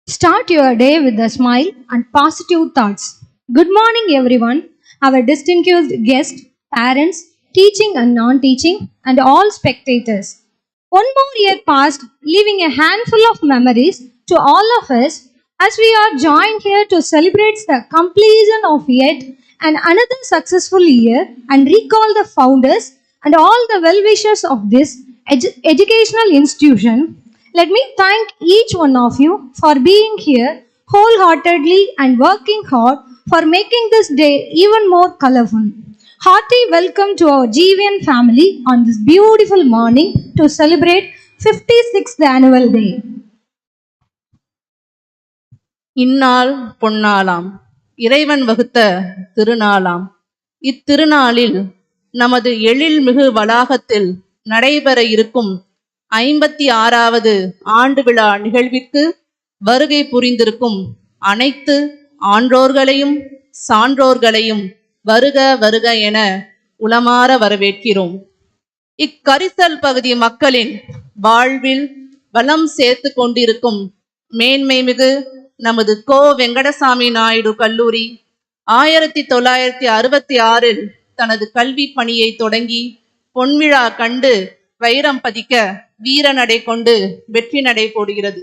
Start your day with a smile and positive thoughts. Good morning, everyone. Our distinguished guests, parents, teaching and non-teaching, and all spectators. One more year passed, leaving a handful of memories to all of us as we are joined here to celebrate the completion of yet and another successful year and recall the founders and all the well-wishers of this educational institution. Let me thank each one of you for being here wholeheartedly and working hard for making this day even more colorful. Hearty welcome to our GVN family on this beautiful morning to celebrate 56th annual day. இந்நாள் பொன்னாளாம், இறைவன் வகுத்த திருநாளாம். இத்திருநாளில் நமது எழில்மிகு வளாகத்தில் நடைபெற இருக்கும் 56வது ஆண்டு விழா நிகழ்விற்கு வருகை புரிந்திருக்கும் அனைத்து ஆன்றோர்களையும் சான்றோர்களையும் வருக வருக என உளமாற வரவேற்கிறோம். இக்கரிசல் பகுதி மக்களின் வாழ்வில் வளம் சேர்த்து கொண்டிருக்கும் மேன்மை மிகு நமது வெங்கடசாமி நாயுடு கல்லூரி 1966 தனது கல்வி பணியை தொடங்கி பொன்விழா கண்டு வைரம் பதிக்க வீரநடை கொண்டு வெற்றி நடை போடுகிறது.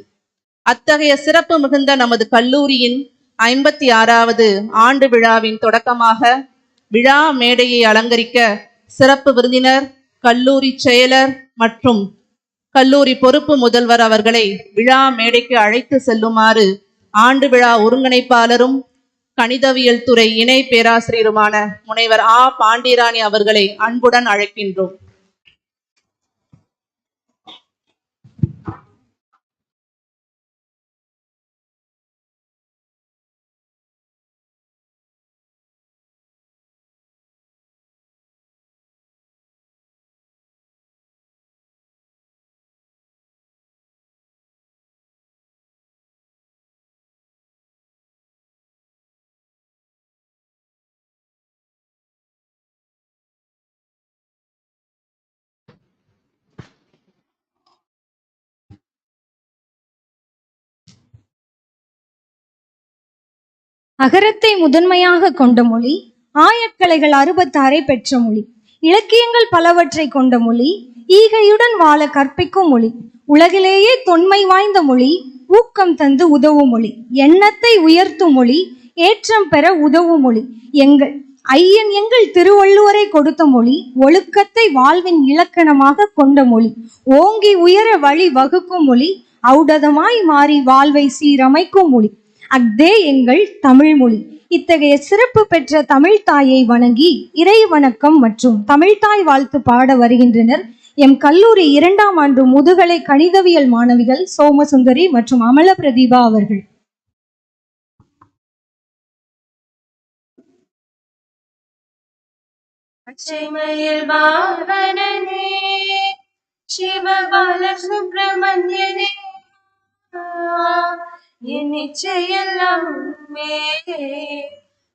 அத்தகைய சிறப்பு மிகுந்த நமது கல்லூரியின் 56வது ஆண்டு விழாவின் தொடக்கமாக விழா மேடையை அலங்கரிக்க சிறப்பு விருந்தினர், கல்லூரி செயலர் மற்றும் கல்லூரி பொறுப்பு முதல்வர் அவர்களை விழா மேடைக்கு அழைத்து செல்லுமாறு ஆண்டு விழா ஒருங்கிணைப்பாளரும் கணிதவியல் துறை இணை பேராசிரியருமான முனைவர் பாண்டியராணி அவர்களை அன்புடன் அழைக்கின்றோம். அகரத்தை முதன்மையாக கொண்ட மொழி, ஆயக்கலைகள் 66 பெற்ற மொழி, இலக்கியங்கள் பலவற்றை கொண்ட மொழி, ஈகையுடன் வாழ கற்பிக்கும் மொழி, உலகிலேயே தொன்மை வாய்ந்த மொழி, ஊக்கம் தந்து உதவும் மொழி, எண்ணத்தை உயர்த்தும் மொழி, ஏற்றம் பெற உதவும் மொழி, எங்கள் திருவள்ளுவரை கொடுத்த மொழி, ஒழுக்கத்தை வாழ்வின் இலக்கணமாக கொண்ட மொழி, ஓங்கி உயர வழி வகுக்கும் மொழி, ஔடதமாய் மாறி வாழ்வை சீரமைக்கும் மொழி, அஃதே எங்கள் தமிழ் மொழி. இத்தகைய சிறப்பு பெற்ற தமிழ் தாயை வணங்கி இறை வணக்கம் மற்றும் தமிழ்தாய் வாழ்த்து பாட வருகின்றனர் எம் கல்லூரி 2ஆம் ஆண்டு முதுகலை கணிதவியல் மாணவிகள் சோமசுந்தரி மற்றும் அமல பிரதீபா அவர்கள். சிவபாலசுப்ரமணியனே நிச்சயெல்லாம்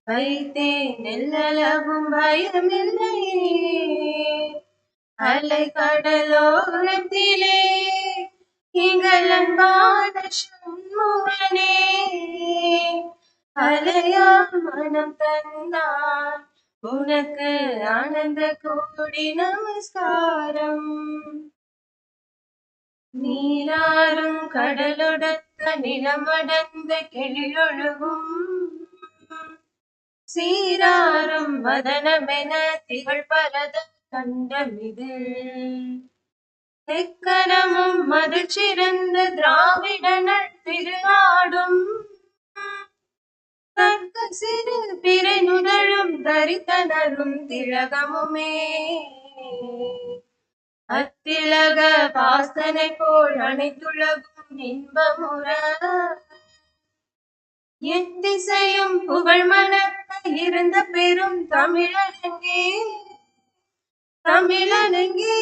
வைத்தேன் நெல்லளவும் பயமில்லையே, அலை கடலோரத்திலே எங்கள் அன்பான சண்முகனே, அலையா மனம் தந்தான் உனக்கு ஆனந்த கோடி நமஸ்காரம். நீராறும் கடலுடன் நிலமடந்த கெழிலொழுகும் சீராறும் வதனமென திகழ் பரத கண்டமிது, எக்கணமும் மதில் சிறந்த திராவிடனர் திருநாடும் தக்க சிறு பிறை நுதழும் தரித்தனரும் திலகமுமே, அத்திலக வாசனை போல் அனைத்துலகும் இன்பமுற எத்திசையும் புகழ் மணக்க இருந்த பெரும் தமிழனங்கே, தமிழனங்கே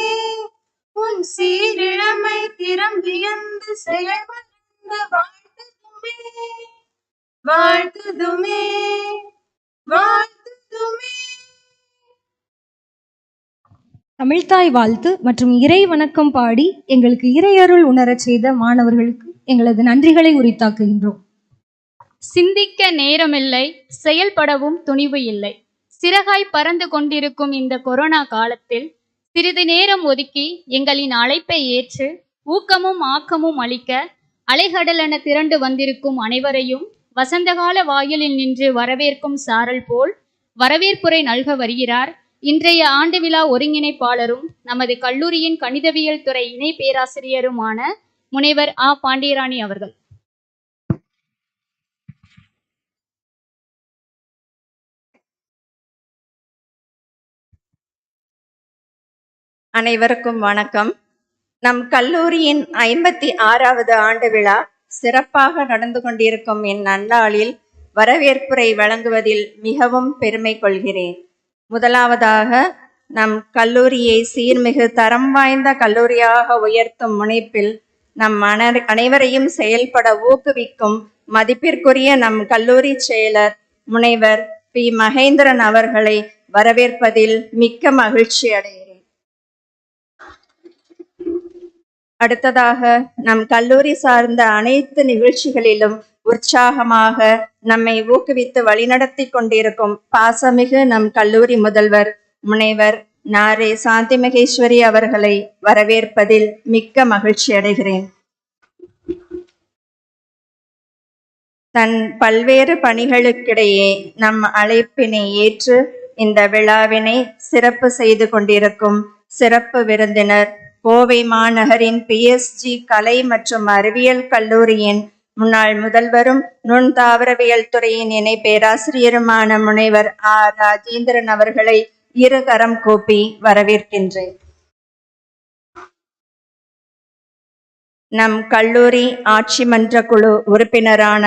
உன் சீரிழமை திறம் வியந்து செயல்படுத்த வாழ்த்துதுமே, வாழ்த்துதுமே, வாழ்த்துதுமே. தமிழ்தாய் வாழ்த்து மற்றும் இறை வணக்கம் பாடி எங்களுக்கு இறையருள் உணரச் செய்த மாணவர்களுக்கு எங்களது நன்றிகளை உரித்தாக்குகின்றோம். சிந்திக்க நேரமில்லை, செயல்படவும் துணிவு இல்லை. சிறகாய் பறந்து கொண்டிருக்கும் இந்த கொரோனா காலத்தில் சிறிது நேரம் ஒதுக்கி எங்களின் அழைப்பை ஏற்று ஊக்கமும் ஆக்கமும் அளிக்க அலைகடலென திரண்டு வந்திருக்கும் அனைவரையும் வசந்தகால வாயிலில் நின்று வரவேற்கும் சாரல் போல் வரவேற்புரை நல்க வருகிறார் இன்றைய ஆண்டு விழா ஒருங்கிணைப்பாளரும் நமது கல்லூரியின் கணிதவியல் துறை இணை பேராசிரியருமான முனைவர் ஆ. பாண்டியராணி அவர்கள். அனைவருக்கும் வணக்கம். நம் கல்லூரியின் 56வது ஆண்டு விழா சிறப்பாக நடந்து கொண்டிருக்கும் இந்நன்னாளில் வரவேற்புரை வழங்குவதில் மிகவும் பெருமை கொள்கிறேன். முதலாவதாக நம் கல்லூரியை சீர்மிகு தரம் வாய்ந்த கல்லூரியாக உயர்த்தும் முனைப்பில் நம் அனைவரையும் செயல்பட ஊக்குவிக்கும் மதிப்பிற்குரிய நம் கல்லூரி செயலர் முனைவர் பி. மகேந்திரன் அவர்களை வரவேற்பதில் மிக்க மகிழ்ச்சி அடைகிறேன். அடுத்ததாக நம் கல்லூரி சார்ந்த அனைத்து நிகழ்ச்சிகளிலும் உற்சாகமாக நம்மை ஊக்குவித்து வழிநடத்தி கொண்டிருக்கும் பாசமிகு நம் கல்லூரி முதல்வர் முனைவர் நாரே சாந்தி மகேஸ்வரி அவர்களை வரவேற்பதில் மிக்க மகிழ்ச்சி அடைகிறேன். தன் பல்வேறு பணிகளுக்கிடையே நம் அழைப்பினை ஏற்று இந்த விழாவினை சிறப்பு செய்து கொண்டிருக்கும் சிறப்பு விருந்தினர் கோவை மாநகரின் PSG கலை மற்றும் அறிவியல் கல்லூரியின் முன்னாள் முதல்வரும் நுண்தாவரவியல் துறையின் இணை பேராசிரியருமான முனைவர் ஆ. ராஜேந்திரன் அவர்களை இருகரம் கூப்பி வரவேற்கின்றேன். நம் கல்லூரி ஆட்சி மன்ற குழு உறுப்பினரான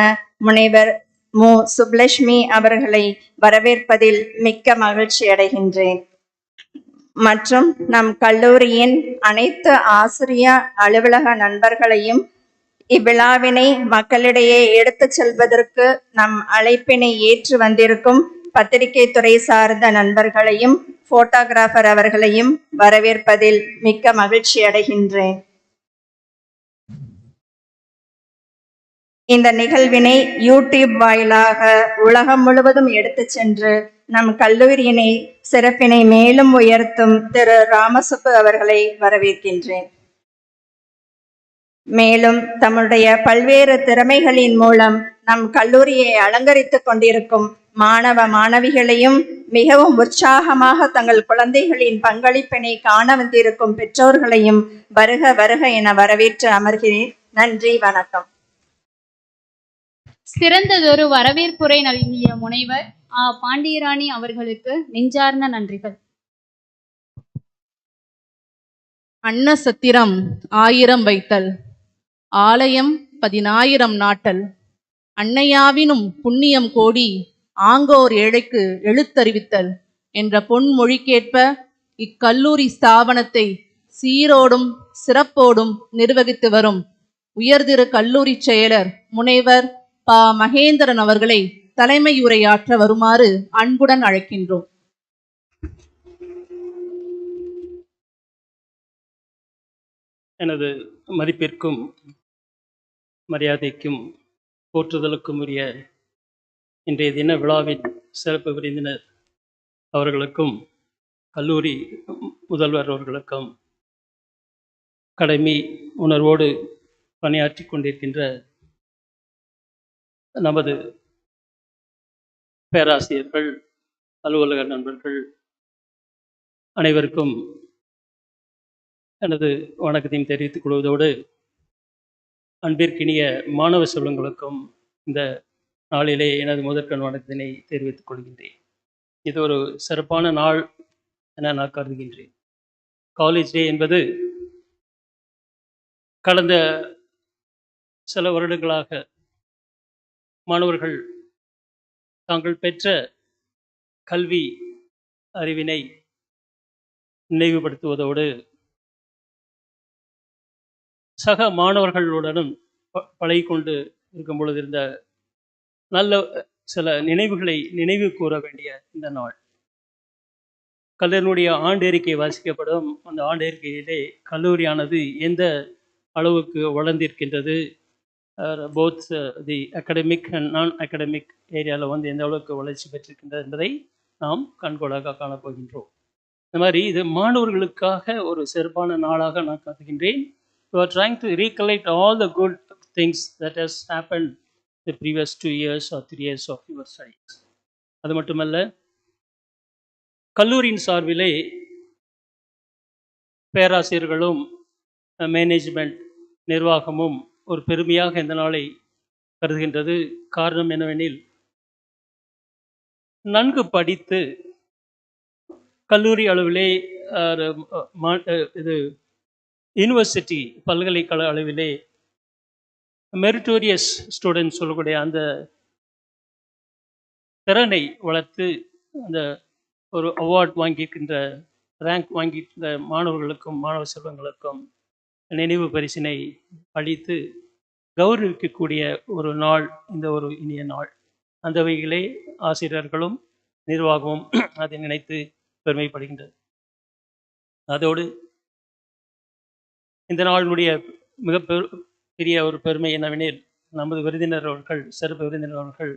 முனைவர் மு. சுப்லட்சுமி அவர்களை வரவேற்பதில் மிக்க மகிழ்ச்சி அடைகின்றேன். மற்றும் நம் கல்லூரியின் அனைத்து ஆசிரியர் அலுவலக நண்பர்களையும் இவ்விழாவினை மக்களிடையே எடுத்து செல்வதற்கு நம் அழைப்பினை ஏற்று வந்திருக்கும் பத்திரிகை துறை சார்ந்த நண்பர்களையும் போட்டோகிராஃபர் அவர்களையும் வரவேற்பதில் மிக்க மகிழ்ச்சி அடைகின்றேன். இந்த நிகழ்வினை யூடியூப் வாயிலாக உலகம் முழுவதும் எடுத்து சென்று நம் கல்லூரியினை சிறப்பினை மேலும் உயர்த்தும் திரு ராமசுப்பு அவர்களை வரவேற்கின்றேன். மேலும் தம்முடைய பல்வேறு திறமைகளின் மூலம் நம் கல்லூரியை அலங்கரித்துக் கொண்டிருக்கும் மாணவ மாணவிகளையும் மிகவும் உற்சாகமாக தங்கள் குழந்தைகளின் பங்களிப்பினை காண வந்திருக்கும் பெற்றோர்களையும் வருக வருக என வரவேற்று அமர்கிறேன். நன்றி, வணக்கம். சிறந்ததொரு வரவேற்புரை நல்கிய முனைவர் ஆ. பாண்டியராணி அவர்களுக்கு நெஞ்சார்ந்த நன்றிகள். அன்ன சத்திரம் 1000 வைத்தல், ஆலயம் 10,000 நாட்டல், அன்னையாவினும் புண்ணியம் கோடி, ஆங்கோர் ஏழைக்கு எழுத்தறிவித்தல் என்ற பொன்மொழிக்கேற்ப இக்கல்லூரி ஸ்தாபனத்தை சீரோடும் சிறப்போடும் நிர்வகித்து வரும் உயர்திரு கல்லூரி செயலர் முனைவர் ப. மகேந்திரன் அவர்களை தலைமையுரையாற்ற வருமாறு அன்புடன் அழைக்கின்றோம். எனது மதிப்பிற்கும் மரியாதைக்கும் போற்றுதலுக்கும் உரிய இன்றைய தின விழாவின் சிறப்பு விருந்தினர் அவர்களுக்கும் கல்லூரி முதல்வர் அவர்களுக்கும் கடமை உணர்வோடு பணியாற்றி கொண்டிருக்கின்ற நமது பேராசிரியர்கள், அலுவலக நண்பர்கள் அனைவருக்கும் எனது வணக்கத்தையும் தெரிவித்துக் கொள்வதோடு அன்பிற்கினிய மாணவ செல்வங்களுக்கும் இந்த நாளிலே எனது முதற்கண் வணக்கத்தினை தெரிவித்துக் கொள்கின்றேன். இது ஒரு சிறப்பான நாள் என நான் கருதுகின்றேன். காலேஜ் டே என்பது கடந்த சில வருடங்களாக மாணவர்கள் தாங்கள் பெற்ற கல்வி அறிவினை நினைவுபடுத்துவதோடு சக மாணவர்களுடனும் பழகிக்கொண்டு இருக்கும் பொழுது இருந்த நல்ல சில நினைவுகளை நினைவு கூற வேண்டிய இந்த நாள். கல்லூரியினுடைய ஆண்டறிக்கை வாசிக்கப்படும். அந்த ஆண்டறிக்கையிலே கல்லூரியானது எந்த அளவுக்கு வளர்ந்திருக்கின்றது, போத் தி அகடமிக் அண்ட் நான் அகடமிக் ஏரியாவில் வந்து எந்த அளவுக்கு வளர்ச்சி பெற்றிருக்கின்றது என்பதை நாம் கண்கூடாக காணப்போகின்றோம். இந்த மாதிரி இது மாணவர்களுக்காக ஒரு சிறப்பான நாளாக நான் கருதுகின்றேன். You are trying to recollect all the good things that has happen the previous 2 years or 3 years of your studies. அது மட்டுமல்ல, கல்லூரியின் சார்பிலே பேராசிரியர்களும் மேனேஜ்மெண்ட் நிர்வாகமும் ஒரு பெருமையாக இந்த நாளை கருதுகின்றது. காரணம் என்னவெனில், நன்கு படித்து கல்லூரி அளவிலே இது யூனிவர்சிட்டி பல்கலைக்கழக அளவிலே மெரிட்டோரியஸ் ஸ்டூடெண்ட்ஸ் சொல்லக்கூடிய அந்த திறனை வளர்த்து அந்த ஒரு அவார்ட் வாங்கியிருக்கின்ற ரேங்க் வாங்கியிருக்கின்ற மாணவர்களுக்கும் மாணவ செல்வங்களுக்கும் நினைவு பரிசினை அளித்து கௌரவிக்கக்கூடிய ஒரு நாள் இந்த ஒரு இனிய நாள். அந்த வகையிலே ஆசிரியர்களும் நிர்வாகமும் அதை நினைத்து பெருமைப்படுகின்றது. அதோடு இந்த நாளினுடைய மிக பெரிய ஒரு பெருமை என்னவெனில், நமது விருந்தினர் அவர்கள், சிறப்பு விருந்தினர் அவர்கள்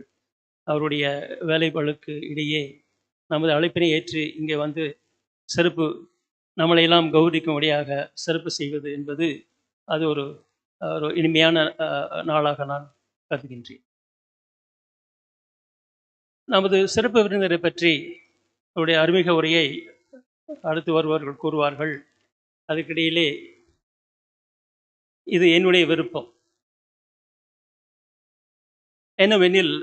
அவருடைய வேலைகளுக்கு இடையே நமது அழைப்பினை ஏற்று இங்கே வந்து சிறப்பு நம்மளையெல்லாம் கௌரவிக்கும்படியாக சிறப்பு செய்வது என்பது அது ஒரு இனிமையான நாளாக நான் கருதுகின்றேன். நமது சிறப்பு விருந்தினரை பற்றி அவருடைய அறிமுக உரையை அடுத்து வருபவர்கள் கூறுவார்கள். அதுக்கிடையிலே இது என்னுடைய விருப்பம். என்னவெனில்,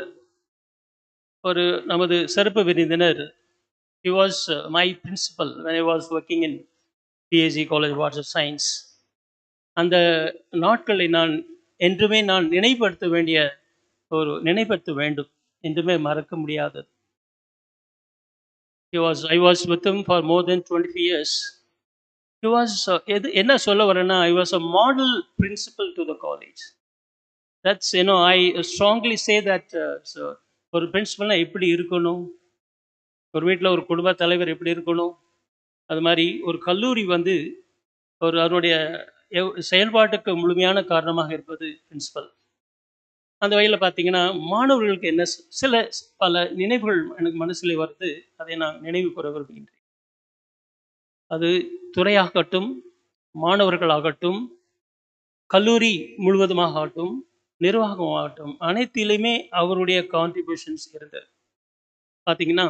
ஒரு நமது சிறப்பு விருந்தினர், he was my principal when I was working in PhD College of Arts and Science. அந்த நாட்களை நான் என்றுமே நினைவுபடுத்த வேண்டும், என்றுமே மறக்க முடியாதது. I was with him for more than 25 years. He was என்ன சொல்ல வரேன்னா, I was a model principal to the college. That's, I strongly say that ஒரு பிரின்சிபல்னா எப்படி இருக்கணும், ஒரு வீட்டில் ஒரு குடும்ப தலைவர் எப்படி இருக்கணும், அது மாதிரி ஒரு கல்லூரி வந்து அதனுடைய செயல்பாட்டுக்கு முழுமையான காரணமாக இருப்பது பிரின்சிபல். அந்த வகையில் பார்த்தீங்கன்னா, மாணவர்களுக்கு என்ன பல நினைவுகள் எனக்கு மனசில் வருது. அதை நான் நினைவு கூற விரும்புகின்றேன். அது துறையாகட்டும், மாணவர்களாகட்டும், கல்லூரி முழுவதுமாகட்டும், நிர்வாகமாகட்டும், அனைத்திலுமே அவருடைய கான்ட்ரிபியூஷன்ஸ் இருந்தது. பார்த்தீங்கன்னா,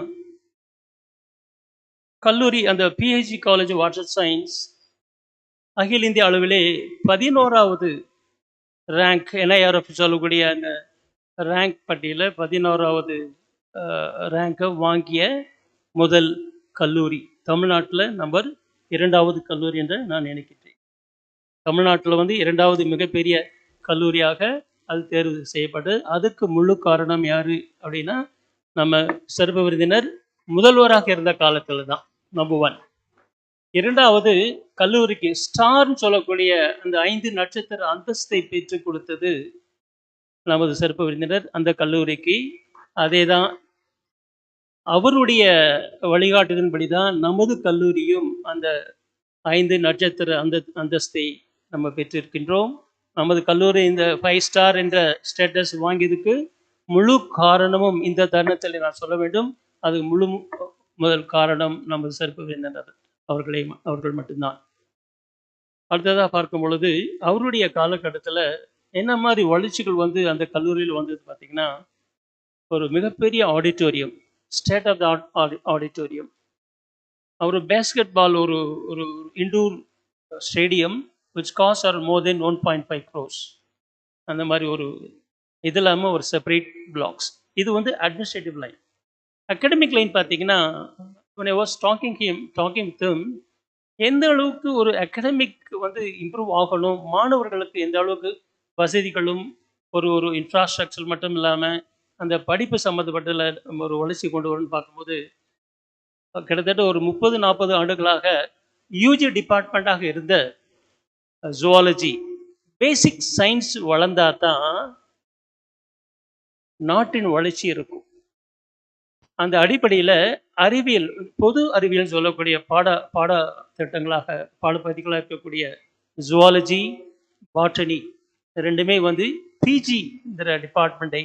கல்லூரி அந்த PhD college of arts and science அகில இந்திய அளவிலே 11வது ரேங்க், NIRF சொல்லக்கூடிய அந்த ரேங்க் பட்டியலில் 11வது ரேங்கை வாங்கிய முதல் கல்லூரி. தமிழ்நாட்டில் நம்பர் 2வது கல்லூரி என்று நான் நினைக்கின்றேன். தமிழ்நாட்டில் வந்து 2வது மிகப்பெரிய கல்லூரியாக அது தேர்வு செய்யப்பட்டது. அதுக்கு முழு காரணம் யார் அப்படின்னா, நம்ம சிறப்பு விருந்தினர் முதல்வராக இருந்த காலத்தில் தான் நம்பர் 1. 2வது கல்லூரிக்கு ஸ்டார்னு சொல்லக்கூடிய அந்த 5 நட்சத்திர அந்தஸ்தை பெற்றுக் கொடுத்தது நமது சிறப்பு விருந்தினர் அந்த கல்லூரிக்கு. அதே தான் அவருடைய வழிகாட்டுதலின்படி தான் நமது கல்லூரியும் அந்த 5 நட்சத்திர அந்தஸ்தை நம்ம பெற்றிருக்கின்றோம். நமது கல்லூரி இந்த 5 ஸ்டார் என்ற ஸ்டேட்டஸ் வாங்கியதுக்கு முழு காரணமும் இந்த தருணத்தில் நான் சொல்ல வேண்டும். அது முதல் காரணம் நமது சிறப்பு விருந்தினர் அவர்கள் மட்டும்தான். அடுத்ததாக பார்க்கும் பொழுது, அவருடைய காலகட்டத்தில் என்ன மாதிரி வளர்ச்சிகள் வந்து அந்த கல்லூரியில் வந்தது பார்த்தீங்கன்னா, ஒரு மிகப்பெரிய auditorium, state of the auditorium. அவர் பேஸ்கெட் பால் ஒரு indoor stadium which cost are more than 1.5 crores. அந்த மாதிரி இது இல்லாமல் ஒரு செப்பரேட் பிளாக்ஸ். இது வந்து அட்மினிஸ்ட்ரேட்டிவ் லைன். அகடமிக் லைன் பார்த்தீங்கன்னா, when I was talking with him, எந்த அளவுக்கு ஒரு அகடமிக் வந்து இம்ப்ரூவ் ஆகணும், மாணவர்களுக்கு எந்த அளவுக்கு வசதிகளும் ஒரு இன்ஃப்ராஸ்ட்ரக்சர் மட்டும் இல்லாமல் அந்த படிப்பு சம்மந்தப்பட்ட ஒரு வளர்ச்சி கொண்டு வரணும்னு பார்க்கும்போது, கிட்டத்தட்ட ஒரு 30-40 ஆண்டுகளாக யூஜி டிபார்ட்மெண்ட்டாக இருந்த ஜுவாலஜி, பேசிக் சயின்ஸ் வளர்ந்தா தான் நாட்டின் வளர்ச்சி இருக்கும். அந்த அடிப்படையில் அறிவியல், பொது அறிவியல் சொல்லக்கூடிய பாட திட்டங்களாக பாடப்பகுதிகளாக இருக்கக்கூடிய ஜுவாலஜி, பாட்டனி ரெண்டுமே வந்து பிஜி டிபார்ட்மெண்ட்டை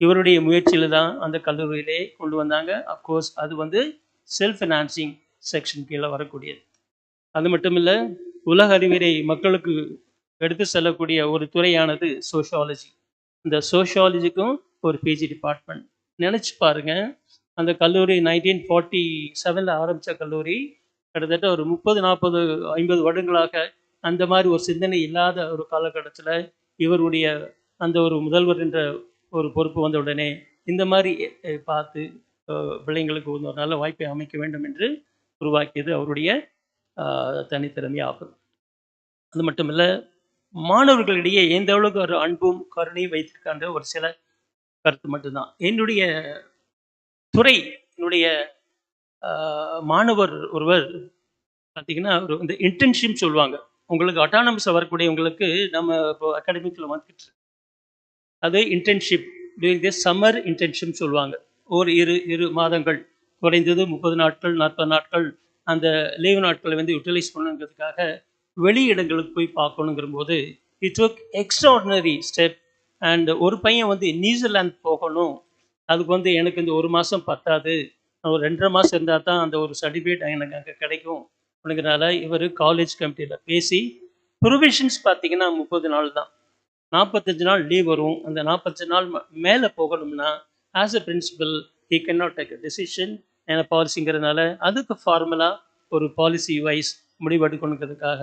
இவருடைய முயற்சியில் தான் அந்த கல்லூரியிலே கொண்டு வந்தாங்க. அஃப்கோர்ஸ் அது வந்து செல்ஃப் ஃபினான்சிங் செக்ஷன் கீழே வரக்கூடியது. அது மட்டும் இல்லை, உலக அறிவியலை மக்களுக்கு எடுத்து செல்லக்கூடிய ஒரு துறையானது சோஷியாலஜி. இந்த சோஷியாலஜிக்கும் ஒரு பிஜி டிபார்ட்மெண்ட். நினச்சி பாருங்க, அந்த கல்லூரி 1947 ஆரம்பித்த கல்லூரி கிட்டத்தட்ட ஒரு 30, 40, 50 வருடங்களாக அந்த மாதிரி ஒரு சிந்தனை இல்லாத ஒரு காலகட்டத்தில் இவருடைய அந்த ஒரு முதல்வர் என்ற ஒரு பொறுப்பு வந்த உடனே இந்த மாதிரி பார்த்து பிள்ளைங்களுக்கு ஒரு நல்ல வாய்ப்பை அமைக்க வேண்டும் என்று உருவாக்கியது அவருடைய தனித்திறமை ஆகும். அது மட்டும் இல்லை, மாணவர்களிடையே எந்த அளவுக்கு ஒரு அன்பும் கருணையும் வைத்திருக்கான்ற ஒரு சில கருத்து மட்டும்தான். என்னுடைய துறை, என்னுடைய மாணவர் ஒருவர் பார்த்தீங்கன்னா, ஒரு இந்த இன்டர்ன்ஷிப் சொல்லுவாங்க. உங்களுக்கு அட்டானமஸ் வரக்கூடியவங்களுக்கு நம்ம இப்போ அகாடமிக்கில் வந்துட்டு அது internship doing the summer internship சொல்லுவாங்க. ஒரு இரு மாதங்கள், குறைந்தது 30 நாட்கள் 40 நாட்கள் அந்த லீவு நாட்களை வந்து யூட்டிலைஸ் பண்ணுங்கிறதுக்காக வெளி இடங்களுக்கு போய் பார்க்கணுங்கிற போது it took extraordinary step. And ஒரு பையன் வந்து நியூசிலாந்து போகணும், அதுக்கு வந்து எனக்கு இந்த 1 மாதம் பத்தாது, ஒரு 2.5 மாதம் இருந்தால் தான் அந்த ஒரு சர்டிஃபிகேட் எனக்கு அங்கே கிடைக்கும் அப்படிங்கிறனால இவர் காலேஜ் கமிட்டியில் பேசி ப்ரொவிஷன்ஸ் பார்த்தீங்கன்னா 30 நாள் தான், 45 நாள் லீவ் வரும். அந்த 45 நாள் மேலே போகணும்னா as a principal he can not take a decision என பாலிசிங்கிறதுனால அதுக்கு ஃபார்முலா ஒரு பாலிசி வைஸ் முடிவெடுக்கணுங்கிறதுக்காக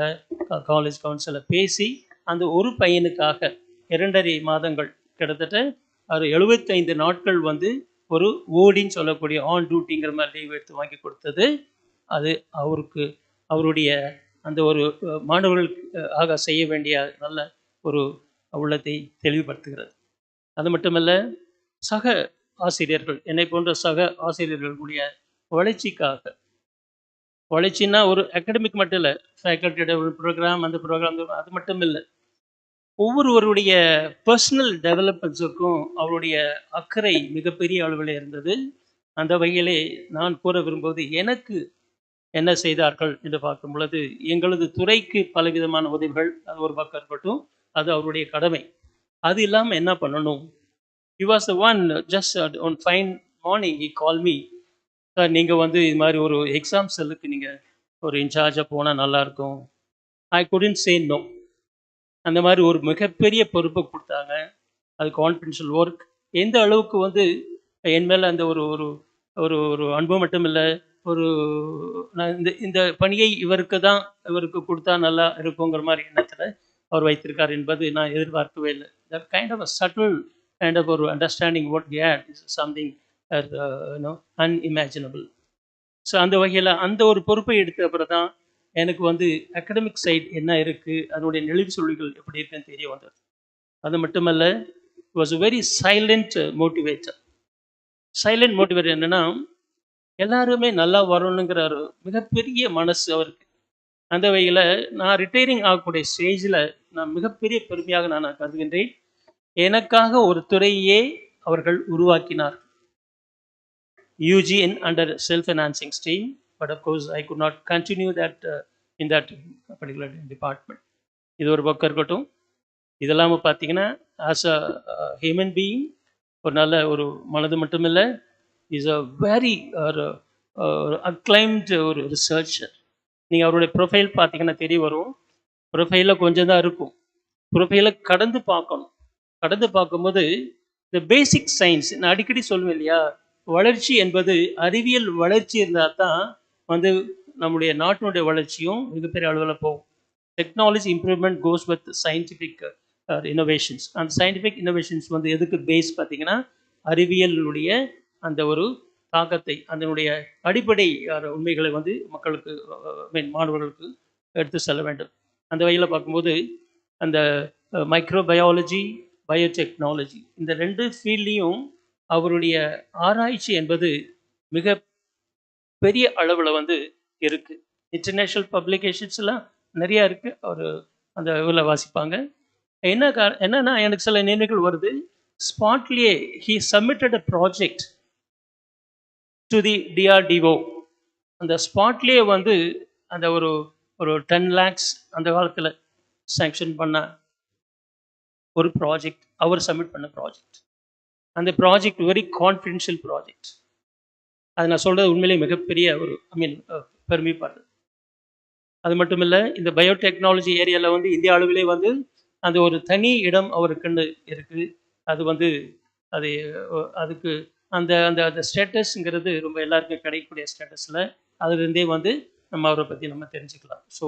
காலேஜ் கவுன்சிலில் பேசி அந்த ஒரு பையனுக்காக 2.5 மாதங்கள் கிட்டத்தட்ட ஒரு 75 நாட்கள் வந்து ஒரு ஓடின்னு சொல்லக்கூடிய ஆன் டியூட்டிங்கிற மாதிரி லீவ் எடுத்து வாங்கி கொடுத்தது. அது அவருடைய அந்த ஒரு மாணவர்களுக்கு ஆக செய்ய வேண்டிய நல்ல ஒரு உள்ளத்தை தெளிவுபடுத்துகிறது. அது மட்டுமல்ல, சக ஆசிரியர்கள், என்னை போன்ற சக ஆசிரியர்களுடைய வளர்ச்சின்னா ஒரு அகாடமிக் மட்டும் இல்லை, ஃபேக்கல்டி டெவலப்மெண்ட் ப்ரோக்ராம், அந்த ப்ரோக்ராம், அது மட்டும் இல்லை, ஒவ்வொருவருடைய பர்சனல் டெவலப்மெண்ட்ஸுக்கும் அவருடைய அக்கறை மிகப்பெரிய அளவில் இருந்தது. அந்த வகையிலே நான் கூற விரும்புவது, எனக்கு என்ன செய்தார்கள் என்று பார்க்கும் பொழுது எங்களது துறைக்கு பலவிதமான உதவிகள், அது ஒரு பக்கம் இருக்கட்டும், அது அவருடைய கடமை. அது இல்லாமல் என்ன பண்ணணும், he was the one just on fine morning he called me, sir நீங்கள் வந்து இது மாதிரி ஒரு எக்ஸாம் செல்லுக்கு நீங்கள் ஒரு இன்சார்ஜாக போனால் நல்லாயிருக்கும். ஐ couldn't say no. அந்த மாதிரி ஒரு மிகப்பெரிய பொறுப்பை கொடுத்தாங்க. அது கான்ஃபிடென்ஷியல் ஒர்க். எந்த அளவுக்கு வந்து என் மேலே அந்த ஒரு ஒரு ஒரு ஒரு அன்பு மட்டும் இல்லை, ஒரு நான் இந்த பணியை இவருக்கு கொடுத்தா நல்லா இருக்குங்கிற மாதிரி எண்ணத்தில் அவர் வைத்திருக்கார் என்பது நான் எதிர்பார்க்கவே இல்லை. That kind of a subtle kind of ஒரு understanding what he had is something unimaginable. So அந்த வகையில் அந்த ஒரு பொறுப்பை எடுத்த அப்புறம் தான் எனக்கு வந்து அகடமிக் சைட் என்ன இருக்குது, அதனுடைய நெளிவு சொல்லிகள் எப்படி இருக்குன்னு தெரிய வந்தது. அது மட்டுமல்ல, it was very silent motivator. Silent motivator என்னென்னா, எல்லாருமே நல்லா வரணுங்கிற ஒரு மிகப்பெரிய மனசு அவருக்கு. அந்த வகையில் நான் ரிட்டையரிங் ஆகக்கூடிய ஸ்டேஜில் நான் மிகப்பெரிய பெருமையாக நான் கருதுகின்றேன். எனக்காக ஒரு துறையே அவர்கள் உருவாக்கினார், UGN under self-financing stream, but of course I could not continue that in that particular department. இது ஒரு பக்கம் இருக்கட்டும். இதெல்லாம் பார்த்தீங்கன்னா ஆஸ் அ ஹியூமன் பீயிங் ஒரு நல்ல ஒரு மனது மட்டுமில்லை, இஸ் அ வெரி அக்ளைம்டு ஒரு ரிசர்ச்சர். நீங்கள் அவருடைய ப்ரொஃபைல் பார்த்தீங்கன்னா தெரிய வரும். ப்ரொஃபைலில் கொஞ்சம் தான் இருக்கும், ப்ரொஃபைலை கடந்து பார்க்கணும். கடந்து பார்க்கும்போது இந்த பேசிக் சயின்ஸ், நான் அடிக்கடி சொல்லுவேன் இல்லையா, வளர்ச்சி என்பது அறிவியல் வளர்ச்சி இருந்தால் தான் வந்து நம்முடைய நாட்டினுடைய வளர்ச்சியும் மிகப்பெரிய அளவில் போகும். Technology improvement goes with scientific innovations. அந்த சயின்டிஃபிக் இன்னோவேஷன்ஸ் வந்து எதுக்கு பேஸ் பார்த்தீங்கன்னா, அறிவியலுடைய அந்த ஒரு தாக்கத்தை, அதனுடைய அடிப்படை உண்மைகளை வந்து மக்களுக்கு மாணவர்களுக்கு எடுத்து செல்ல வேண்டும். அந்த வகையில் பார்க்கும்போது அந்த மைக்ரோபயாலஜி, பயோடெக்னாலஜி, இந்த 2 ஃபீல்ட்லேயும் அவருடைய ஆராய்ச்சி என்பது மிக பெரிய அளவில் வந்து இருக்குது. இன்டர்நேஷ்னல் பப்ளிகேஷன்ஸ்லாம் நிறையா இருக்குது, அவர் அந்த இதில் வாசிப்பாங்க. என்னன்னா எனக்கு சில நினைவுகள் வருது. ஸ்பாட்லேயே he submitted a project to the DRDO. அந்த ஸ்பாட்லேயே வந்து அந்த ஒரு 10 lakhs அந்த காலத்தில் சேங்ஷன் பண்ண ஒரு ப்ராஜெக்ட், அவர் சப்மிட் பண்ண ப்ராஜெக்ட். அந்த ப்ராஜெக்ட் வெரி கான்ஃபிடென்ஷியல் ப்ராஜெக்ட். அது நான் சொல்கிறது உண்மையிலேயே மிகப்பெரிய ஒரு பெருமைப்படுறது. அது மட்டும் இல்லை, இந்த பயோடெக்னாலஜி ஏரியாவில் வந்து இந்திய அளவிலே வந்து அந்த ஒரு தனி இடம் அவருக்குன்னு இருக்குது. அது வந்து அது அதுக்கு அந்த அந்த அந்த ஸ்டேட்டஸ்ங்கிறது ரொம்ப எல்லாருக்கும் கிடைக்கக்கூடிய ஸ்டேட்டஸில் அதுலேருந்தே வந்து நம்ம அவரை பற்றி நம்ம தெரிஞ்சுக்கலாம். ஸோ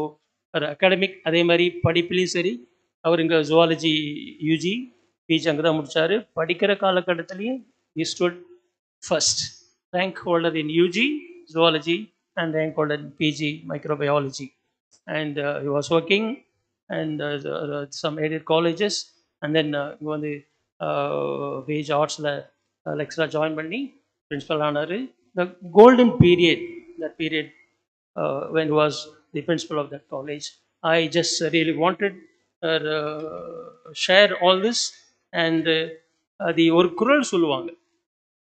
ஒரு அகாடமிக், அதே மாதிரி படிப்புலேயும் சரி, அவர் இங்கே ஜுவாலஜி யூஜி பிஜி அங்கே தான் முடித்தார். படிக்கிற காலகட்டத்துலேயும் he stood first, rank holder in UG zoology and rank holder in PG microbiology. And he was working and some aided colleges, and then he வந்து வேஜ் ஆர்ட்ஸில் லெக்சராக ஜாயின் பண்ணி பிரின்ஸிபல் ஆனார். The golden period, that period when he was the principal of that college. I just really wanted share all this. And அது ஒரு குறள் சொல்லுவாங்க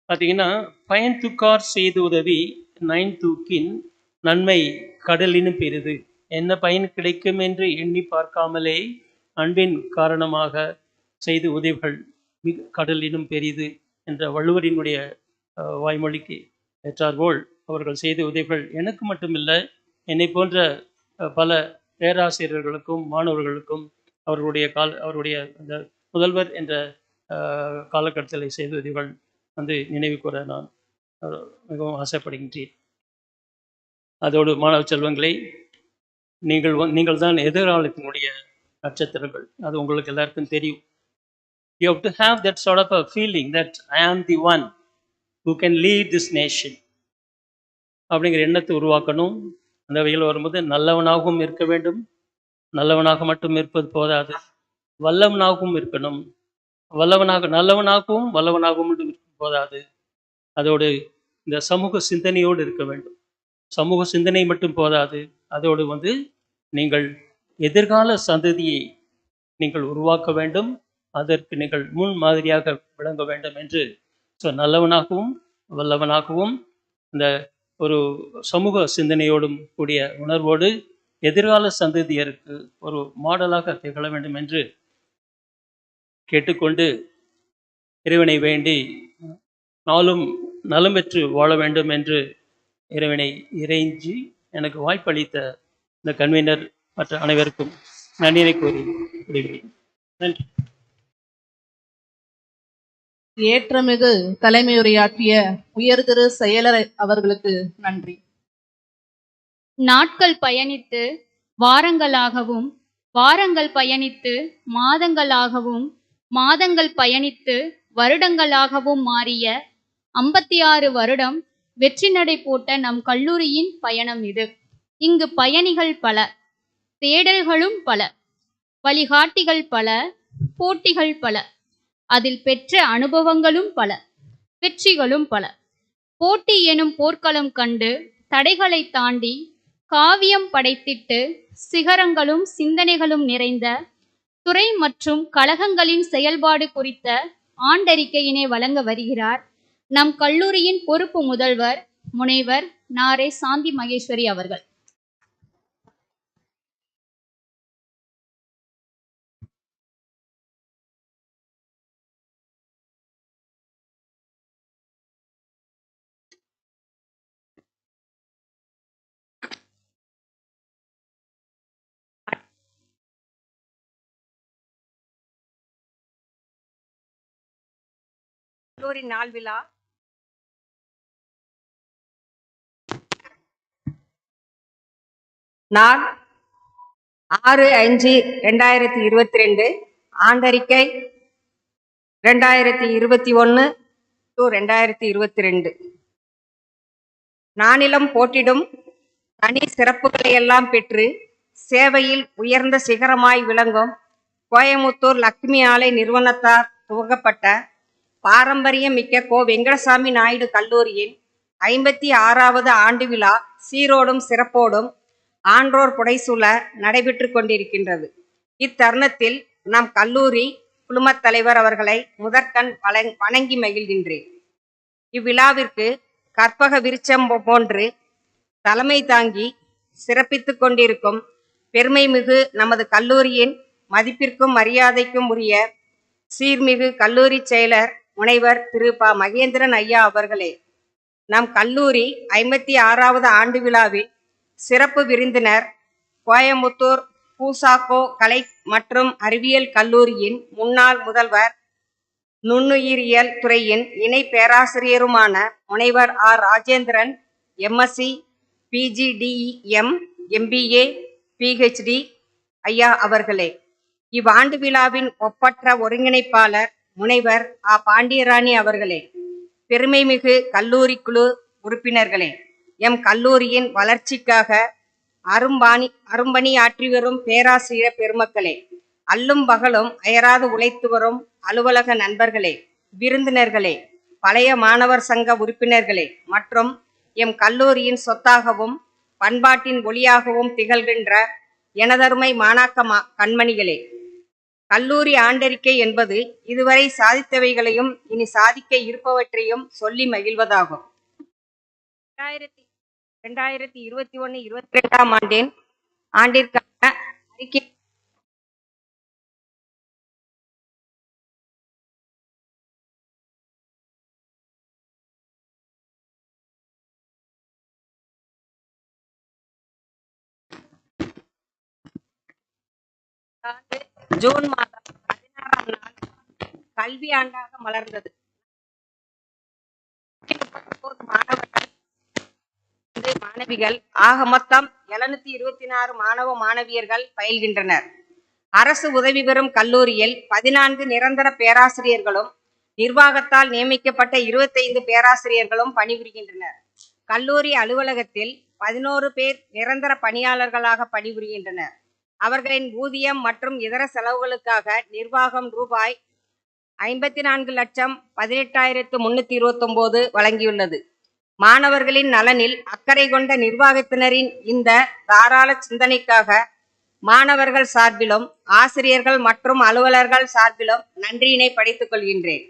பார்த்தீங்கன்னா, பயன் துக்கார் செய்து உதவி நைன் தூக்கின் நன்மை கடலினும் பெரிது, என்ன பயன் கிடைக்கும் என்று எண்ணி பார்க்காமலே அன்பின் காரணமாக செய்து உதவிகள் கடலினும் பெரிது என்ற வள்ளுவரினுடைய வாய்மொழிக்கு ஏற்றாற்போல் அவர்கள் செய்த உதவிகள் எனக்கு மட்டுமில்லை, என்னை போன்ற பல பேராசிரியர்களுக்கும் மாணவர்களுக்கும் அவருடைய அந்த முதல்வர் என்ற காலகட்டத்தில் செய்த உதவிகள் வந்து நினைவு கூற நான் மிகவும் ஆசைப்படுகின்றேன். அதோடு மாணவ செல்வங்களை, நீங்கள் தான் எதிர்காலத்தினுடைய நட்சத்திரங்கள். அது உங்களுக்கு எல்லாருக்கும் தெரியும். You have to have that sort of a feeling that I am the one who can lead this nation அப்படிங்கிற எண்ணத்தை உருவாக்கணும். அந்த வகையில் வரும்போது நல்லவனாகவும் இருக்க வேண்டும். நல்லவனாக மட்டும் இருப்பது போதாது, வல்லவனாகவும் இருக்கணும். நல்லவனாகவும் வல்லவனாகவும் போதாது, அதோடு இந்த சமூக சிந்தனையோடு இருக்க வேண்டும். சமூக சிந்தனை மட்டும் போதாது, அதோடு வந்து நீங்கள் எதிர்கால சந்ததியை நீங்கள் உருவாக்க வேண்டும். அதற்கு நீங்கள் முன் மாதிரியாக விளங்க வேண்டும் என்று நல்லவனாகவும் வல்லவனாகவும் இந்த ஒரு சமூக சிந்தனையோடும் கூடிய உணர்வோடு எதிர்கால சந்ததியருக்கு ஒரு மாடலாக திகழ வேண்டும் என்று கேட்டுக்கொண்டு, இறைவனை வேண்டி நாளும் நலம் பெற்று வாழ வேண்டும் என்று இறைவனை இறைஞ்சி எனக்கு வாய்ப்பளித்த இந்த கன்வீனர் மற்ற அனைவருக்கும் நன்றியை கூறி விடுகிறேன். நன்றி. ஏற்றமிகு தலைமையுரையாற்றிய உயர்திரு செயலர் அவர்களுக்கு நன்றி. நாட்கள் பயணித்து வாரங்களாகவும், வாரங்கள் பயணித்து மாதங்களாகவும், மாதங்கள் பயணித்து வருடங்களாகவும் மாறிய 56 வருடம் வெற்றி நடை போட்ட நம் கல்லூரியின் பயணம் இது. இங்கு பயணிகள் பல, தேடல்களும் பல, வழிகாட்டிகள் பல, போட்டிகள் பல, அதில் பெற்ற அனுபவங்களும் பல, வெற்றிகளும் பல. போட்டி எனும் போர்க்களம் கண்டு தடைகளை தாண்டி காவியம் படைத்திட்டு சிகரங்களும் சிந்தனைகளும் நிறைந்த துறை மற்றும் கழகங்களின் செயல்பாடு குறித்த ஆண்டறிக்கையினை வழங்க வருகிறார் நம் கல்லூரியின் பொறுப்பு முதல்வர் முனைவர் நாரே சாந்தி மகேஸ்வரி அவர்கள். கல்லூரி நாள் விழா நாள் 6/5/2022, ஆண்டறிக்கை 2021 to 2022. நானிலம் போற்றிடும் தனி சிறப்புகளை எல்லாம் பெற்று சேவையில் உயர்ந்த சிகரமாய் விளங்கும் கோயமுத்தூர் லக்ஷ்மி ஆலை நிறுவனத்தார் துவங்கப்பட்ட பாரம்பரியம் மிக்க வெங்கடசாமி நாயுடு கல்லூரியின் 56வது ஆண்டு விழா சீரோடும் சிறப்போடும் ஆன்றோர் புடைசூழ நடைபெற்று கொண்டிருக்கின்றது. இத்தருணத்தில் நம் கல்லூரி குழுமத் தலைவர் அவர்களை முதற்கண் வணங்கி மகிழ்கின்றேன். இவ்விழாவிற்கு கற்பக விருட்சம் போன்று தலைமை தாங்கி சிறப்பித்து கொண்டிருக்கும் பெருமை மிகு நமது கல்லூரியின் மதிப்பிற்கும் மரியாதைக்கும் உரிய சீர்மிகு கல்லூரி செயலர் முனைவர் திரு ப. மகேந்திரன் ஐயா அவர்களே, நம் கல்லூரி 56வது ஆண்டு விழாவில் சிறப்பு விருந்தினர் கோயமுத்தூர் பூசாக்கோ கலை மற்றும் அறிவியல் கல்லூரியின் முன்னாள் முதல்வர், நுண்ணுயிரியல் துறையின் இணை பேராசிரியருமான முனைவர் R. Rajendran, MSc, PGDM, MBA, PhD ஐயா அவர்களே, இவ்வாண்டு விழாவின் ஒப்பற்ற ஒருங்கிணைப்பாளர் முனைவர் ஆ. பாண்டியராணி அவர்களே, பெருமைமிகு கல்லூரி குழு உறுப்பினர்களே, எம் கல்லூரியின் வளர்ச்சிக்காக அரும்பணியாற்றி வரும் பேராசிரியர் பெருமக்களே, அல்லும் பகலும் அயராது உழைத்து வரும் அலுவலக நண்பர்களே, விருந்தினர்களே, பழைய மாணவர் சங்க உறுப்பினர்களே மற்றும் எம் கல்லூரியின் சொத்தாகவும் பண்பாட்டின் ஒளியாகவும் திகழ்கின்ற எனதருமை மாணாக்க கண்மணிகளே, கல்லூரி ஆண்டறிக்கை என்பது இதுவரை சாதித்தவைகளையும் இனி சாதிக்க இருப்பவற்றையும் சொல்லி மகிழ்வதாகும். 2021-22 ஆண்டிற்கான அறிக்கை ஜூன் மாதம் 16ஆம் நாள் கல்வி ஆண்டாக மலர்ந்தது. மாணவிகள் ஆக மொத்தம் 726 மாணவ மாணவியர்கள் பயில்கின்றனர். அரசு உதவி பெறும் கல்லூரியில் 14 நிரந்தர பேராசிரியர்களும் நிர்வாகத்தால் நியமிக்கப்பட்ட 25 பேராசிரியர்களும் பணிபுரிகின்றனர். கல்லூரி அலுவலகத்தில் 11 பேர் நிரந்தர பணியாளர்களாக பணிபுரிகின்றனர். அவர்களின் ஊதியம் மற்றும் இதர செலவுகளுக்காக நிர்வாகம் ரூபாய் 54,18,329 வழங்கியுள்ளது. மாணவர்களின் நலனில் அக்கறை கொண்ட நிர்வாகத்தினரின் இந்த தாராள சிந்தனைக்காக மாணவர்கள் சார்பிலும் ஆசிரியர்கள் மற்றும் அலுவலர்கள் சார்பிலும் நன்றியினை படித்துக் கொள்கின்றேன்.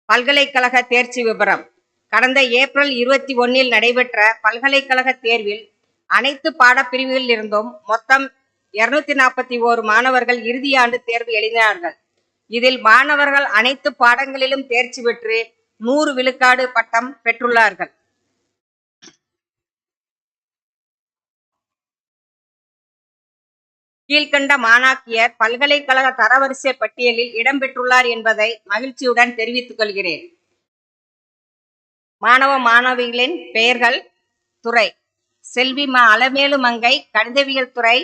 பல்கலைக்கழக தேர்ச்சி விபரம். கடந்த ஏப்ரல் 21 நடைபெற்ற பல்கலைக்கழக தேர்வில் அனைத்து பாடப்பிரிவுகளில் இருந்தும் மொத்தம் 241 மாணவர்கள் இறுதியாண்டு தேர்வு எழுதினார்கள். இதில் மாணவர்கள் அனைத்து பாடங்களிலும் தேர்ச்சி பெற்று 100 விழுக்காடு பட்டம் பெற்றுள்ளார்கள். கீழ்கண்ட மாணாக்கியர் பல்கலைக்கழக தரவரிசை பட்டியலில் இடம்பெற்றுள்ளார் என்பதை மகிழ்ச்சியுடன் தெரிவித்துக் கொள்கிறேன். மாணவ மாணவிகளின் பெயர்கள். துறை: செல்வி அலமேலு மங்கை, கணிதவியல் துறை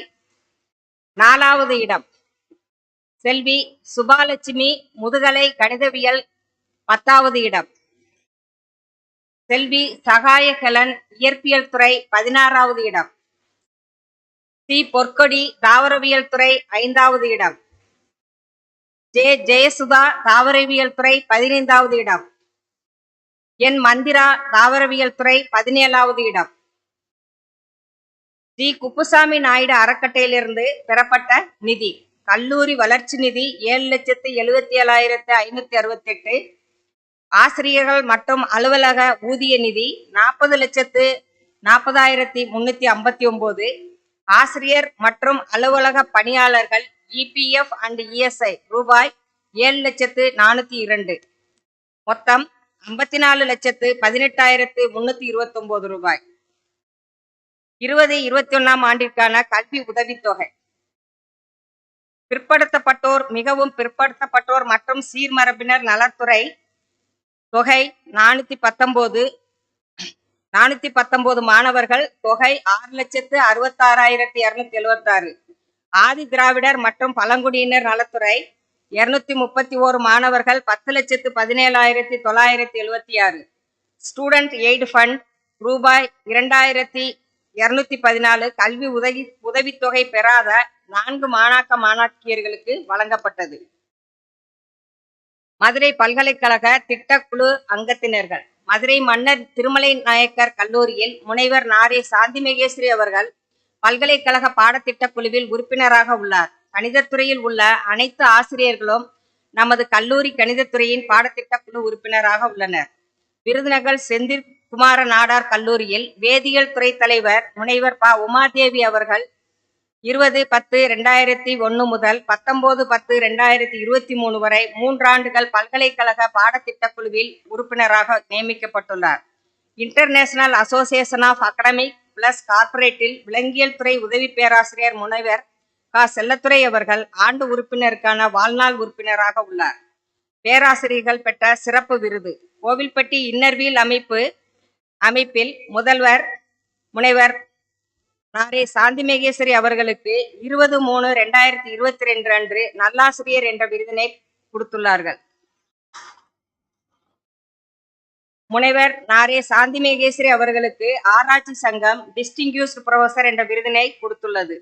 4வது இடம். செல்வி சுபாலட்சுமி, முதுகலை கணிதவியல் 10வது இடம். செல்வி சகாய ஹெலன், இயற்பியல் துறை 16வது இடம். சி. பொற்கொடி, தாவரவியல் துறை 5வது இடம். ஜே. ஜெயசுதா, தாவரவியல் துறை 15வது இடம். என். மந்திரா, தாவரவியல் துறை 17வது இடம். ஜி. குப்புசாமி நாயுடு அறக்கட்டையிலிருந்து பெறப்பட்ட நிதி: கல்லூரி வளர்ச்சி நிதி 7,77,568. ஆசிரியர்கள் மற்றும் அலுவலக ஊதிய நிதி 40,40,359. ஆசிரியர் மற்றும் அலுவலக பணியாளர்கள் இபிஎஃப் அண்ட் இஎஸ்ஐ ரூபாய் 7,402. மொத்தம் 54,18,329 ரூபாய். 2021 ஆண்டிற்கான கல்வி உதவித்தொகை: பிற்படுத்தப்பட்டோர், மிகவும் பிற்படுத்தப்பட்டோர் மற்றும் சீர்மரபினர் நலத்துறை தொகை 419 மாணவர்கள். தொகை 6,66,276. ஆதி திராவிடர் மற்றும் பழங்குடியினர் நலத்துறை 231 மாணவர்கள். 10,17,976. ஸ்டூடெண்ட் எய்டு ஃபண்ட் ரூபாய் 2,214 கல்வி உதவித்தொகை பெறாத 4 மாணாக்கியர்களுக்கு வழங்கப்பட்டது. மதுரை பல்கலைக்கழக திட்டக்குழு அங்கத்தினர்கள்: மதுரை மன்னர் திருமலை நாயக்கர் கல்லூரியில் முனைவர் நாரே சாந்தி மகேஸ்வரி அவர்கள் பல்கலைக்கழக பாடத்திட்ட குழுவில் உறுப்பினராக உள்ளார். கணிதத்துறையில் உள்ள அனைத்து ஆசிரியர்களும் நமது கல்லூரி கணிதத்துறையின் பாடத்திட்ட குழு உறுப்பினராக உள்ளனர். விருதுநகர் செந்தில் குமார நாடார் கல்லூரியில் வேதியியல் துறை தலைவர் முனைவர் ப. உமாதேவி அவர்கள் 20/10/2001 முதல் 19/10/2023 வரை 3 ஆண்டுகள் பல்கலைக்கழக பாடத்திட்டக் குழுவில் உறுப்பினராக நியமிக்கப்பட்டுள்ளார். International association of academic plus கார்ப்பரேட்டில் விலங்கியல் துறை உதவி பேராசிரியர் முனைவர் செல்லத்துரை அவர்கள் ஆண்டு உறுப்பினருக்கான வாழ்நாள் உறுப்பினராக உள்ளார். பேராசிரியர்கள் பெற்ற சிறப்பு விருது கோவில்பட்டி இன்னர்வீல் அமைப்பில் முதல்வர் முனைவர் நாரே சாந்திமேகேஸ்வரி அவர்களுக்கு 20/3/2022 அன்று நல்லாசிரியர் என்ற விருதினை கொடுத்துள்ளார்கள். முனைவர் நாரே சாந்திமேகேஸ்வரி அவர்களுக்கு ஆராய்ச்சி சங்கம் டிஸ்டிங்யூஸ்ட் புரொஃபசர் என்ற விருதினை கொடுத்துள்ளது.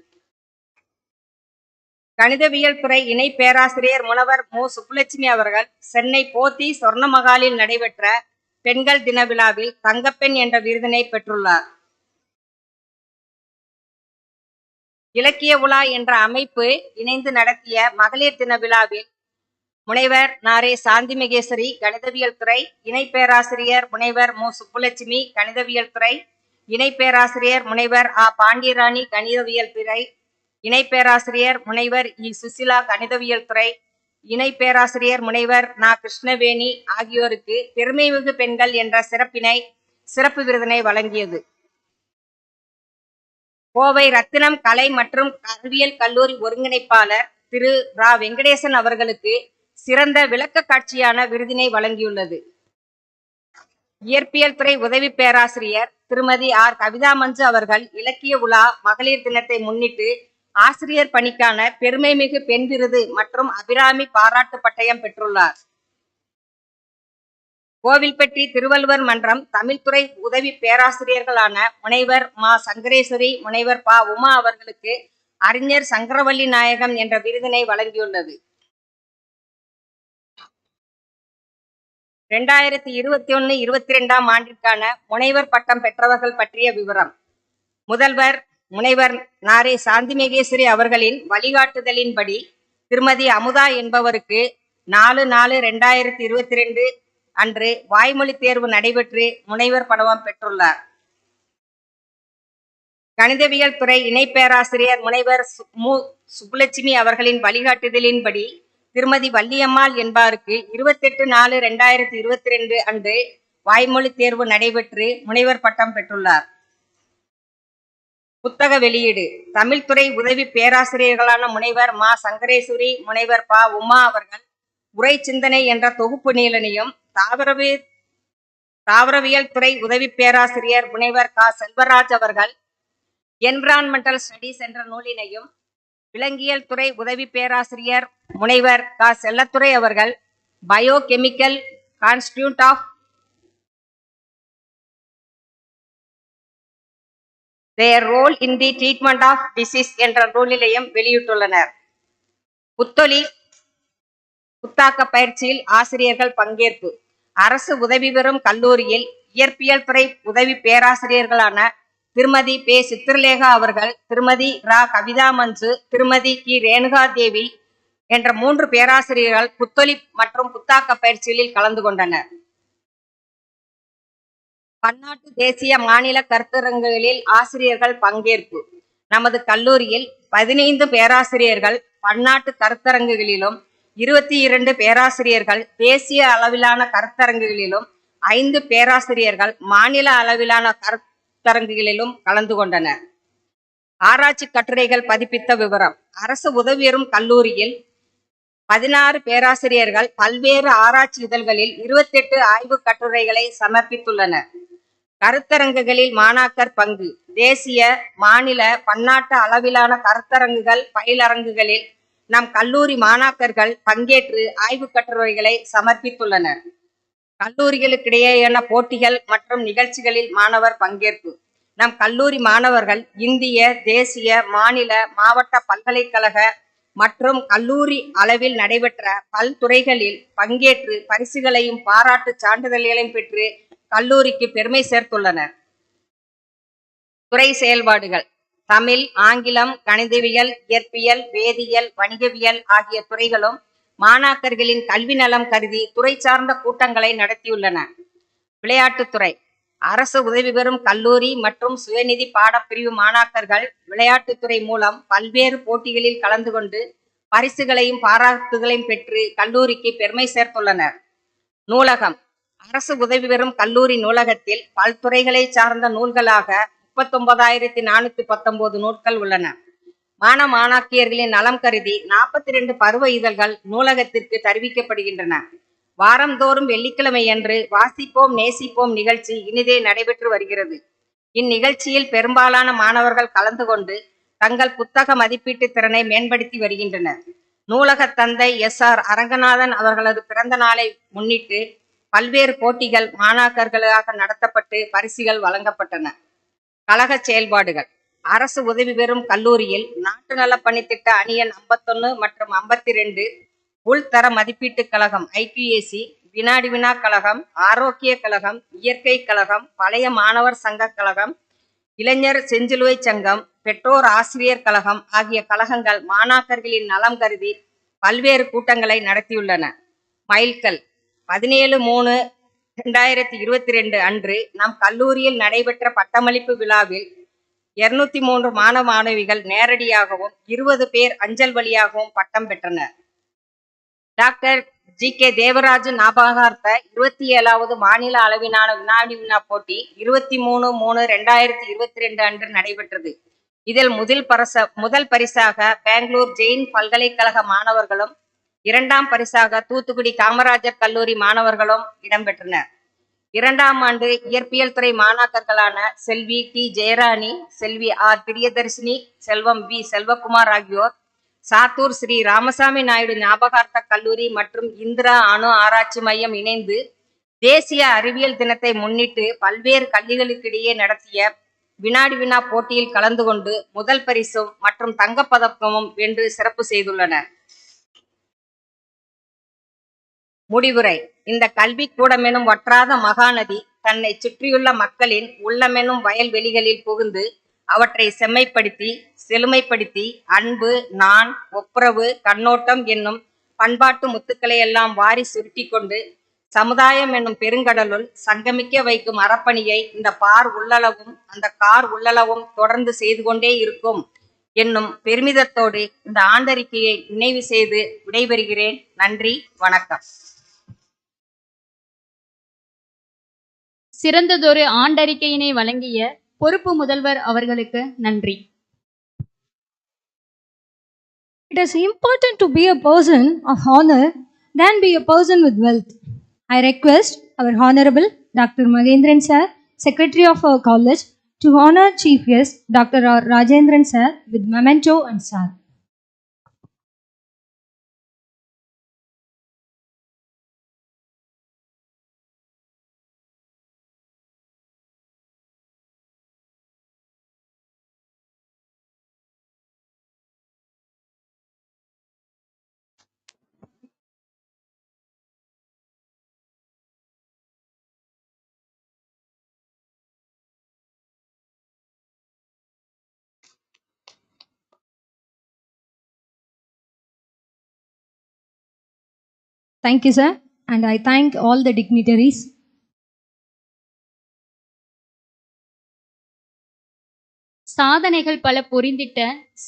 கணிதவியல் துறை இணை பேராசிரியர் முனைவர் மு. சுப்புலட்சுமி அவர்கள் சென்னை போத்தி சொர்ணமகாலில் நடைபெற்ற பெண்கள் தின விழாவில் தங்கப்பெண் என்ற விருதினை பெற்றுள்ளார். இலக்கிய உலா என்ற அமைப்பு இணைந்து நடத்திய மகளிர் தின விழாவில் முனைவர் நாரே சாந்திமகேஸ்வரி கணிதவியல் துறை இணை பேராசிரியர் முனைவர் மு. சுப்புலட்சுமி கணிதவியல் துறை இணை பேராசிரியர் முனைவர் பாண்டியராணி கணிதவியல் துறை இணை பேராசிரியர் முனைவர் சுசிலா கணிதவியல் துறை இணை பேராசிரியர் முனைவர் கிருஷ்ணவேணி ஆகியோருக்கு பெருமைமிகு பெண்கள் என்ற சிறப்பு விருதினை வழங்கியது. கோவை ரத்தினம் கலை மற்றும் அறிவியல் கல்லூரி ஒருங்கிணைப்பாளர் திரு வெங்கடேசன் அவர்களுக்கு சிறந்த விளக்க காட்சியான விருதினை வழங்கியுள்ளது. இயற்பியல் துறை உதவி பேராசிரியர் திருமதி கவிதா மஞ்சு அவர்கள் இலக்கிய உலா மகளிர் தினத்தை முன்னிட்டு ஆசிரியர் பணிக்கான பெருமைமிகு பெண் விருது மற்றும் அபிராமி பாராட்டு பட்டயம் பெற்றுள்ளார். கோவில்பட்டி திருவள்ளுவர் மன்றம் தமிழ்துறை உதவி பேராசிரியர்களான முனைவர் சங்கரேஸ்வரி முனைவர் உமா அவர்களுக்கு அறிஞர் சங்கரவள்ளி நாயகம் என்ற விருதினை வழங்கியுள்ளது. 2021-22 ஆண்டிற்கான முனைவர் பட்டம் பெற்றவர்கள் பற்றிய விவரம். முதல்வர் முனைவர் நாரே சாந்திமேகேஸ்வரி அவர்களின் வழிகாட்டுதலின்படி திருமதி அமுதா என்பவருக்கு 4/4/2022 அன்று வாய்மொழி தேர்வு நடைபெற்று முனைவர் பட்டம் பெற்றுள்ளார். கணிதவியல் துறை இணை பேராசிரியர் முனைவர் மு. சுப்புலட்சுமி அவர்களின் வழிகாட்டுதலின்படி திருமதி வள்ளியம்மாள் என்பவருக்கு 28/4/2022 அன்று வாய்மொழி தேர்வு நடைபெற்று முனைவர் பட்டம் பெற்றுள்ளார். புத்தக வெளியீடு தமிழ்துறை உதவி பேராசிரியர்களான முனைவர் சங்கரேஸ்வரி முனைவர் உமா அவர்கள் உரை சிந்தனை என்ற தொகுப்பு நீலனையும் தாவரவியல் துறை உதவி பேராசிரியர் முனைவர் செல்வராஜ் அவர்கள் என்விரான்மெண்டல் ஸ்டடீஸ் என்ற நூலினையும் விலங்கியல் துறை உதவி பேராசிரியர் முனைவர் செல்லத்துரை அவர்கள் biochemical constitute of their role in the treatment of disease என்ற நூலிலையும் வெளியிட்டுள்ளனர். புத்தாக்க பயிற்சியில் ஆசிரியர்கள் பங்கேற்பு அரசு உதவி பெறும் கல்லூரியில் இயற்பியல் துறை உதவி பேராசிரியர்களான திருமதி சித்திரலேகா அவர்கள், திருமதி கவிதா மஞ்சு, திருமதி ரேணுகா தேவி என்ற 3 பேராசிரியர்கள் மற்றும் புத்தாக்க பயிற்சியில் கலந்து கொண்டனர். பன்னாட்டு தேசிய மாநில கருத்தரங்குகளில் ஆசிரியர்கள் பங்கேற்பு நமது கல்லூரியில் 15 பேராசிரியர்கள் பன்னாட்டு கருத்தரங்குகளிலும் 22 பேராசிரியர்கள் தேசிய அளவிலான கருத்தரங்குகளிலும் 5 பேராசிரியர்கள் மாநில அளவிலான கருத்தரங்குகளிலும் கலந்து கொண்டனர். ஆராய்ச்சி கட்டுரைகள் பதிப்பித்த விவரம் அரசு உதவி பெறும் கல்லூரியில் 16 பேராசிரியர்கள் பல்வேறு ஆராய்ச்சி இதழ்களில் 28 ஆய்வு கட்டுரைகளை சமர்ப்பித்துள்ளனர். கருத்தரங்குகளில் மாணாக்கர் பங்கு தேசிய மாநில பன்னாட்டு அளவிலான கருத்தரங்குகள் பயிலரங்குகளில் நம் கல்லூரி மாணாக்கர்கள் பங்கேற்று ஆய்வு கட்டுரைகளை சமர்ப்பித்துள்ளனர். கல்லூரிகளுக்கிடையேயான போட்டிகள் மற்றும் நிகழ்ச்சிகளில் மாணவர் பங்கேற்பு நம் கல்லூரி மாணவர்கள் இந்திய தேசிய மாநில மாவட்ட பல்கலைக்கழக மற்றும் கல்லூரி அளவில் நடைபெற்ற பல்துறைகளில் பங்கேற்று பரிசுகளையும் பாராட்டு சான்றிதழ்களையும் பெற்று கல்லூரிக்கு பெருமை சேர்த்துள்ளனர். துறை செயல்பாடுகள் தமிழ், ஆங்கிலம், கணிதவியல், இயற்பியல், வேதியியல், வணிகவியல் ஆகிய துறைகளும் மாணாக்கர்களின் கல்வி நலம் கருதி துறை சார்ந்த கூட்டங்களை நடத்தியுள்ளன. விளையாட்டுத்துறை அரசு உதவி பெறும் கல்லூரி மற்றும் சுயநிதி பாடப்பிரிவு மாணாக்கர்கள் விளையாட்டுத்துறை மூலம் பல்வேறு போட்டிகளில் கலந்து கொண்டு பரிசுகளையும் பாராட்டுகளையும் பெற்று கல்லூரிக்கு பெருமை சேர்த்துள்ளனர். நூலகம். அரசு உதவி பெறும் கல்லூரி நூலகத்தில் பல்துறைகளை சார்ந்த நூல்களாக 39,419 நூல்கள் உள்ளன. மாணாக்கியர்களின் நலம் கருதி 42 பருவ இதழ்கள் நூலகத்திற்கு தெரிவிக்கப்படுகின்றன. வாரந்தோறும் வெள்ளிக்கிழமையன்று வாசிப்போம் நேசிப்போம் நிகழ்ச்சி இனிதே நடைபெற்று வருகிறது. இந்நிகழ்ச்சியில் பெரும்பாலான மாணவர்கள் கலந்து கொண்டு தங்கள் புத்தக மதிப்பீட்டு திறனை மேம்படுத்தி வருகின்றனர். நூலக தந்தை SR அரங்கநாதன் அவர்களது பிறந்த நாளை முன்னிட்டு பல்வேறு போட்டிகள் மாணாக்கர்களாக நடத்தப்பட்டு பரிசுகள் வழங்கப்பட்டன. கழக செயல்பாடுகள். அரசு உதவி பெறும் கல்லூரியில் நாட்டு நலப் பணித்திட்ட அணி எண் 51 மற்றும் 52, உள்தர மதிப்பீட்டு கழகம் IQAC, வினாடி வினா கழகம், ஆரோக்கிய கழகம், இயற்கை கழகம், பழைய மாணவர் சங்க கழகம், இளைஞர் செஞ்சிலுவை சங்கம், பெற்றோர் ஆசிரியர் கழகம் ஆகிய கழகங்கள் மாணாக்கர்களின் நலம் கருதி பல்வேறு கூட்டங்களை நடத்தியுள்ளன. மைல்கல். 17/3/2022 அன்று நம் கல்லூரியில் நடைபெற்ற பட்டமளிப்பு விழாவில் 203 மாணவிகள் நேரடியாகவும் 20 பேர் அஞ்சல் வழியாகவும் பட்டம் பெற்றனர். Doctor G.K. தேவராஜு ஞாபகார்த்த 27வது மாநில அளவிலான வினாடி வினா போட்டி 23/3/2022 அன்று நடைபெற்றது. இதில் முதல் பரிசாக பெங்களூர் ஜெயின் பல்கலைக்கழக மாணவர்களும், இரண்டாம் பரிசாக தூத்துக்குடி காமராஜர் கல்லூரி மாணவர்களும் இடம்பெற்றனர். 2ஆம் ஆண்டு இயற்பியல் துறை மாணாக்கர்களான செல்வி T. ஜெயராணி, செல்வி R. பிரியதர்ஷினி, செல்வம் V. செல்வகுமார் ஆகியோர் சாத்தூர் ஸ்ரீ ராமசாமி நாயுடு ஞாபகார்த்த கல்லூரி மற்றும் இந்திரா அணு ஆராய்ச்சி மையம் இணைந்து தேசிய அறிவியல் தினத்தை முன்னிட்டு பல்வேறு கல்விகளுக்கிடையே நடத்திய வினாடி வினா போட்டியில் கலந்து கொண்டு முதல் பரிசும் மற்றும் தங்கப்பதக்கமும் வென்று சிறப்பு செய்துள்ளனர். முடிவுரை. இந்த கல்வி கூடமெனும் வற்றாத மகாநதி தன்னை சுற்றியுள்ள மக்களின் உள்ளமெனும் வயல்வெளிகளில் புகுந்து அவற்றை செம்மைப்படுத்தி செழுமைப்படுத்தி அன்பு, நான், ஒப்புரவு, கண்ணோட்டம் என்னும் பண்பாட்டு முத்துக்களை எல்லாம் வாரி சுருட்டி கொண்டு சமுதாயம் என்னும் பெருங்கடலுள் சங்கமிக்க வைக்கும் அறப்பணியை இந்த பார் உள்ளளவும் அந்த கார் உள்ளளவும் தொடர்ந்து செய்து கொண்டே இருக்கும் என்னும் பெருமிதத்தோடு இந்த ஆண்டறிக்கையை நினைவு செய்து விடைபெறுகிறேன். நன்றி, வணக்கம். சிறந்ததொரு ஆண்டறிக்கையினை வழங்கிய பொறுப்பு முதல்வர் அவர்களுக்கு நன்றி. It is important to be a person of honor than be a person with wealth. I request our Honorable Dr. Magendran Sir, Secretary of our college, to honor Chief Guest Dr. R. Rajendran Sir with memento and sal. Thank you, sir, and I thank all the dignitaries. சாதனைகள் பல புரிந்திட்ட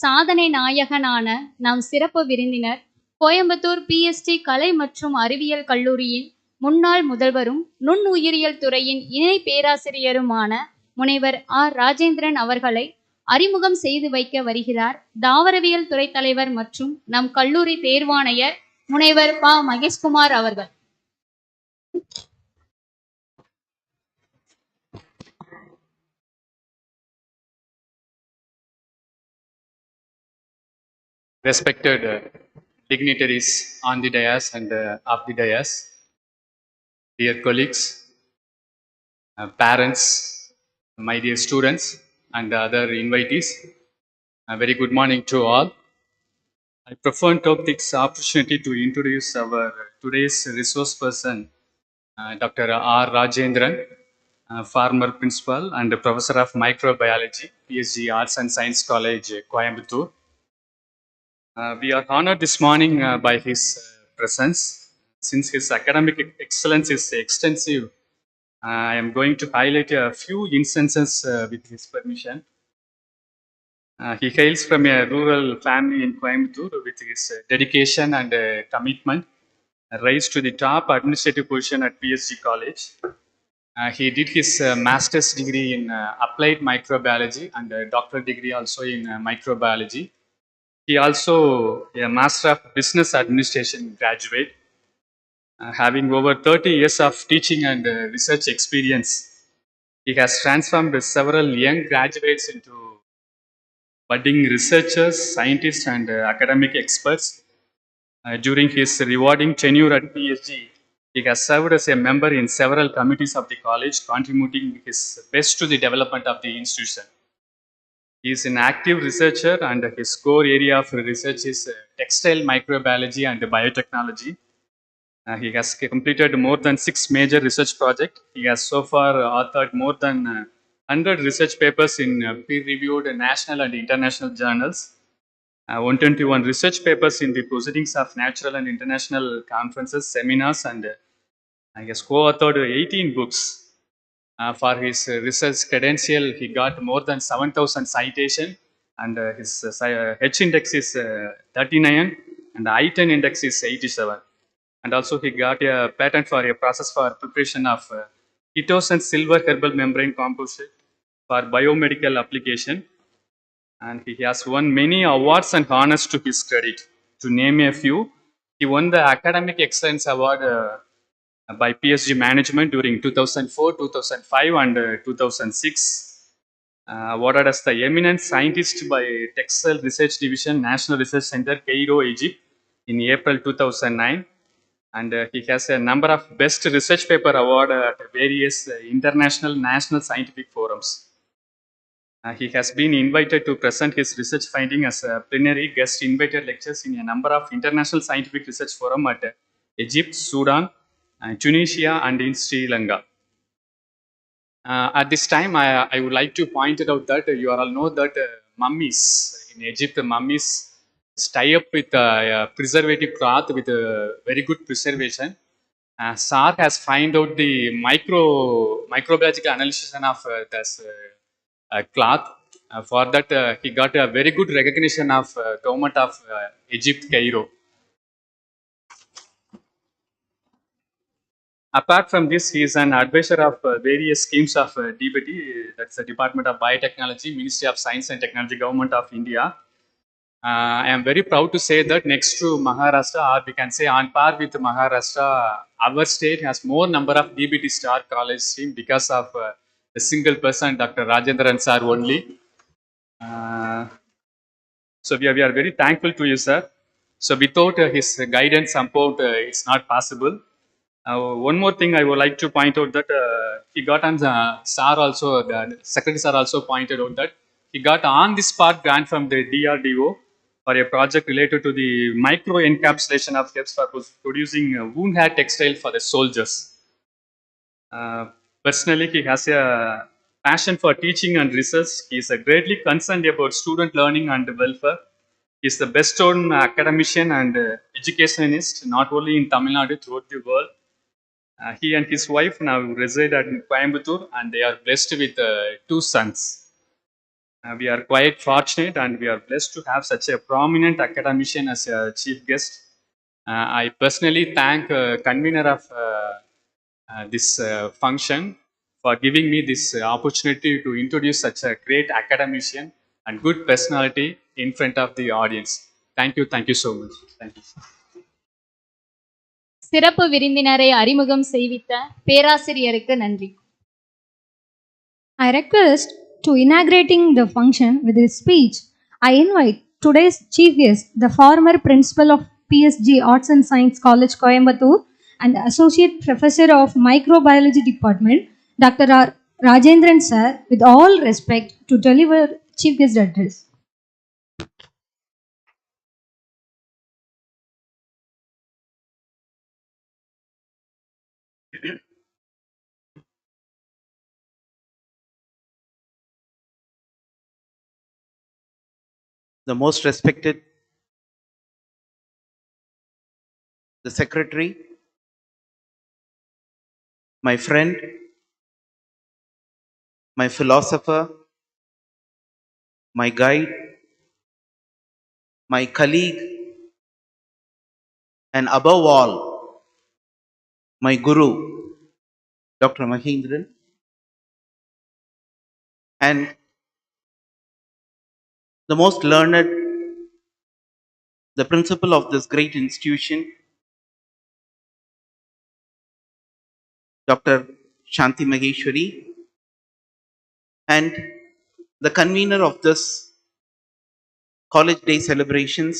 சாதனை நாயகனான நம் சிறப்பு விருந்தினர் Coimbatore PST கலை மற்றும் அறிவியல் கல்லூரியின் முன்னாள் முதல்வரும் நுண்ணுயிரியல் துறையின் இணை பேராசிரியருமான முனைவர் R. ராஜேந்திரன் அவர்களை அறிமுகம் செய்து வைக்க வருகிறார் தாவரவியல் துறை தலைவர் மற்றும் நம் கல்லூரி தேர்வாணையர் முனைவர் ப. மகேஷ்குமார் அவர்கள். Respected dignitaries on the dais and off the dais, dear colleagues, parents, my dear students, and other invitees, a very good morning to all. I prefer to take this opportunity to introduce our today's resource person, Dr. R. Rajendran, former principal and professor of microbiology, PSG Arts and Science College, Coimbatore. We are honored this morning by his presence, since his academic excellence is extensive I am going to highlight a few instances with his permission. He hails from a rural family in Coimbatore with his dedication and commitment rise to the top administrative position at PSG College. He did his master's degree in applied microbiology and a doctoral degree also in microbiology. He also a master of business administration graduate, having over 30 years of teaching and research experience. He has transformed several young graduates into budding researchers, scientists, and academic experts. During his rewarding tenure at PSG, he has served as a member in several committees of the college, contributing his best to the development of the institution. He is an active researcher, and his core area of research is textile microbiology and biotechnology. He has completed more than 6 major research projects. He has so far authored more than 100 research papers in peer-reviewed national and international journals, 121 research papers in the proceedings of national and international conferences, seminars, and I guess co-authored 18 books. For his research credential, he got more than 7,000 citation, and his H index is 39 and I-10 index is 87. And also he got a patent for a process for preparation of ketose and silver herbal membrane composite for biomedical application. And he has won many awards and honors to his credit. To name a few, he won the Academic Excellence Award by PSG Management during 2004, 2005, and 2006. Awarded as the Eminent Scientist by Textile Research Division, National Research Center, Cairo, Egypt, in April 2009. And he has a number of Best Research Paper Award at various international, national scientific forums. He has been invited to present his research finding as a plenary guest invited lectures in a number of international scientific research forums at Egypt, Sudan, Tunisia, and in Sri Lanka. At this time, I would like to point it out that you all know that mummies in Egypt, mummies tie up with a preservative cloth with a very good preservation. SAR has found out the microbiological analysis of this cloth. For that, he got a very good recognition of government of Egypt, Cairo. Apart from this, he is an advisor of various schemes of DBT, that's the Department of Biotechnology, Ministry of Science and Technology, Government of India. I am very proud to say that next to Maharashtra, or we can say on par with Maharashtra, our state has more number of DBT star college stream because of a single person, Dr. Rajendran sir only. So we are very thankful to you, sir. So without his guidance, support, it's not possible. One more thing I would like to point out that he got on the SAR also, the Secretary Sir also pointed out that he got on the spot grant from the DRDO for a project related to the micro encapsulation of steps for producing wound hair textile for the soldiers. Personally, he has a passion for teaching and research. He is greatly concerned about student learning and welfare. He is the best known academician and educationist, not only in Tamil Nadu, throughout the world. He and his wife now reside at Coimbatore, and they are blessed with 2 sons. We are quite fortunate, and we are blessed to have such a prominent academician as a chief guest. I personally thank convener of this function for giving me this opportunity to introduce such a great academician and good personality in front of the audience. Thank you so much. Thank you. சிறப்பு விருந்தினரை அறிமுகம் செய்வித்த பேராசிரியருக்கு நன்றி. I request to inaugurating the function with his speech, I invite today's chief guest, the former principal of PSG Arts and Science College, Coimbatore, and Associate Professor of Microbiology Department, Dr. Rajendran sir, with all respect, to deliver chief guest address. The most respected, the secretary, my friend, my philosopher, my guide, my colleague, and above all, my guru, Dr. Mahindran, and the most learned, the principal of this great institution, Dr. Shanti Maheshwari, and the convener of this college day celebrations,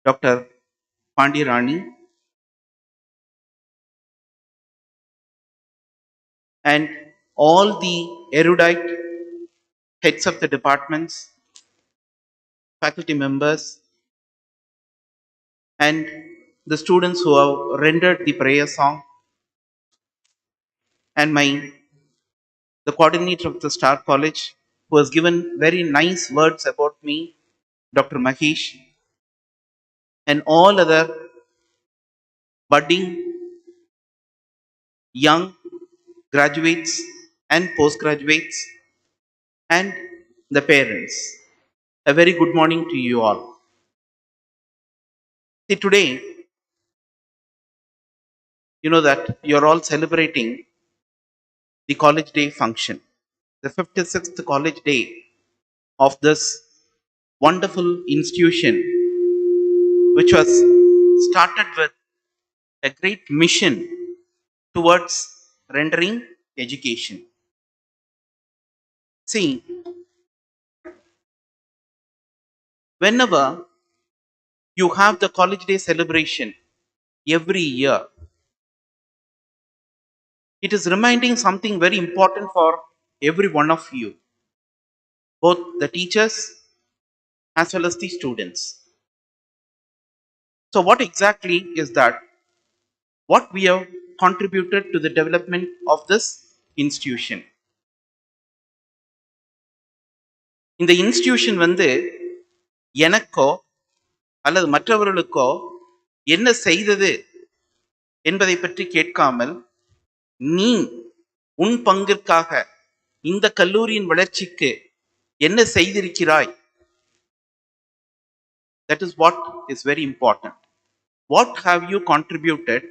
Dr. Pandirani, and all the erudite heads of the departments, faculty members, and the students who have rendered the prayer song, and the coordinator of the Star College, who has given very nice words about me, Dr. Mahesh, and all other budding young graduates and postgraduates, and the parents. A very good morning to you all. See, today, you know that you're all celebrating the college day function, the 56th college day of this wonderful institution, which was started with a great mission towards rendering education. See, whenever you have the college day celebration every year, it is reminding something very important for every one of you, both the teachers as well as the students. So, what exactly is that? What we have contributed to the development of this institution? இந்த institution எனக்கோ அல்லது மற்றவர்களுக்கோ என்ன செய்தது என்பதை பற்றி கேட்காமல், நீ உன் பங்கிற்காக இந்த கல்லூரியின் வளர்ச்சிக்கு என்ன செய்திருக்கிறாய்? That is what is very important. What have you contributed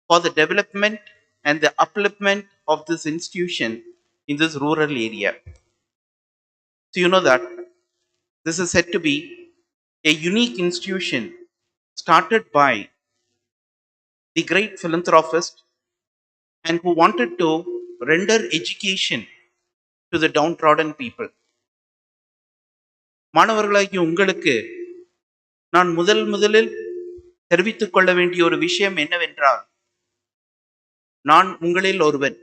for the development and the upliftment of this institution in this rural area? So you know that this is said to be a unique institution started by the great philanthropist and who wanted to render education to the downtrodden people. மாணவர்களாகிய உங்களுக்கு நான் முதலில் தெரிவித்துக் கொள்ள வேண்டிய ஒரு விஷயம் என்னவென்றால், நான் உங்களில் ஒருவன்.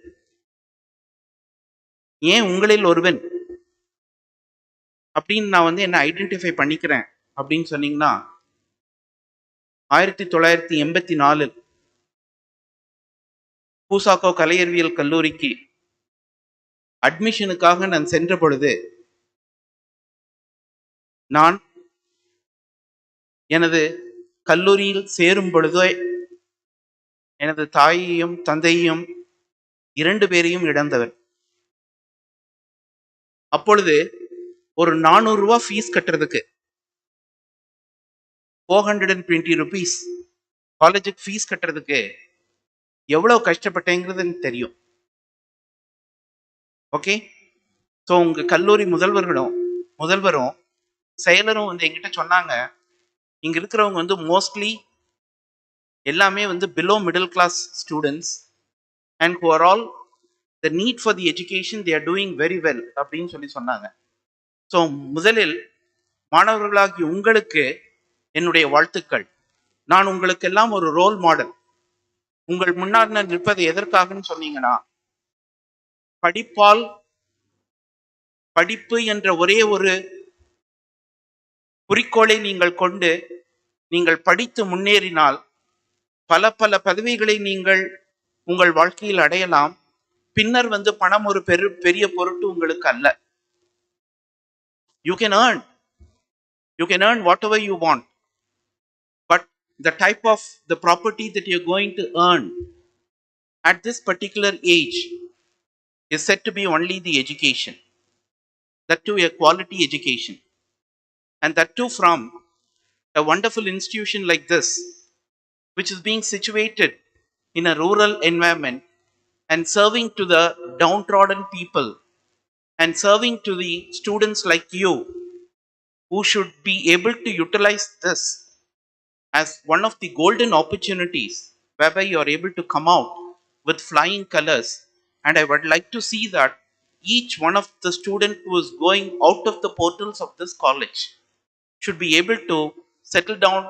ஏன் உங்களில் ஒருவன் அப்படின்னு நான் என்ன ஐடென்டிஃபை பண்ணிக்கிறேன் அப்படின்னு சொன்னீங்கன்னா, 1984 பூசாக்கோ கலையறிவியல் கல்லூரிக்கு அட்மிஷனுக்காக நான் சென்ற பொழுது, நான் எனது கல்லூரியில் சேரும் பொழுதே எனது தாயையும் தந்தையையும் 2 பேரையும் இழந்தவர். அப்பொழுது ஒரு 400 ரூபாய் ஃபீஸ் கட்டுறதுக்கு, 420 rupees காலேஜுக்கு ஃபீஸ் கட்டுறதுக்கு எவ்வளவு கஷ்டப்பட்டேங்கிறது எனக்கு தெரியும். ஓகே, ஸோ உங்க கல்லூரி முதல்வரும் செயலரும் என்கிட்ட சொன்னாங்க, இங்க இருக்கிறவங்க மோஸ்ட்லி எல்லாமே below middle class students and who are all the need for the education they are doing very well அப்படின்னு சொன்னாங்க. ஸோ முதலில் மாணவர்களாகி உங்களுக்கு என்னுடைய வாழ்த்துக்கள். நான் உங்களுக்கு எல்லாம் ஒரு ரோல் மாடல். உங்கள் முன்னால் நான் நிற்பது எதற்காகன்னு சொன்னீங்கன்னா, படிப்பு என்ற ஒரே ஒரு குறிக்கோளை நீங்கள் கொண்டு நீங்கள் படித்து முன்னேறினால் பல பதவிகளை நீங்கள் உங்கள் வாழ்க்கையில் அடையலாம். பின்னர் பணம் ஒரு பெரிய பொருட்டு உங்களுக்கு அல்ல. You can earn whatever you want, but the type of the property that you're going to earn at this particular age is said to be only the education, that too a quality education, and that too from a wonderful institution like this, which is being situated in a rural environment and serving to the downtrodden people and serving to the students like you, who should be able to utilize this as one of the golden opportunities whereby you are able to come out with flying colors. And I would like to see that each one of the student who is going out of the portals of this college should be able to settle down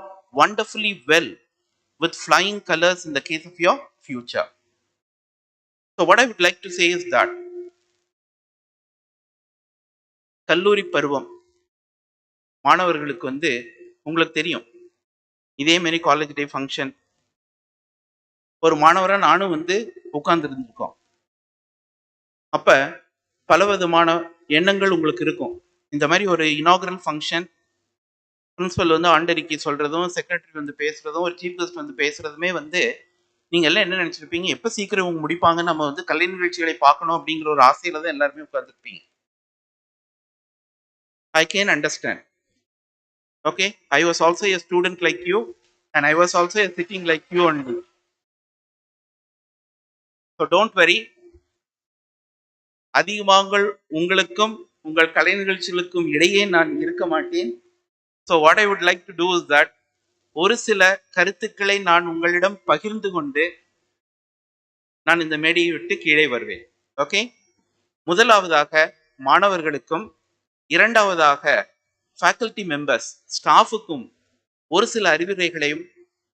wonderfully well with flying colors in the case of your future. So what I would like to say is that கல்லூரி பருவம் மாணவர்களுக்கு உங்களுக்கு தெரியும், இதே மாதிரி college day function ஒரு மாணவராக நானும் உட்கார்ந்து இருந்திருக்கோம். அப்ப பல விதமான எண்ணங்கள் உங்களுக்கு இருக்கும். இந்த மாதிரி ஒரு இனாகுரல் ஃபங்க்ஷன், பிரின்சிபல் ஆண்டறிக்கை சொல்றதும், செக்ரட்டரி பேசுறதும், ஒரு சீஃப் கெஸ்ட் பேசுறதுமே நீங்க எல்லாம் என்ன நினைச்சிருப்பீங்க, எப்ப சீக்கிரம் இவங்க முடிப்பாங்க, நம்ம கலை நிகழ்ச்சிகளை பார்க்கணும் அப்படிங்கிற ஒரு ஆசையில தான் எல்லாருமே உட்கார்ந்துருப்பீங்க. I can understand. Okay, I was also a student like you, and I was also a sitting like you only. So don't worry. அதிகமாக உங்களுக்கும் உங்கள் கலை நிகழ்ச்சிகளுக்கும் இடையே நான் இருக்க மாட்டேன். So what I would like to do is that ஒரு சில கருத்துக்களை நான் உங்களிடம் பகிர்ந்து கொண்டு நான் இந்த மேடையை விட்டு கீழே வருவேன். ஓகே, முதலாவதாக மாணவர்களுக்கும், இரண்டாவதாக ஃபேக்கல்டி மெம்பர்ஸ் ஸ்டாஃபுக்கும் ஒரு சில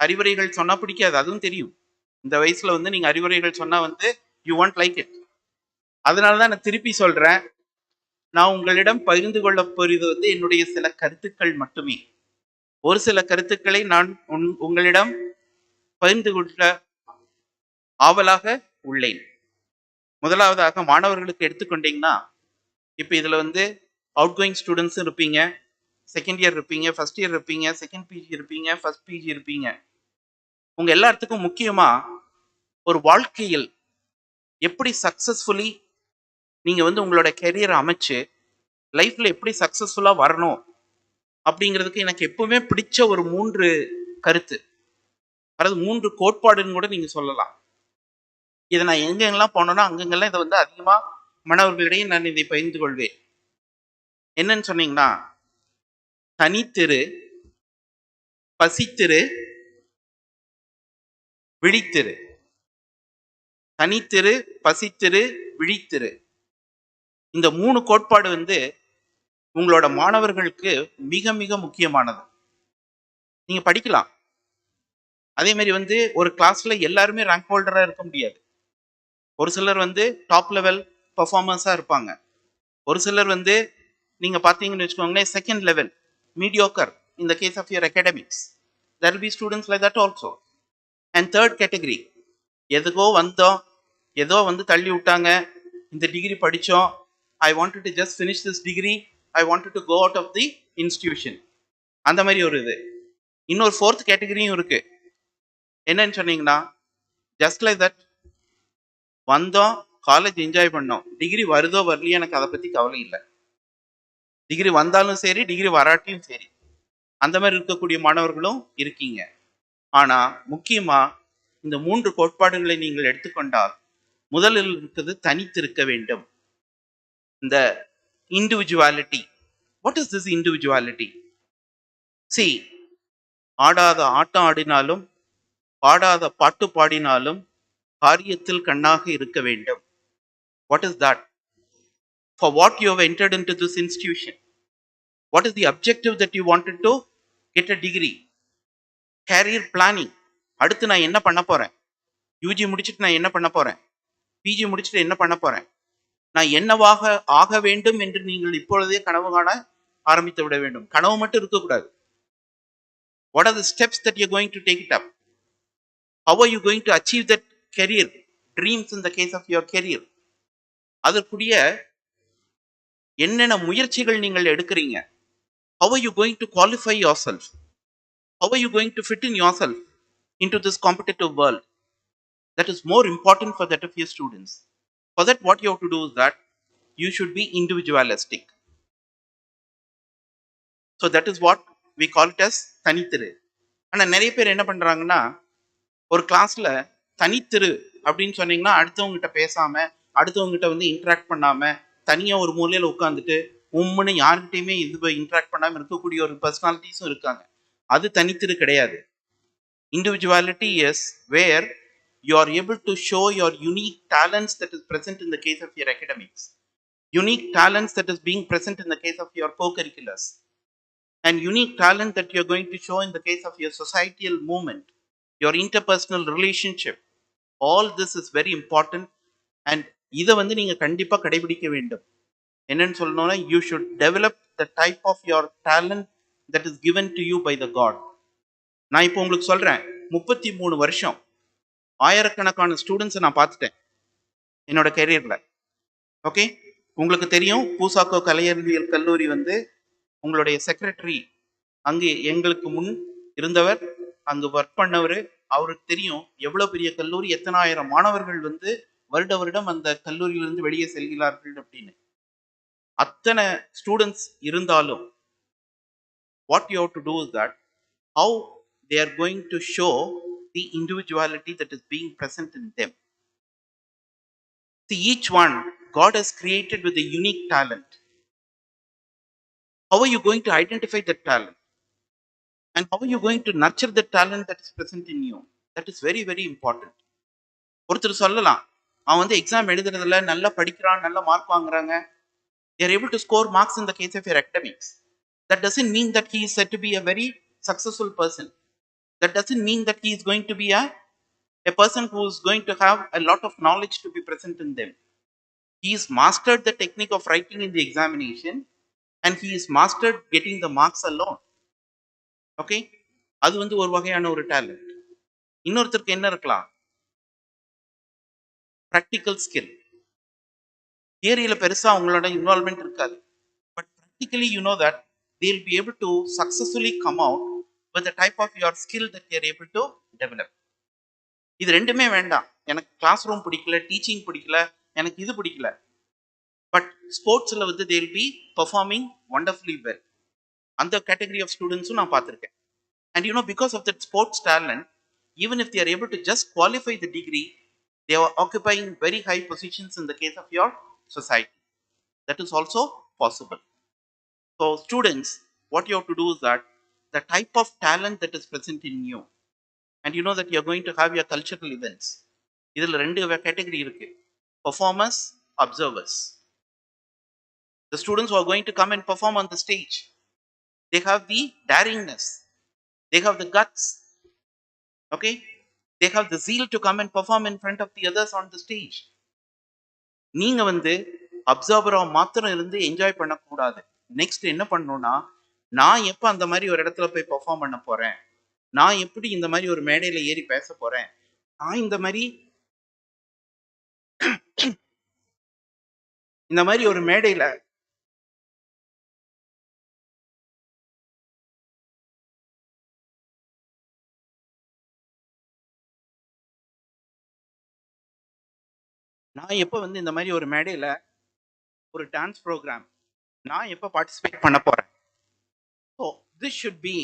அறிவுரைகள் சொன்னா பிடிக்காது, அதுவும் தெரியும். இந்த வயசுல நீங்க அறிவுரைகள் சொன்னா யூ வாண்ட் லைக் இட். அதனாலதான் நான் திருப்பி சொல்றேன், நான் உங்களிடம் பகிர்ந்து கொள்ள போறது என்னுடைய சில கருத்துக்கள் மட்டுமே. ஒரு சில கருத்துக்களை நான் உங்களிடம் பகிர்ந்து கொள்ள ஆவலாக உள்ளேன். முதலாவதாக மாணவர்களுக்கு எடுத்துக்கொண்டீங்கன்னா, இப்ப இதுல அவுட் கோயிங் ஸ்டூடெண்ட்ஸும் இருப்பீங்க, செகண்ட் இயர் இருப்பீங்க, ஃபர்ஸ்ட் இயர் இருப்பீங்க, செகண்ட் பிஜி இருப்பீங்க, ஃபர்ஸ்ட் பிஜி இருப்பீங்க. உங்க எல்லாத்துக்கும் முக்கியமா ஒரு வாழ்க்கையில் எப்படி சக்சஸ்ஃபுல்லி நீங்க உங்களோட கெரியரை அமைச்சு லைஃப்ல எப்படி சக்சஸ்ஃபுல்லா வரணும் அப்படிங்கிறதுக்கு எனக்கு எப்பவுமே பிடிச்ச ஒரு 3 கருத்து, அதாவது 3 கோட்பாடுன்னு கூட நீங்க சொல்லலாம். இதை நான் எங்கெங்கெல்லாம் போனோன்னா அங்கெங்கெல்லாம் இதை அதிகமா மாணவர்களிடையே நான் இதை பகிர்ந்து கொள்வேன். என்னன்னு சொன்னீங்கன்னா, தனித்திரு, பசித்திரு, விழித்திரு. தனித்திரு, பசித்திரு, விழித்திரு. இந்த 3 கோட்பாடு உங்களோட மாணவர்களுக்கு மிக மிக முக்கியமானது. நீங்க படிக்கலாம், அதே மாதிரி ஒரு கிளாஸ்ல எல்லாருமே ரேங்க் ஹோல்டரா இருக்க முடியாது. ஒரு சிலர் டாப் லெவல் பெர்ஃபார்மன்ஸா இருப்பாங்க. ஒரு சிலர் நீங்க பாத்தீங்கன்னு வச்சுக்கோங்களேன், second level mediocre in the case of your academics. There will be students like that also. And third category, எதுக்கோ வந்தோம், ஏதோ தள்ளி விட்டாங்க, இந்த டிகிரி படித்தோம், I wanted to just finish this degree, I wanted to go out of the institution. அந்த மாதிரி ஒரு இது. இன்னொரு ஃபோர்த் கேட்டகரியும் இருக்கு. என்னன்னு சொன்னீங்கன்னா, ஜஸ்ட் லைக் தட், வந்தோம், காலேஜ் என்ஜாய் பண்ணோம், டிகிரி வருதோ வரலையோ எனக்கு அதை பற்றி கவலை இல்லை, டிகிரி வந்தாலும் சரி டிகிரி வராட்டியும் சரி, அந்த மாதிரி இருக்கக்கூடிய மாணவர்களும் இருக்கீங்க. ஆனா முக்கியமா இந்த 3 கோட்பாடுகளை நீங்கள் எடுத்துக்கொண்டால், முதலில் இருக்கிறது தனித்திருக்க வேண்டும். இந்த individuality. What is this individuality? See, ஆடாத ஆட்டம் ஆடினாலும் பாடாத பாட்டு பாடினாலும் காரியத்தில் கண்ணாக இருக்க வேண்டும். What is that? For what you have entered into this institution? What is the objective that you wanted to get a degree? Career planning. அடுத்து நான் என்ன பண்ண போறேன், யூஜி முடிச்சுட்டு நான் என்ன பண்ண போறேன், பிஜி முடிச்சுட்டு என்ன பண்ண போறேன், நான் என்னவாக ஆக வேண்டும் என்று நீங்கள் இப்பொழுதே கனவு காண ஆரம்பித்து விட வேண்டும். கனவு மட்டும் இருக்கக்கூடாது. What are the steps that you're going to take it up? How are you going to achieve that career dreams in the case of your career? அதற்குரிய என்னென்ன முயற்சிகள் நீங்கள் எடுக்கிறீங்க? How are you going to qualify yourself? How are you going to fit in yourself into this competitive world? That is more important for that of your students. For that, what you have to do is that you should be individualistic. So that is what we call it as தனித்திரு. ஆனா நிறைய பேர் என்ன பண்றாங்கன்னா, ஒரு கிளாஸ்ல தனித்திரு அப்படின்னு சொன்னீங்கன்னா அடுத்தவங்ககிட்ட பேசாம, அடுத்தவங்ககிட்ட வந்து இன்டராக்ட் பண்ணாம, தனியா ஒரு மூலையில உட்காந்துட்டு உம்முன்னு யார்கிட்டயுமே இது இன்டராக்ட் பண்ணாம இருக்கக்கூடிய ஒரு பர்சனாலிட்டிஸும் இருக்காங்க. அது தனித்திரு கிடையாது. Individuality is where you are able to show your unique talents that is present in the case of your academics, unique talents that is being present in the case of your co-curriculars, and unique talent that you are going to show in the case of your societal movement, your interpersonal relationship. All this is very important, and இதை வந்து நீங்க கண்டிப்பா கடைபிடிக்க வேண்டும். என்னன்னு சொல்லணும்னா, you should develop the type of your talent that is given to you by the God. நான் இப்போ உங்களுக்கு சொல்றேன், 33 வருஷம் ஆயிரக்கணக்கான ஸ்டூடெண்ட்ஸை நான் பார்த்துட்டேன் என்னோட கெரியர்ல. ஓகே, உங்களுக்கு தெரியும் பூசாக்கோ கலையறிவியல் கல்லூரி வந்து உங்களுடைய செக்ரட்டரி அங்கே எங்களுக்கு முன் இருந்தவர், அங்கு ஒர்க் பண்ணவர், அவருக்கு தெரியும் எவ்வளவு பெரிய கல்லூரி, எத்தனை ஆயிரம் மாணவர்கள் வந்து வருடம் அந்த கல்லூரியிலிருந்து வெளியே செல்கிறார்கள் அப்படின்னு. அத்தனை ஸ்டூடெண்ட்ஸ் இருந்தாலும் what you have to do is that how they are going to show the individuality that is being present in them. See, each one God has created with a unique talent. How are you going to identify that talent? And how are you going to nurture the talent that is present in you? That is very, very important. ஒருத்தர் சொல்லலாம், அவன் வந்து exam எழுதுறதுல நல்லா படிக்கிறான், நல்ல mark வாங்குறாங்க, they are able to score marks in the case of your academics. That doesn't mean that he is said to be a very successful person. That doesn't mean that he is going to be a person who is going to have a lot of knowledge to be present in them. He has mastered the technique of writing in the examination, and he is mastered getting the marks alone. Okay, அது வந்து ஒரு வகையான ஒரு talent. இன்னொருத்தருக்கு என்ன இருக்கலாம், practical skill. தியரியில பெருசா அவங்களோட இன்வால்மெண்ட் இருக்காது, but practically you know that they will be able to successfully come out with the type of your skill that they are able to develop. இது ரெண்டுமே வேண்டாம், எனக்கு கிளாஸ் ரூம் பிடிக்கல, டீச்சிங் பிடிக்கல, எனக்கு இது பிடிக்கல, பட் ஸ்போர்ட்ஸ்ல வந்து they will be performing wonderfully well. அந்த கேட்டகரி ஆஃப் ஸ்டூடெண்ட்ஸும் நான் பார்த்துருக்கேன். And you know, because of that sports talent, even if they are able to just qualify the degree, they are occupying very high positions in the case of your society. That is also possible. So students, what you have to do is that the type of talent that is present in you, and you know that you are going to have your cultural events. இதில் ரெண்டு category இருக்கு, performers, observers. The students who are going to come and perform on the stage, they have the daringness, they have the guts, okay, they have the zeal to come and perform in front of the others on the stage. நீங்க வந்து அப்சர்வரா மாத்திரம் இருந்து enjoy பண்ணக்கூடாது. Next என்ன பண்ணணும்னா, நான் எப்ப அந்த மாதிரி ஒரு இடத்துல போய் பெர்ஃபார்ம் பண்ண போறேன், நான் எப்படி இந்த மாதிரி ஒரு மேடையில ஏறி பேச போறேன், நான் இந்த மாதிரி ஒரு மேடையில நான் எப்ப வந்து இந்த மாதிரி ஒரு மேடையில ஒரு டான்ஸ் ப்ரோக்ராம் நான் எப்ப பார்ட்டிசிபேட் பண்ண போறேன். So this should be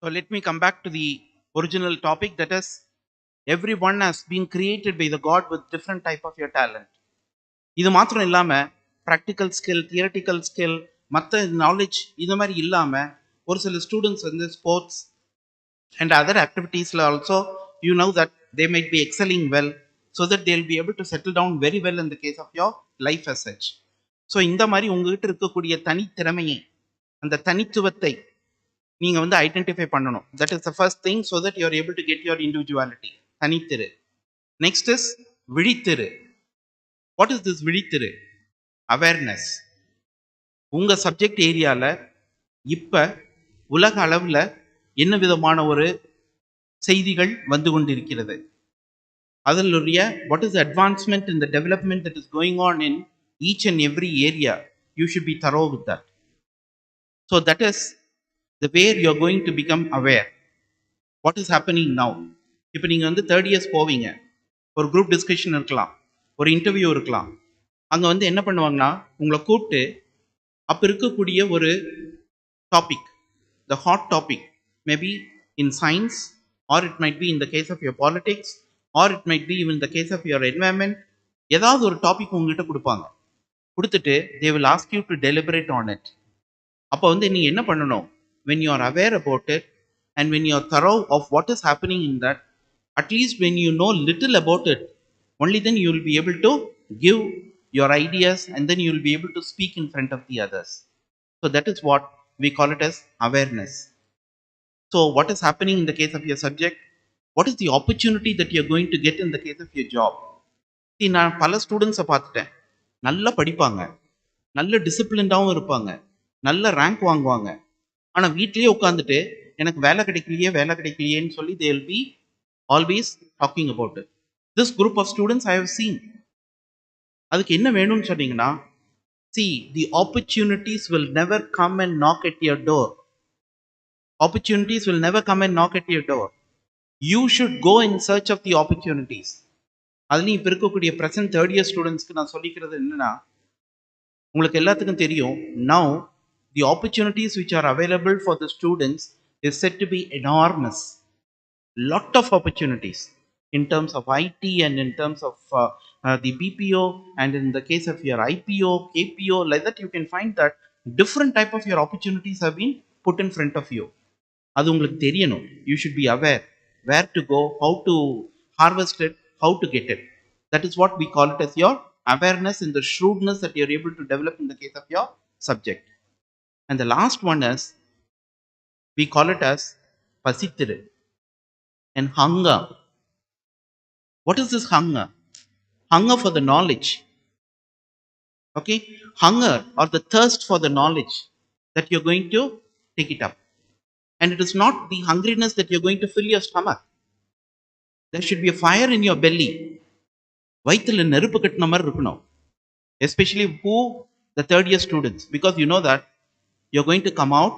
So let me come back to the original topic, that is, everyone has been created by the God with different type of your talent. இது மாத்திரம் இல்லாம practical skill, theoretical skill, மற்ற knowledge இது மாதிரி இல்லாம ஒரு சில students வந்து ஸ்போர்ட்ஸ் அண்ட் அதர் ஆக்டிவிட்டீஸ்ல also you know that they might be excelling well, so that they'll be able to settle down very well in the case of your life as such. So இந்த மாதிரி உங்ககிட்ட இருக்கக்கூடிய தனித்திறமையை, அந்த தனித்துவத்தை நீங்க வந்து identify பண்ணணும். That is the first thing, so that you are able to get your individuality. தனித்திரு. நெக்ஸ்ட் இஸ் விழித்திரு. வாட் இஸ் திஸ் விழித்திரு? அவேர்னஸ். உங்க சப்ஜெக்ட் ஏரியால இப்ப உலக அளவுல என்ன விதமான ஒரு செய்திகள் வந்து கொண்டிருக்கிறது, அதனுடைய what is advancement in the development that is going on in each and every area, you should be தரோ with that. So that is the way you are going to become aware what is happening now. இப்போ நீங்கள் வந்து 3rd years போவீங்க, ஒரு group discussion இருக்கலாம், ஒரு interview இருக்கலாம். அங்கே வந்து என்ன பண்ணுவாங்கன்னா உங்களை கூப்பிட்டு அப்போ இருக்கக்கூடிய ஒரு topic, the hot topic, maybe in science, or it might be in the case of your politics, or it might be in the case of your environment, ஏதாவது ஒரு டாபிக் உங்ககிட்ட கொடுப்பாங்க. கொடுத்துட்டு they will ask you to deliberate on it. அப்போ வந்து நீங்கள் என்ன பண்ணணும், when you are aware about it and when you are thorough of what is happening in that, at least when you know little about it, only then you will be able to give your ideas and then you will be able to speak in front of the others. So that is what we call it as awareness. So what is happening in the case of your subject? What is the opportunity that you are going to get in the case of your job? See, நான் பல ஸ்டூடெண்ட்ஸை பார்த்துட்டேன். நல்லா படிப்பாங்க, நல்ல டிசிப்ளின்டாகவும் இருப்பாங்க, நல்ல rank வாங்குவாங்க. ஆனால் வீட்லேயே உட்காந்துட்டு எனக்கு வேலை கிடைக்கலையேன்னு சொல்லி they will be always talking about it. This group of students I have seen. அதுக்கு என்ன வேணும்னு சொன்னீங்கன்னா, see, the opportunities will never come and knock at your door. Opportunities will never come and knock at your door. You should go in search of the opportunities. அதுலேயும் இப்போ இருக்கக்கூடிய present 3rd year ஸ்டூடெண்ட்ஸ்க்கு நான் சொல்லிக்கிறது என்னன்னா, உங்களுக்கு எல்லாத்துக்கும் தெரியும், now the opportunities which are available for the students is said to be enormous. Lot of opportunities in terms of IT and in terms of the BPO, and in the case of your IPO, KPO, like that you can find that different type of your opportunities have been put in front of you. அது உங்களுக்கு தெரியணும். You should be aware where to go, how to harvest it, how to get it. That is what we call it as your awareness and the shrewdness that you are able to develop in the case of your subject. And the last one is, we call it as pasithiru and hunger. What is this hunger? Hunger for the knowledge. Okay? Hunger or the thirst for the knowledge that you're going to take it up. And it is not the hungriness that you're going to fill your stomach. There should be a fire in your belly. வயிற்றுல நெருப்பு கட்டின மாதிரி இருக்கணும். Especially who? The 3rd year students. Because you know that you're going to come out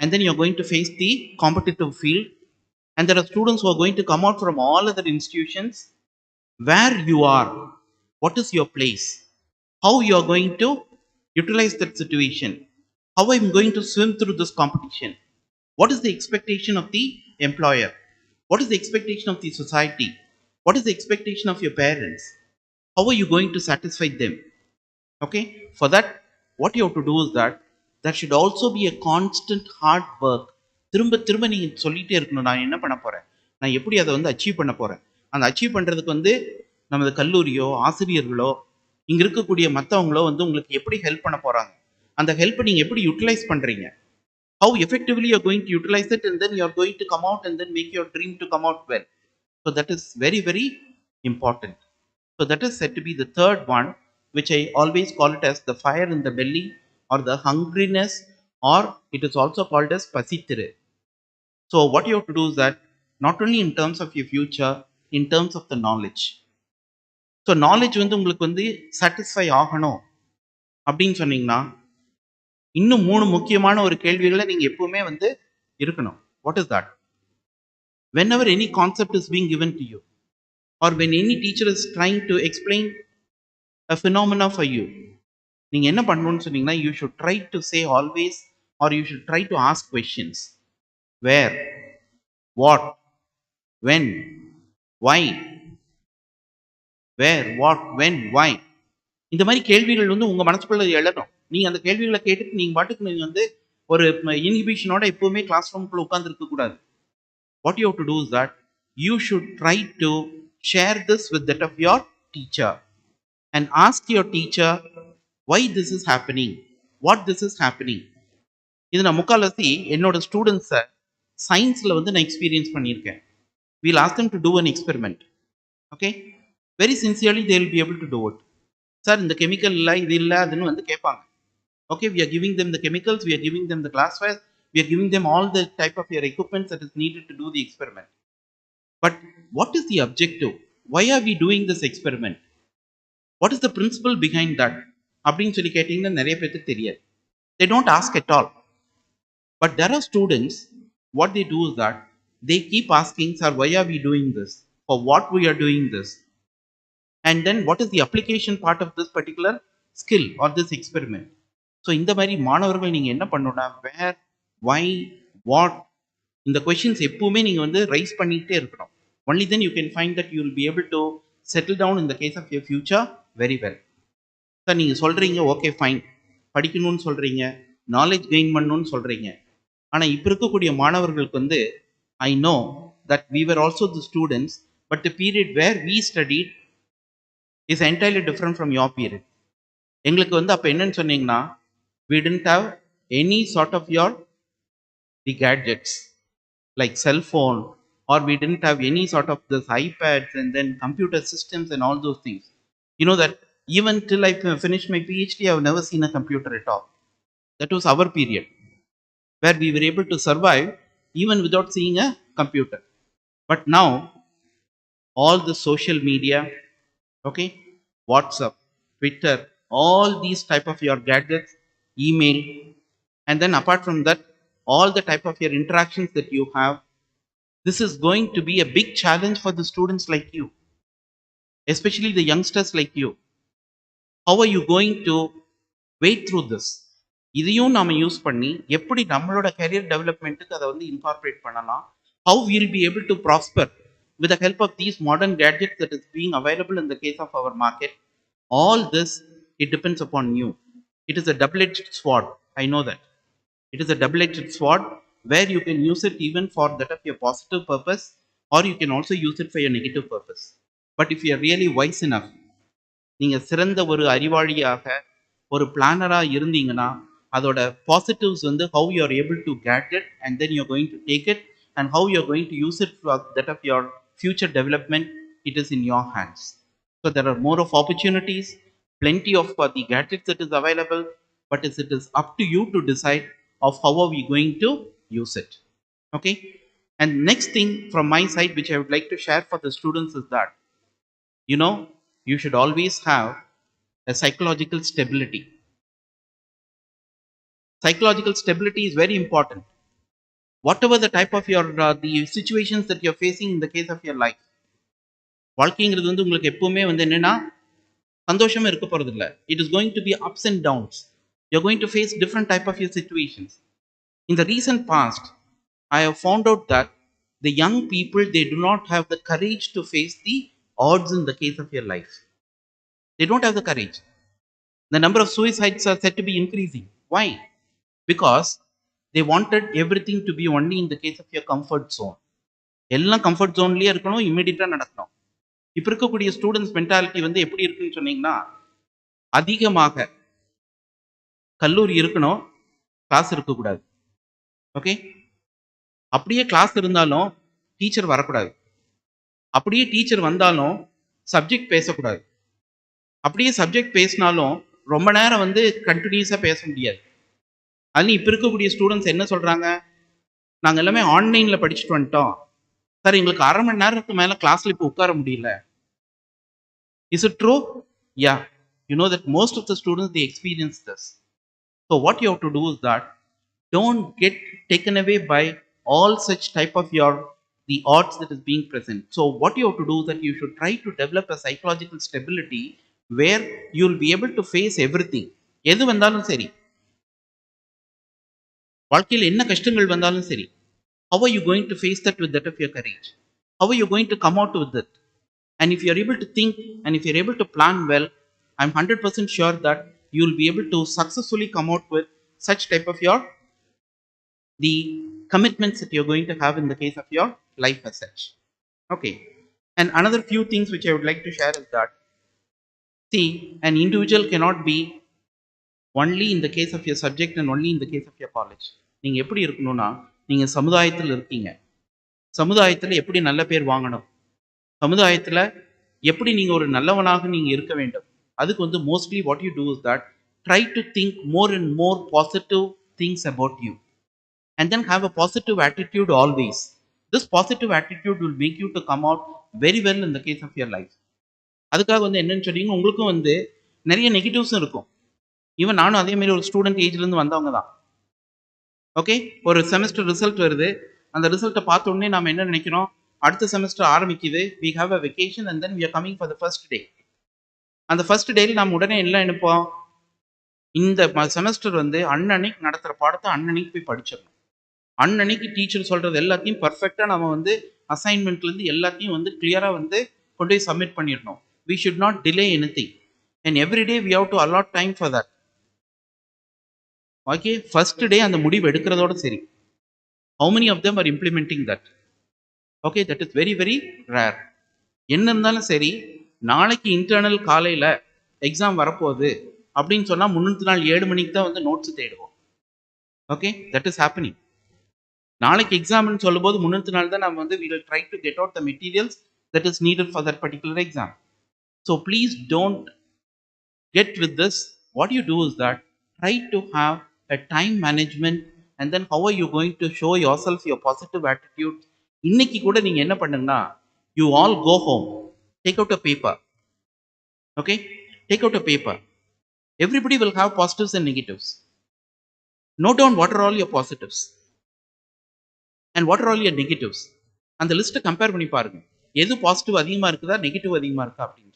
and then you're going to face the competitive field, and there are students who are going to come out from all other institutions. Where you are, what is your place, how you are going to utilize that situation, how I'm going to swim through this competition, what is the expectation of the employer, what is the expectation of the society, what is the expectation of your parents, how are you going to satisfy them. Okay, for that what you have to do is that there should also be a constant hard work. திரும்ப திரும்ப நீங்கள் சொல்லிகிட்டே இருக்கணும், நான் என்ன பண்ண போகிறேன், நான் எப்படி அதை வந்து அச்சீவ் பண்ண போகிறேன். அந்த அச்சீவ் பண்ணுறதுக்கு வந்து நமது கல்லூரியோ ஆசிரியர்களோ இங்கே இருக்கக்கூடிய மற்றவங்களோ வந்து உங்களுக்கு எப்படி ஹெல்ப் பண்ண போகிறாங்க, அந்த ஹெல்ப்பை நீங்கள் எப்படி யூட்டிலைஸ் பண்ணுறீங்க, how effectively you are going to utilize it, and then you are going to come out and then make your dream to come out well. So that is very, very important. So that is said to be the third one, which I always call it as the fire in the belly, or the hungriness, or it is also called as pasithiru. So what you have to do is that not only in terms of your future, in terms of the knowledge. So knowledge வந்து உங்களுக்கு வந்து satisfy ஆகணும் அப்படின்னு சொன்னீங்கன்னா இன்னும் 3 முக்கியமான ஒரு கேள்விகளை நீங்க எப்பவுமே வந்து இருக்கணும். What is that? Whenever any concept is being given to you, or when any teacher is trying to explain a phenomena for you, நீங்க என்ன பண்ணணும்னு சொன்னீங்கன்னா, you should try to say always, or you should try to ask questions. Where, what, when, why, where, what, when, why. இந்த மாதிரி கேள்விகள் வந்து உங்க மனசுக்குள்ள எழணும். நீங்க அந்த கேள்விகளை கேட்டுட்டு நீங்க பாட்டுக்கு நீங்க வந்து ஒரு இன்ஹிபிஷனோட எப்பவுமே கிளாஸ் ரூம்குள்ள உட்கார்ந்து இருக்க கூடாது. What you have to do is that you should try to share this with that of your teacher and ask your teacher why this is happening, what this is happening. இது நான் முக்கால்வாசி என்னோட ஸ்டூடெண்ட்ஸை சயின்ஸில் வந்து நான் எக்ஸ்பீரியன்ஸ் பண்ணியிருக்கேன். We'll ask them to do an experiment. Okay? Very sincerely they will be able to do it. Sir இந்த கெமிக்கல் இல்லை, இது இல்லை, அதுன்னு வந்து கேட்பாங்க. Okay, we are giving them the chemicals, we are giving them the glassware, we are giving them all the type of your equipment that is needed to do the experiment. But what is the objective? Why are we doing this experiment? What is the principle behind that? அப்படின்னு சொல்லி கேட்டீங்கன்னா நிறைய பேருக்கு தெரியாது. They don't ask at all. But there are students, what they do is that they keep asking, sir, why are we doing this? For what we are doing this? And then what is the application part of this particular skill or this experiment? So இந்த மாதிரி மாணவர்கள் நீங்கள் என்ன பண்ணணும்னா வேர், வை, what இந்த questions எப்பவுமே நீங்கள் வந்து ரைஸ் பண்ணிகிட்டே இருக்கணும். Only then you can find that you will be able to settle down in the case of your future very well. Sir நீங்கள் சொல்கிறீங்க ஓகே ஃபைன், படிக்கணும்னு சொல்கிறீங்க, நாலேஜ் கெயின் பண்ணணும்னு சொல்கிறீங்க. ஆனால் இப்போ இருக்கக்கூடிய மாணவர்களுக்கு வந்து I know that we were also the students, but the period where we studied is entirely different from your period. எங்களுக்கு வந்து அப்போ என்னன்னு சொன்னீங்கன்னா we didn't have any sort of the gadgets like cell phone, or we didn't have any sort of this iPads and then computer systems and all those things. You know that even till I finished my PhD, I have never seen a computer at all. That was our period where we were able to survive even without seeing a computer. But now all the social media, okay, WhatsApp, Twitter, all these type of your gadgets, email, and then apart from that all the type of your interactions that you have, this is going to be a big challenge for the students like you, especially the youngsters like you. How are you going to wade through this? இதையும் நாம use பண்ணி எப்படி நம்மளோட career டெவலப்மெண்ட்டுக்கு அதை வந்து incorporate பண்ணலாம், how we will be able to prosper with the help of these modern gadgets that is being available in the case of our market. All this, it depends upon you. It is a double-edged sword. I know that. It is a double-edged sword where you can use it even for that of your positive purpose, or you can also use it for your negative purpose. But if you are really wise enough, நீங்கள் சிறந்த ஒரு அறிவாளியாக ஒரு பிளானராக இருந்தீங்கன்னா அதோட positives வந்து how you are able to get it and then you are going to take it and how you are going to use it for that of your future development, it is in your hands. So there are more of opportunities, plenty of the gadgets that is available, but it is up to you to decide of how are we going to use it. Okay, and next thing from my side which I would like to share for the students is that you know you should always have a psychological stability. Psychological stability is very important. Whatever the type of your the situations that you are facing in the case of your life, வாழ்க்கைங்கிறது வந்து உங்களுக்கு எப்பவுமே வந்து என்னன்னா சந்தோஷமா இருக்க போறது இல்லை. It is going to be ups and downs. You're going to face different type of your situations. In the recent past, I have found out that the young people, they do not have the courage to face the odds in the case of your life. They don't have the courage. The number of suicides are said to be increasing. Why? Because they wanted everything to be only in the case of your comfort zone. எல்லாம் comfort ஜோன்லயே இருக்கணும், இம்மிடியட்டா நடக்கணும். இப்போ இருக்கக்கூடிய students mentality வந்து எப்படி இருக்குன்னு சொன்னீங்கன்னா அதிகமாக கல்லூரி இருக்கணும், கிளாஸ் இருக்கக்கூடாது. ஓகே, அப்படியே கிளாஸ் இருந்தாலும் டீச்சர் வரக்கூடாது, அப்படியே டீச்சர் வந்தாலும் சப்ஜெக்ட் பேசக்கூடாது, அப்படியே சப்ஜெக்ட் பேசினாலும் ரொம்ப நேரம் வந்து கண்டினியூஸாக பேச முடியாது. அதுலேயும் இப்போ இருக்கக்கூடிய ஸ்டூடெண்ட்ஸ் என்ன சொல்கிறாங்க, நாங்கள் எல்லாமே ஆன்லைனில் படிச்சுட்டு வந்துட்டோம் சார், எங்களுக்கு அரை மணி நேரத்துக்கு மேலே கிளாஸில் இப்போ உட்கார முடியல. Is it true? Yeah. You know that most of the students, they experience this. So what you have to do is that don't get taken away by all such type of the odds that is being present. So what you have to do is that you should try to develop a psychological stability where you will be able to face everything. எது வந்தாலும் சரி, வாழ்க்கையில் என்ன கஷ்டங்கள் வந்தாலும் சரி, how are you going to face that with that of your courage? How are you going to come out with it? And if you're able to think and if you're able to plan well, I'm 100% sure that you'll be able to successfully come out with such type of the commitments that you're going to have in the case of your life as such. Okay. And another few things which I would like to share is that, see, an individual cannot be only in the case of your subject and only in the case of your college. நீங்க எப்படி இருக்கணும்னா, நீங்க சமுதாயத்தில் இருக்கீங்க. சமுதாயத்தில் எப்படி நல்ல பேர் வாங்கணும், சமுதாயத்தில் எப்படி நீங்க ஒரு நல்லவனாக நீங்க இருக்க வேண்டும். அதுக்கு வந்து mostly what you do is that try to think more and more positive things about you and then have a positive attitude always. This positive attitude will make you to come out very well in the case of your life. அதுக்காக வந்து என்னன்னு சொன்னீங்க, உங்களுக்கும் வந்து நிறைய நெகட்டிவ்ஸும் இருக்கும். Even நானும் அதே மாதிரி ஒரு ஸ்டூடெண்ட் ஏஜ்லேருந்து வந்தவங்க தான். ஓகே, ஒரு செமஸ்டர் ரிசல்ட் வருது, அந்த ரிசல்ட்டை பார்த்த உடனே நம்ம என்ன நினைக்கிறோம், அடுத்த செமஸ்டர் ஆரம்பிக்குது, we have a vacation and then we are coming for the first day. அந்த ஃபர்ஸ்ட் டேயில் நம்ம உடனே எல்லாம் நினைப்போம், இந்த செமஸ்டர் வந்து அன்னன்னைக்கு நடத்துகிற பாடத்தை அன்னன்னைக்கு போய் படிச்சிடணும், அன்னன்னைக்கு டீச்சர் சொல்கிறது எல்லாத்தையும் பர்ஃபெக்டாக நம்ம வந்து அசைன்மெண்ட்லேருந்து எல்லாத்தையும் வந்து கிளியராக வந்து கொண்டு போய் சப்மிட் பண்ணிடணும். We should not delay anything and every day we have to allot time for that. Okay, first day அந்த முடிவு எடுக்கிறதோட சரி. How many of them are implementing that? Okay, that is very very rare. என்ன இருந்தாலும் சரி, நாளைக்கு internal காலையில் exam வரப்போகுது அப்படின்னு சொன்னால் முன்னூற்றி நாள் 7 மணிக்கு தான் வந்து நோட்ஸ் தேடுவோம். Okay, that is happening. நாளைக்கு எக்ஸாம்னு சொல்லும்போது முன்னூற்றி நாள் தான் நம்ம வந்து we will try to get out the materials that is needed for that particular exam. So please don't get with this. What you do is that try to have a time management and then how are you going to show yourself your positive attitude. இன்னைக்கு கூட நீங்க என்ன பண்ணுங்கன்னா, you all go home, take out a paper. Okay, take out a paper. Everybody will have positives and negatives. Note down what are all your positives and what are all your negatives. அந்த லிஸ்ட்டை compare பண்ணி பாருங்க, எது positive அதிகமாக இருக்குதா negative அதிகமாக இருக்கா அப்படின்னு.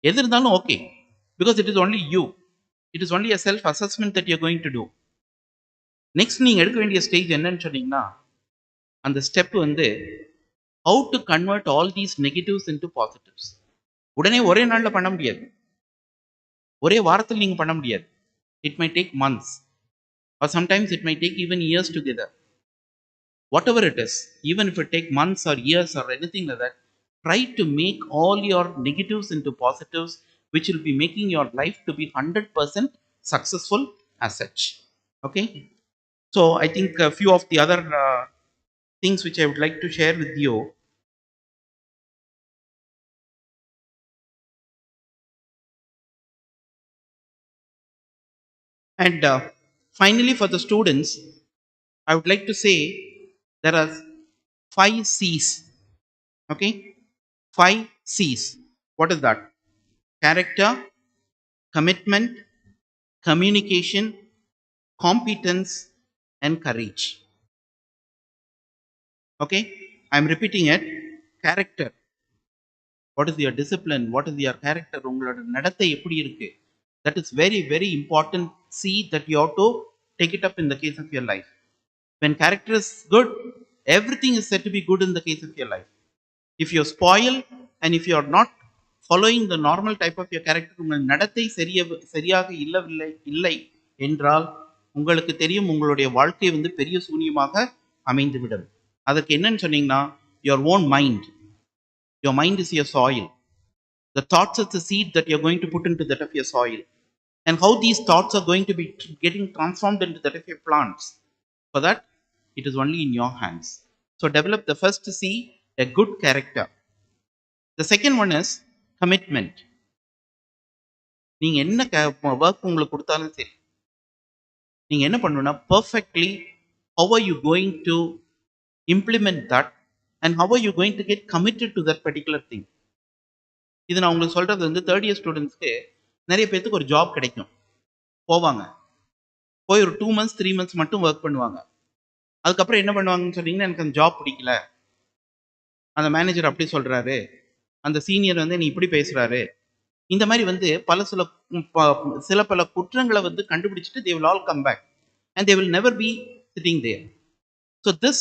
எது இருந்தாலும் okay, because it is only you, it is only a self assessment that you going to do. Next நீங்கள் எடுக்க வேண்டிய ஸ்டேஜ் என்னன்னு சொன்னீங்கன்னா, அந்த ஸ்டெப் வந்து how to convert all these negatives into positives. உடனே ஒரே நாளில் பண்ண முடியாது, ஒரே வாரத்தில் நீங்கள் பண்ண முடியாது. It my take months or sometimes it may take even years together. Whatever it is, even if it take months or years or anything like that, try to make all your negatives into positives, which will be making your life to be 100% successful as such. Okay, so I think a few of the other things which I would like to share with you. And finally, for the students, I would like to say there are 5 C's. Okay, 5 C's. What is that? Character, commitment, communication, competence, and courage. Okay, I am repeating it. Character. What is your discipline? What is your character? உங்களோட நடத்தை எப்படி இருக்கு? That is very very important C that you have to take it up in the case of your life. When character is good, everything is said to be good in the case of your life. If you spoil and if you are not following the normal type of your character, உங்கள் நடத்தை சரியாக இல்லை என்றால் உங்களுக்கு தெரியும், உங்களுடைய வாழ்க்கை வந்து பெரிய சூன்யமாக அமைந்துவிடும். அதற்கு என்னன்னு சொன்னீங்கன்னா, your own mind. Your mind is your soil. The thoughts is the seed that you are going to put into that of your soil. And how these thoughts are going to be getting transformed into that of your plants. For that, it is only in your hands. So develop the first C, a good character. The second one is commitment. நீங்க என்ன work உங்களுக்கு கொடுத்தாலும் சரி, நீங்க என்ன பண்ணணும்னா perfectly how are you going to implement that and how are you going to get committed to that particular thing. இது நான் உங்களுக்கு சொல்றது வந்து தேர்ட் இயர் ஸ்டூடெண்ட்ஸ்க்கு நிறைய பேருக்கு ஒரு ஜாப் கிடைக்கும், போவாங்க, போய் ஒரு 2 months 3 months மட்டும் ஒர்க் பண்ணுவாங்க. அதுக்கப்புறம் என்ன பண்ணுவாங்கன்னு சொன்னீங்கன்னா, எனக்கு அந்த ஜாப் பிடிக்கல, அந்த மேனேஜர் அப்படி சொல்றாரு, அந்த சீனியர் வந்து நீ இப்படி பேசுறாரு, இந்த மாதிரி வந்து சில பல குற்றங்களை வந்து கண்டுபிடிச்சிட்டு they will all come back and they will never be sitting there. So this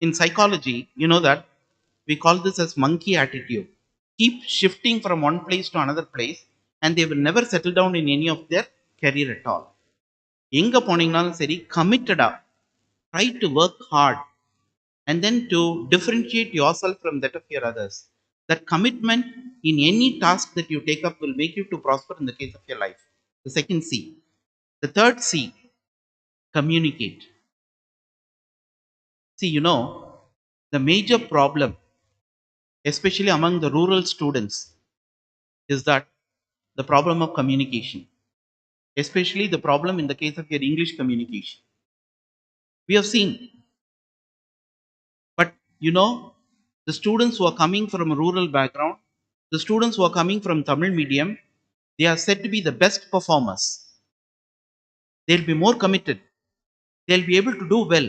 In psychology, you know that we call this as monkey attitude. Keep shifting from one place to another place, and they will never settle down in any of their career at all. எங்க போனீங்கனாலும் சரி, committed try to work hard, and then to differentiate yourself from that of your others. That commitment in any task that you take up will make you to prosper in the case of your life. The second C. The third C, communicate. See, you know, the major problem, especially among the rural students, is that the problem of communication, especially the problem in the case of your English communication. We have seen, but you know, the students who are coming from a rural background, the students who are coming from Tamil medium, they are said to be the best performers. They'll be more committed. They'll be able to do well.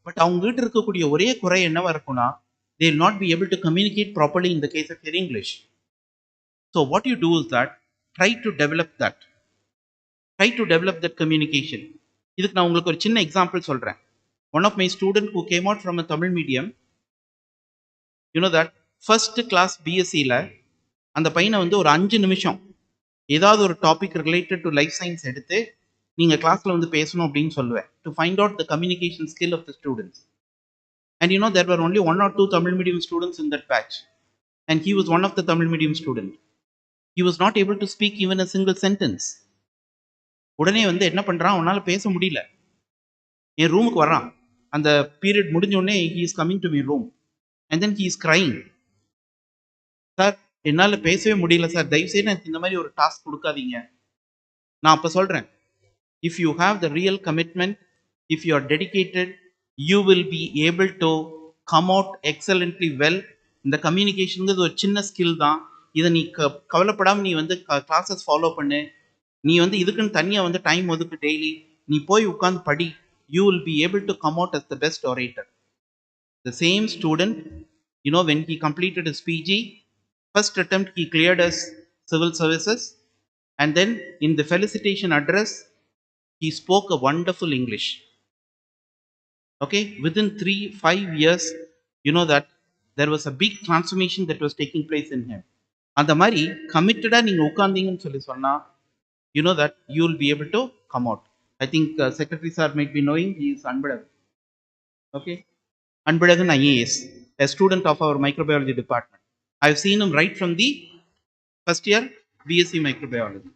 But அவங்ககிட்ட இருக்கக்கூடிய ஒரே குறை என்னவா இருக்கும்னா, they will not be able to communicate properly in the case of your English. So what you do is that, try to develop that. Try to develop that communication. இதுக்கு நான் உங்களுக்கு ஒரு சின்ன எக்ஸாம்பிள் சொல்றேன். One of my student who came out from a Tamil medium, you know that first class BSc-ல அந்த பையனை வந்து ஒரு 5 நிமிஷம் ஏதாவது ஒரு topic related to life science எடுத்து நீங்க கிளாஸ்ல வந்து பேசணும் அப்படின்னு சொல்லுவேன், to find out the communication skill of the students. And you know there were only 1 or 2 Tamil medium students in that batch, and he was one of the Tamil medium student. He was not able to speak even a single sentence. உடனே வந்து என்ன பண்றான், அவனால பேச முடியல. என் ரூமுக்கு வர்றான், அந்த பீரியட் முடிஞ்ச உடனே he is coming to my room and then he is crying. Sir என்னால் பேசவே முடியல சார், தயவுசெய்து எனக்கு இந்த மாதிரி ஒரு டாஸ்க் கொடுக்காதீங்க. நான் அப்போ சொல்கிறேன், if you have the real commitment, if you are dedicated, you will be able to come out excellently well. இந்த கம்யூனிகேஷனுங்கிறது ஒரு சின்ன ஸ்கில் தான். இதை நீ கவலைப்படாமல் நீ வந்து கிளாஸஸ் ஃபாலோ பண்ணு. நீ வந்து இதுக்குன்னு தனியாக வந்து டைம் ஒதுக்கு டெய்லி. நீ போய் உட்காந்து படி. You will be able to come out as the best orator. The same student, you know, when he completed his PG, first attempt he cleared as civil services, and then in the felicitation address he spoke a wonderful English. Okay, within 3-5 years, you know that there was a big transformation that was taking place in him. அந்த மாதிரி கமிட்டடா நீங்க உட்கார்ந்தீங்கன்னு சொல்லி சொன்னா, you know that you will be able to come out. I think secretary sir might be knowing, he is Anbadagan. Okay, Anbadagan IAS, a student of our microbiology department. I have seen him right from the first year BSc microbiology.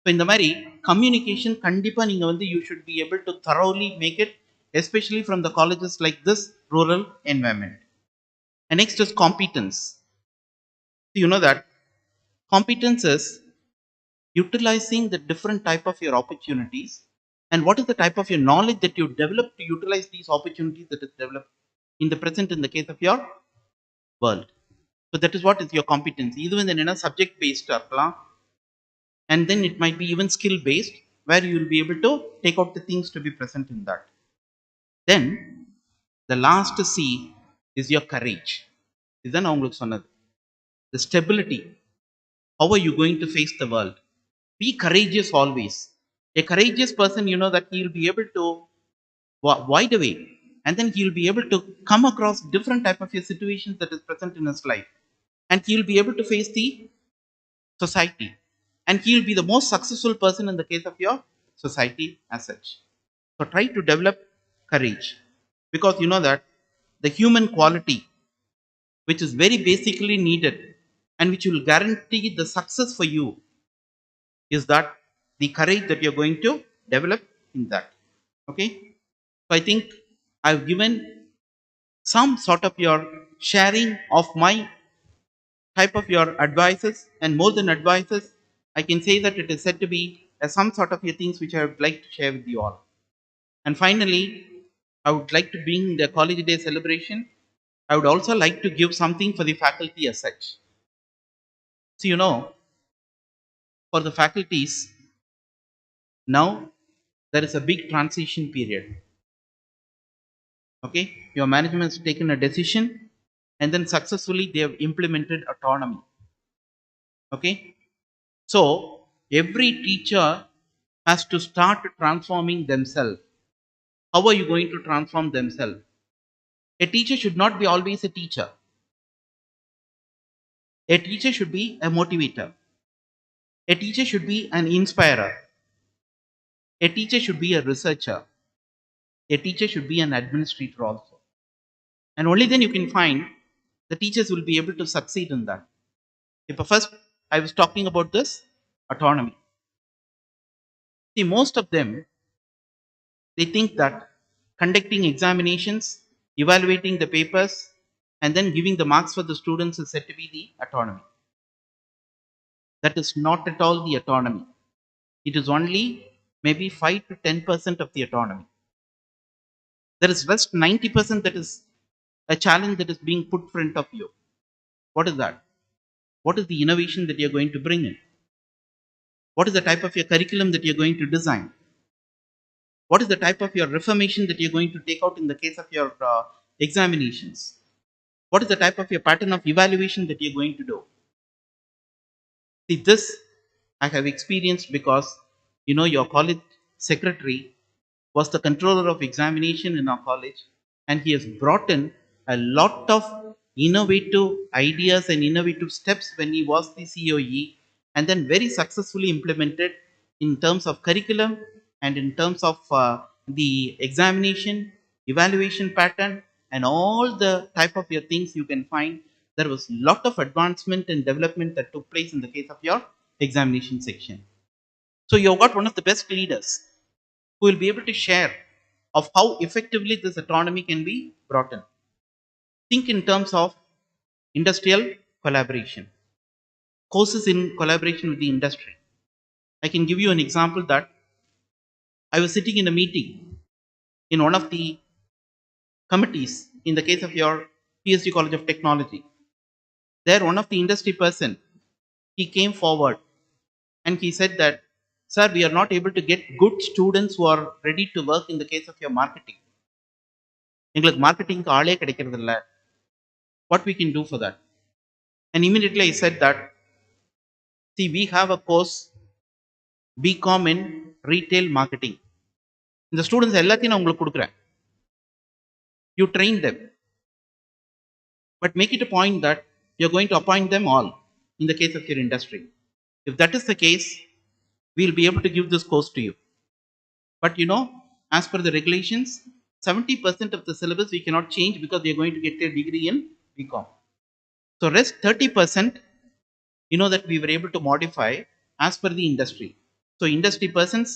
So இந்த மாதிரி communication கண்டிப்பா நீங்க வந்து you should be able to thoroughly make it, especially from the colleges like this rural environment. And next is competence. So you know that competence is utilizing the different type of your opportunities, and what is the type of your knowledge that you develop to utilize these opportunities that is developed in the present in the case of your world. So that is what is your competence. Either when in a subject based and then it might be even skill based, where you will be able to take out the things to be present in that. Then the last C is your courage. This is உங்களுக்கு சொன்னது. The stability. How are you going to face the world? Be courageous always. A courageous person, you know that he will be able to wide away, and then he will be able to come across different type of situations that is present in his life, and he will be able to face the society, and he will be the most successful person in the case of your society as such. So try to develop courage, because you know that the human quality which is very basically needed and which will guarantee the success for you is that the courage that you're going to develop in that. Okay, so I think I've given some sort of your sharing of my type of your advices, and more than advices, I can say that it is said to be some sort of your things which I would like to share with you all. And finally, I would like to bring the college day celebration. I would also like to give something for the faculty as such. So you know, for the faculties, now there is a big transition period. Okay, your management has taken a decision, and then successfully they have implemented autonomy. Okay, so every teacher has to start transforming themselves. How are you going to transform themselves? A teacher should not be always a teacher. A teacher should be a motivator. A teacher should be an inspirer. A teacher should be a researcher. A teacher should be an administrator also. And only then you can find the teachers will be able to succeed in that. If first I was talking about this autonomy. See, most of them, they think that conducting examinations, evaluating the papers, and then giving the marks for the students is said to be the autonomy. That is not at all the autonomy. It is only maybe 5 to 10% of the autonomy. There is rest 90% that is a challenge that is being put front of you. What is that? What is the innovation that you're going to bring in? What is the type of your curriculum that you're going to design? What is the type of your reformation that you're going to take out in the case of your examinations? What is the type of your pattern of evaluation that you're going to do? See, this I have experienced because, your college secretary was the controller of examination in our college, and he has brought in a lot of innovative ideas and innovative steps when he was the COE, and then very successfully implemented in terms of curriculum and in terms of the examination, evaluation pattern, and all the type of your things you can find. There was a lot of advancement and development that took place in the case of your examination section. So you've got one of the best leaders who will be able to share of how effectively this autonomy can be brought in. Think in terms of industrial collaboration, courses in collaboration with the industry. I can give you an example that I was sitting in a meeting in one of the committees in the case of your PSG College of Technology. There, one of the industry person, he came forward and he said that, sir, we are not able to get good students who are ready to work in the case of your marketing. எங்களுக்கு மார்க்கெட்டிங்க்கு ஆளே கிடைக்கிறது இல்ல. What we can do for that? And immediately I said that, see, we have a course BCom in retail marketing. இந்த students எல்லாத்தையும் நான் உங்களுக்கு கொடுக்குறேன். You train them. But make it a point that you're going to appoint them all in the case of your industry. If that is the case, we'll be able to give this course to you. But as per the regulations, 70% of the syllabus we cannot change because you're going to get a degree in BCom. So rest 30%, that we were able to modify as per the industry. So industry persons,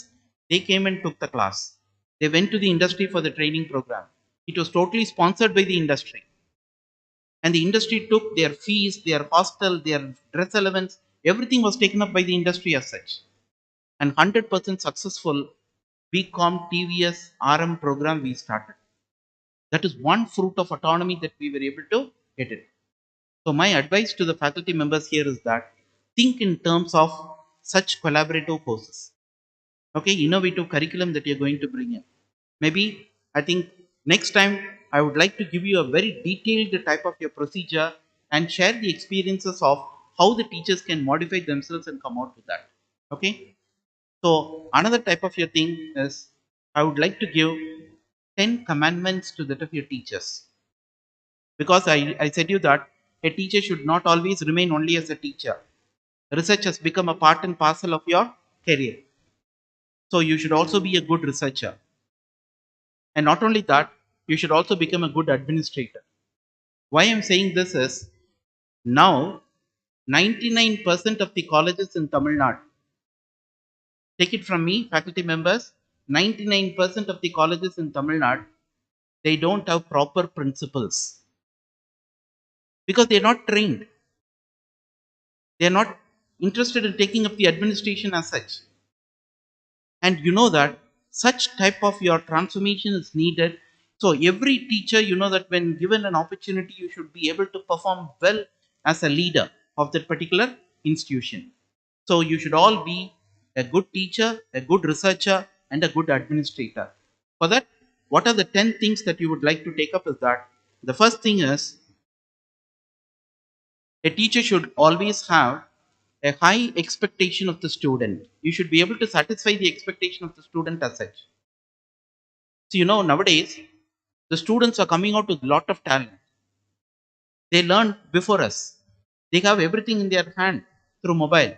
they came and took the class. They went to the industry for the training program. It was totally sponsored by the industry. And the industry took their fees, their hostel, their dress allowance, everything was taken up by the industry as such. And 100% successful BCom TVS RM program we started. That is one fruit of autonomy that we were able to get it. So my advice to the faculty members here is that think in terms of such collaborative courses. Okay, innovative curriculum that you're going to bring in. Maybe, I think next time I would like to give you a very detailed type of your procedure and share the experiences of how the teachers can modify themselves and come out with that. Okay. So another type of your thing is I would like to give 10 commandments to that of your teachers. Because I said you that a teacher should not always remain only as a teacher. Research has become a part and parcel of your career. So you should also be a good researcher. And not only that, you should also become a good administrator. Why I'm saying this is, now 99% of the colleges in Tamil Nadu, take it from me, faculty members, 99% of the colleges in Tamil Nadu, they don't have proper principals. Because they are not trained. They are not interested in taking up the administration as such. And you know that such type of your transformation is needed. So every teacher, that when given an opportunity, you should be able to perform well as a leader of that particular institution. So you should all be a good teacher, a good researcher, and a good administrator. For that, what are the 10 things that you would like to take up is that the first thing is, a teacher should always have a high expectation of the student. You should be able to satisfy the expectation of the student as such. So nowadays, The students are coming out with a lot of talent. They learn before us. They have everything in their hand through mobile.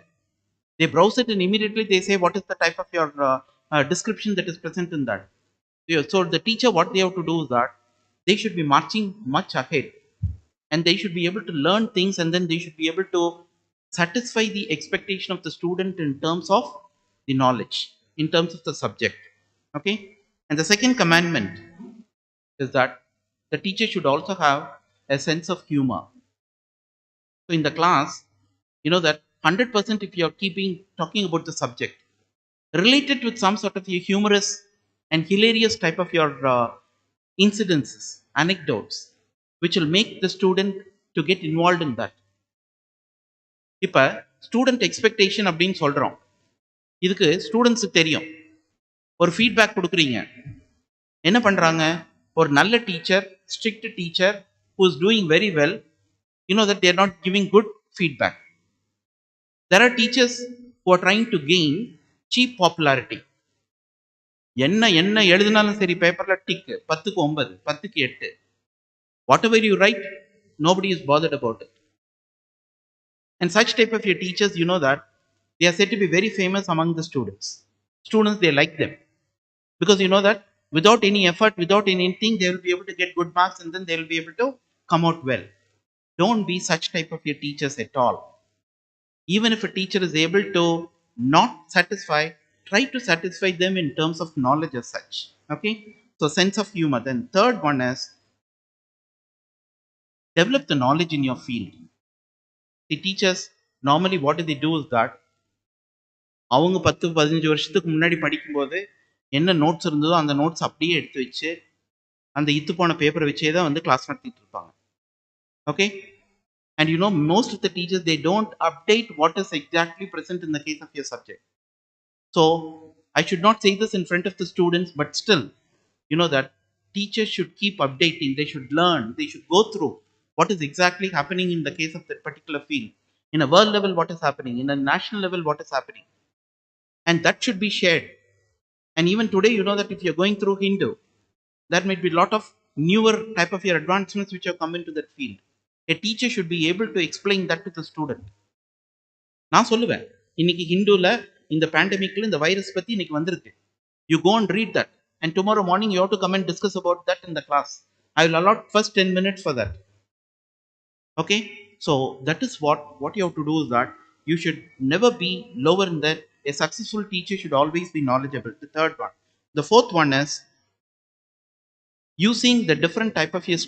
They browse it and immediately they say what is the type of your description that is present in that. Yeah, so the teacher, what they have to do is that they should be marching much ahead, and they should be able to learn things, and then they should be able to satisfy the expectation of the student in terms of the knowledge, in terms of the subject. Okay, and the second commandment is that the teacher should also have a sense of humor. So in the class, you know that 100% if you are keeping talking about the subject, relate it with some sort of a humorous and hilarious type of your incidences, anecdotes, which will make the student to get involved in that. இப்போ student expectation அப்படின்னு சொல்கிறோம். இதுக்கு ஸ்டூடெண்ட்ஸுக்கு தெரியும். ஒரு feedback கொடுக்குறீங்க, என்ன பண்ணுறாங்க? ஒரு நல்ல teacher, strict teacher who is doing very well, you know that they are not giving good feedback. There are teachers who are trying to gain cheap popularity. என்ன என்ன எழுதினாலும் சரி, பேப்பரில் டிக்கு, 10க்கு 9, 10க்கு 8. Whatever you write, nobody is bothered about it. And such type of your teachers, you know that they are said to be very famous among the students. Students, they like them. Because you know that without any effort, without anything, they will be able to get good marks and then they will be able to come out well. Don't be such type of your teachers at all. Even if a teacher is able to not satisfy, try to satisfy them in terms of knowledge as such. Okay, so sense of humor. Then third one is develop the knowledge in your field. The teachers normally what do they do is that அவங்க 10-15 வருஷத்துக்கு முன்னாடி படிக்கும்போது என்ன notes இருந்ததோ அந்த notes அப்படியே எடுத்து வச்சு அந்த இத்து போன பேப்பரை வச்சே தான் வந்து கிளாஸ் நடத்திட்டு இருப்பாங்க. Okay, and you know most of the teachers they don't update what is exactly present in the case of your subject. So I should not say this in front of the students, but still you know that teachers should keep updating. They should learn, they should go through what is exactly happening in the case of that particular field. In a world level what is happening, in a national level what is happening, and that should be shared. And even today you know that if you're going through Hindu, there might be a lot of newer type of your advancements which have come into that field. A teacher should be able to explain that to the student. நான் சொல்லுவேன், இன்னைக்கு ஹிந்துல இந்த பேண்டமிக்ல இந்த virus பத்தி இன்னைக்கு வந்திருக்கு. You go and read that, and tomorrow morning you have to come and discuss about that in the class. I will allot first 10 minutes for that. Okay, so that is what you have to do is that you should never be lower in that. A successful teacher should always be knowledgeable. The third one. The fourth one is using the different type of your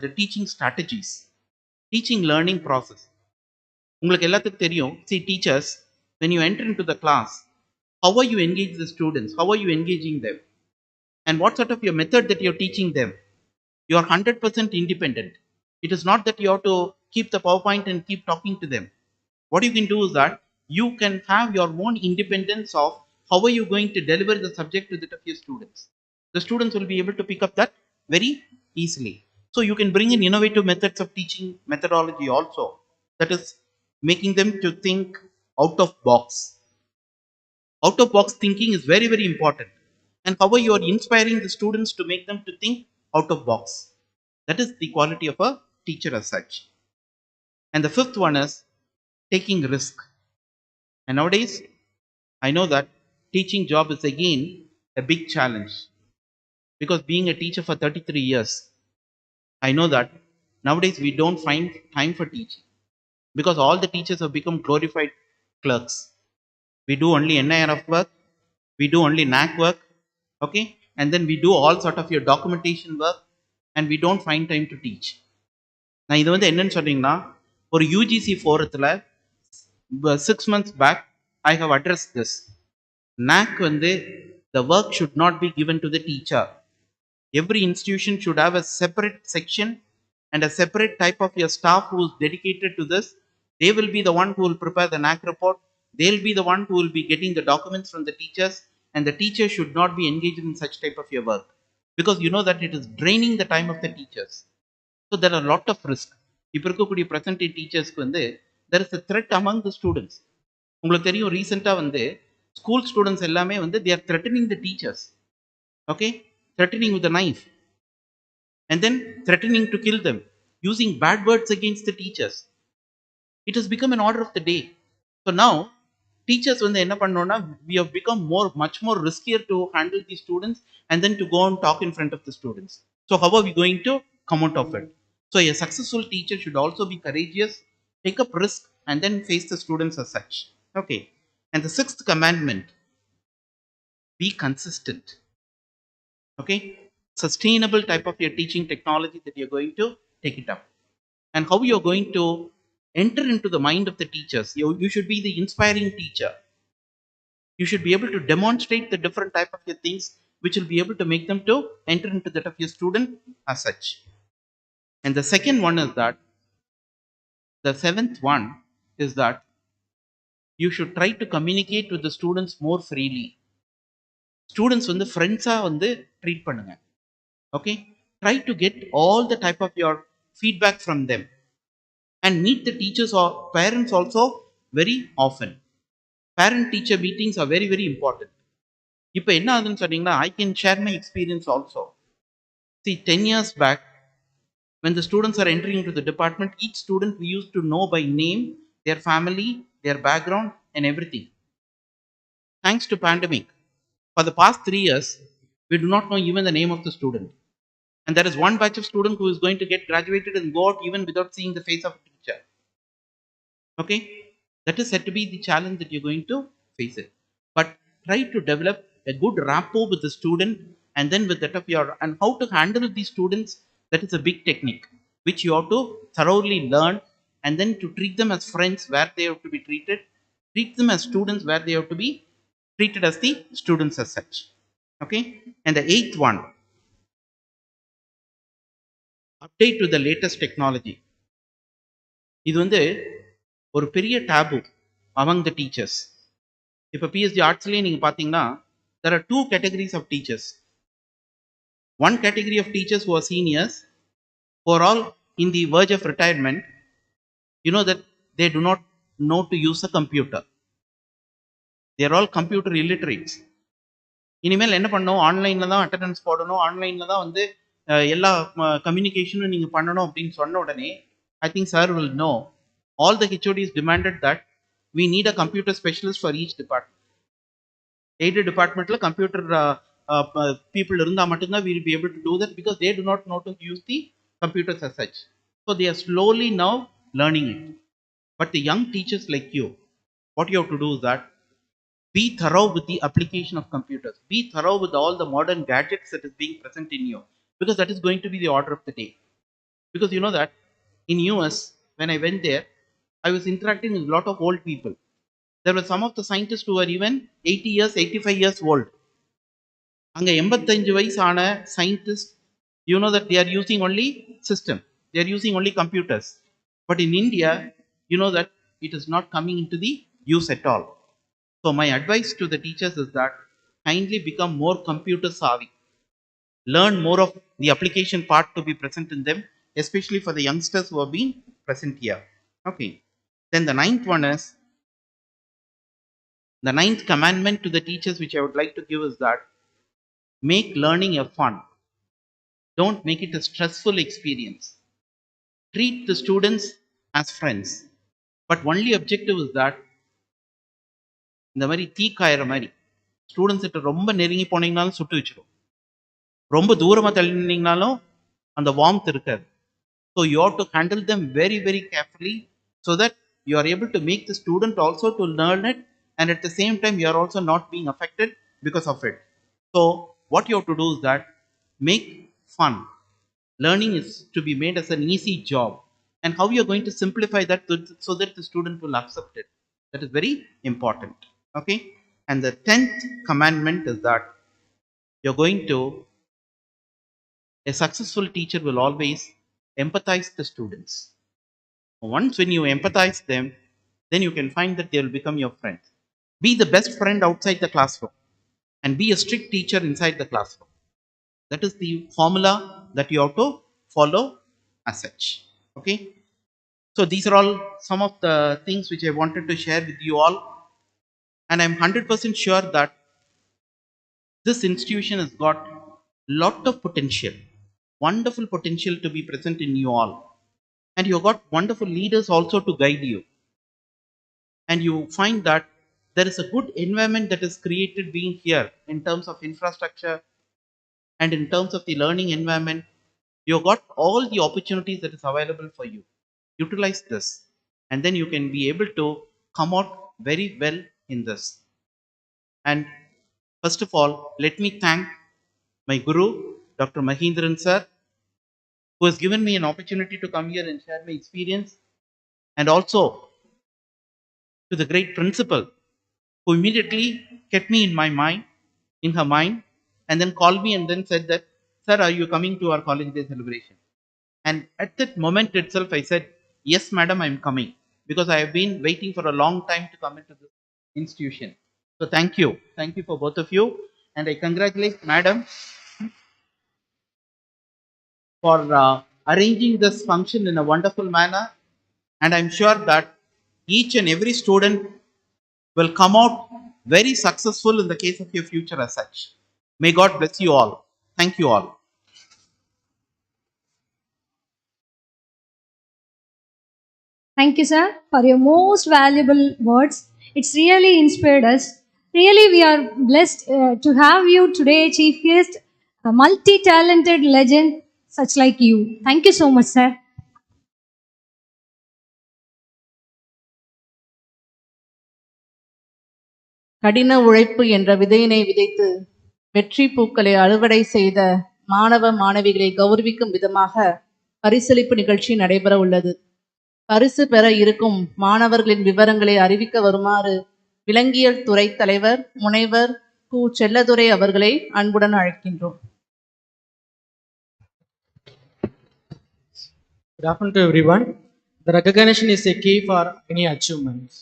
the teaching strategies, teaching learning process. உங்களுக்கு எல்லாத்துக்கும் தெரியும், see teachers, when you enter into the class, how are you engage the students, how are you engaging them, and what sort of your method that you're teaching them. You are 100% independent. It is not that you have to keep the PowerPoint and keep talking to them. What you can do is that you can have your own independence of how are you going to deliver the subject to the your students. The students will be able to pick up that very easily. So you can bring in innovative methods of teaching methodology also, that is making them to think out of box. Out of box thinking is very very important. And how are you are inspiring the students to make them to think out of box. That is the quality of a teacher as such. And the fifth one is taking risk. And nowadays I know that teaching job is again a big challenge, because being a teacher for 33 years, I know that nowadays we don't find time for teaching, because all the teachers have become glorified clerks. We do only NIRF work, we do only NAC work, okay, and then we do all sort of your documentation work, and we don't find time to teach. நான் இது வந்து என்னன்னு சொன்னீங்கன்னா, ஒரு UGC ஃபோரத்தில் 6 months back I have addressed this. NAC வந்து the work should not be given to the teacher. Every institution should have a separate section and a separate type of your staff who is dedicated to this. They will be the one who will prepare the NAC report. They'll be the one who will be getting the documents from the teachers, and the teacher should not be engaged in such type of your work, because you know that it is draining the time of the teachers. So there are a lot of risk. இப்போ இருக்கக்கூடிய present day teachers வந்து there is a threat among the students. உங்களுக்கு தெரியும், ரீசெண்டாக வந்து school students எல்லாமே வந்து they are threatening the teachers. Okay, threatening with a knife. and then threatening to kill them, using bad words against the teachers. It has become an order of the day. So now, teachers when they end up we have become much more riskier to handle these students and then to go and talk in front of the students. So how are we going to come out of it? So a successful teacher should also be courageous, take up risk, and then face the students as such. Okay. And the sixth commandment, be consistent. Okay. Sustainable type of your teaching technology that you're going to take it up. And how you're going to enter into the mind of the teachers. You should be the inspiring teacher. You should be able to demonstrate the different type of your things which will be able to make them to enter into that of your student as such. And the second one is that, the seventh one is that you should try to communicate with the students more freely. Students வந்து ஃப்ரெண்ட்ஸாக வந்து treat பண்ணுங்க. Okay, try to get all the type of your feedback from them and meet the teachers or parents also very often. Parent teacher meetings are very very important. இப்போ என்ன ஆகுதுன்னு சொன்னீங்கன்னா, I can share my experience also. See, 10 years back, when the students are entering into the department, each student we used to know by name, their family, their background, and everything. Thanks to pandemic, for the past 3 years, we do not know even the name of the student. And there is one batch of student who is going to get graduated and go out even without seeing the face of a teacher. Okay, that is said to be the challenge that you're going to face it. But try to develop a good rapport with the student, and then with that of your, and how to handle these students, that is a big technique which you have to thoroughly learn, and then to treat them as friends where they have to be treated, treat them as students where they have to be treated as the students as such. Okay, and the eighth one, update to the latest technology. இது வந்து ஒரு பெரிய டாபு among the teachers. இப்போ BST ஆர்ட்ஸ்லேயே நீங்கள் பார்த்தீங்கன்னா, there are two categories of teachers. One category of teachers who are seniors, who are all in the verge of retirement, you know that they do not know to use a computer. They are all computer illiterates. இனிமேல் என்ன பண்ணணும், ஆன்லைனில் தான் attendance போடணும், ஆன்லைனில் தான் வந்து எல்லா கம்யூனிகேஷனும் நீங்கள் பண்ணணும் அப்படின்னு சொன்ன உடனே, I think sir will know, all the HODs demanded that we need a computer specialist for each department. Aided departmental computer people இருந்தால் மட்டும்தான் we will be able to do that, because they do not know to use the computers as such. So they are slowly now learning it. But the young teachers like you, what you have to do is that be thorough with the application of computers. Be thorough with all the modern gadgets that is being present in you, because that is going to be the order of the day. Because you know that in US, when I went there, I was interacting with a lot of old people. There were some of the scientists who were even 80 years, 85 years old. அங்கே 85 வயசான scientists, you know that they are using only system. They are using only computers. But in India, you know that it is not coming into the use at all. So my advice to the teachers is that kindly become more computer savvy. Learn more of the application part to be present in them, especially for the youngsters who have been present here. Okay. Then the ninth one is, the ninth commandment to the teachers which I would like to give is that make learning a fun. Don't make it a stressful experience. Treat the students as friends. But only objective is that, இந்த மாதிரி தீ காயிற மாதிரி students கிட்ட ரொம்ப நெருங்கி போனீங்கனாலும் சுட்டு வச்சிடும், ரொம்ப தூரமாக தள்ளினீங்கனாலும் அந்த வார்ம்த் இருக்காது. So you have to handle them very very carefully, so that you are able to make the student also to learn it, and at the same time you are also not being affected because of it. So what you have to do is that make fun. Learning is to be made as an easy job, and how you are going to simplify that so that the student will accept it, that is very important. Okay. And the 10th commandment is that you're going to, a successful teacher will always empathize the students. Once when you empathize them, then you can find that they will become your friends. Be the best friend outside the classroom, and be a strict teacher inside the classroom. That is the formula that you have to follow as such. Okay. So these are all some of the things which I wanted to share with you all, and I'm 100% sure that this institution has got lot of potential. wonderful potential to be present in you all. And you got wonderful leaders also to guide you. And you find that there is a good environment that is created being here in terms of infrastructure and in terms of the learning environment. You got all the opportunities that is available for you. Utilize this, and then you can be able to come out very well in this. And first of all, let me thank my guru, Dr. Mahindran sir, who has given me an opportunity to come here and share my experience, and also to the great principal who immediately kept me in my mind, in her mind, and then called me and then said that, "Sir, are you coming to our college day celebration?" And at that moment itself, I said, "Yes, madam, I'm coming," because I have been waiting for a long time to come into this institution. So thank you. Thank you for both of you. And I congratulate madam for arranging this function in a wonderful manner. And I'm sure that each and every student will come out very successful in the case of your future as such. May God bless you all. Thank you all. Thank you, sir, for your most valuable words. It's really inspired us. Really, we are blessed to have you today, Chief Guest, a multi-talented legend such like you. Thank you so much, sir. கடின உழைப்பு என்ற விதையினை விதைத்து வெற்றி பூக்களை அறுவடை செய்த மாணவ மாணவிகளை கௌரவிக்கும் விதமாக பரிசளிப்பு நிகழ்ச்சி நடைபெற உள்ளது. பரிசு பெற இருக்கும் மாணவர்களின் விவரங்களை அறிவிக்க வருமாறு விலங்கியல் துறை தலைவர் முனைவர் கு செல்லதுரை அவர்களை அன்புடன் அழைக்கின்றோம். Good afternoon to everyone. The recognition is a key for any achievements.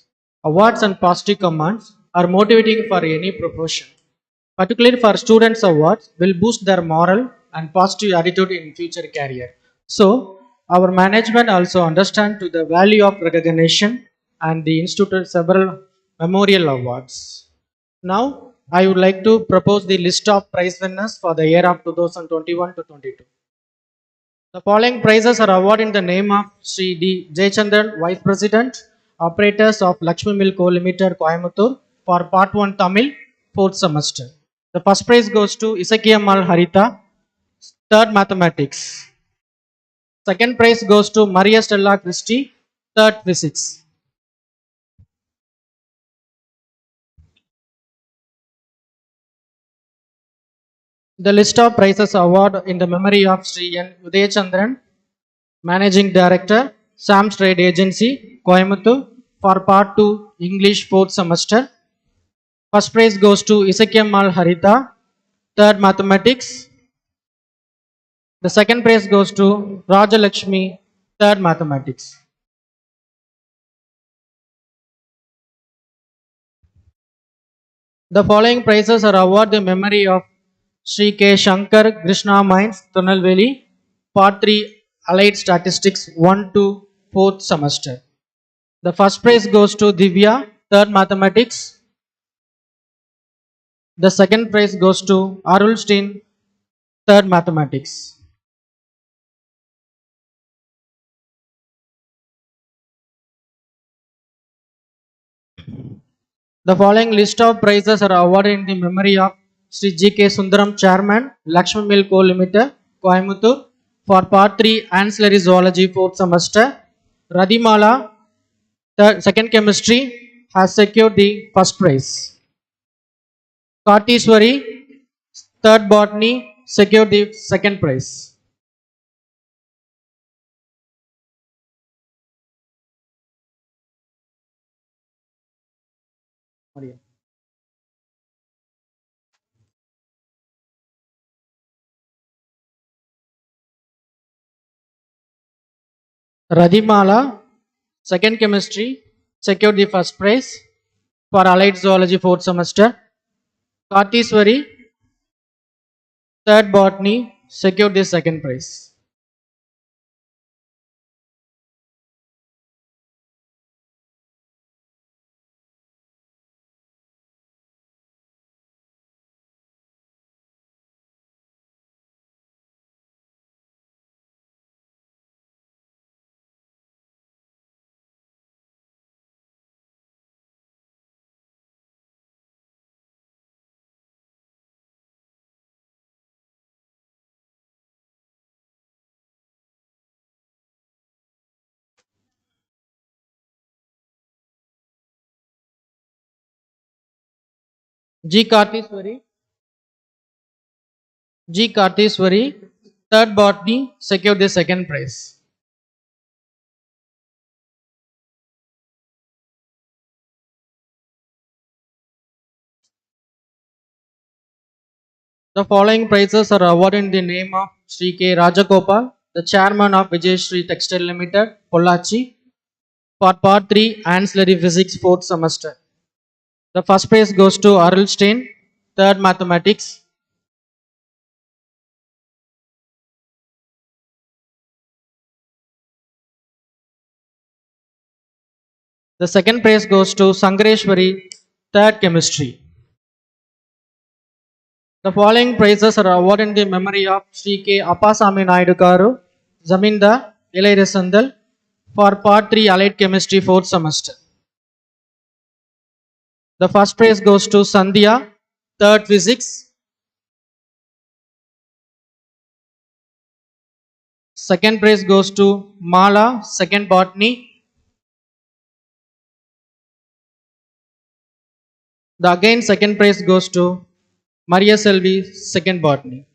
Awards and positive comments are motivating for any profession. Particularly for students, awards will boost their moral and positive attitude in future career. So, our management also understand to the value of recognition and the instituted several memorial awards. Now, I would like to propose the list of prize winners for the year of 2021 to 22. The following prizes are awarded in the name of Sri D. Jayachandran, Vice President, Operators of Lakshmi Mill Co. Limited, Coimbatore, for Part 1 Tamil, 4th semester. The first prize goes to Isakiyamal Harita, 3rd Mathematics. Second prize goes to Maria Stella Christie, 3rd Physics. The list of prizes award in the memory of Sri N. Udayachandran, Managing Director, Sam's Trade Agency, Coimbatore, for Part 2 English 4th semester. First prize goes to Isakiyamal Harita, 3rd Mathematics. The second prize goes to Rajalakshmi, 3rd Mathematics. The following prizes are awarded in memory of Sri K. Shankar Krishna Mines, Tirunelveli, Part 3 Allied Statistics 1 to 4th semester. The first prize goes to Divya, 3rd Mathematics. The second prize goes to Arulstein, 3rd Mathematics. The following list of prizes are awarded in the memory of Sri G.K. Sundaram, Chairman, Lakshmi Mill Co. Limited, Coimbatore, for Part 3 Ancillary Zoology 4th semester. Radhimala, 2nd Chemistry, has secured the first prize. Kartiswari, 3rd Botany, secured the second prize. Radhimala, 2nd Chemistry, secured the first prize for Allied Zoology 4th semester. Kartiswari, 3rd Botany, secured the second prize. G. Kartheswari. G. Kartheswari, third botany, secured the second prize. The following prizes are awarded in the name of Sri K. Rajagopal, the chairman of Vijayashree Textile Limited, Pollachi, for Part 3 Ancillary Physics 4th semester. The first prize goes to Arulstein, third Mathematics. The second prize goes to Sangareshwari, third Chemistry. The following prizes are awarded in the memory of Sri K. Appasamy Naidu Garu, Zamindar, Ilairasandal, for Part 3 Allied Chemistry 4th semester. The first prize goes to Sandhya, third Physics. Second prize goes to Mala, second Botany. The again second prize goes to Maria Selvi, second Botany.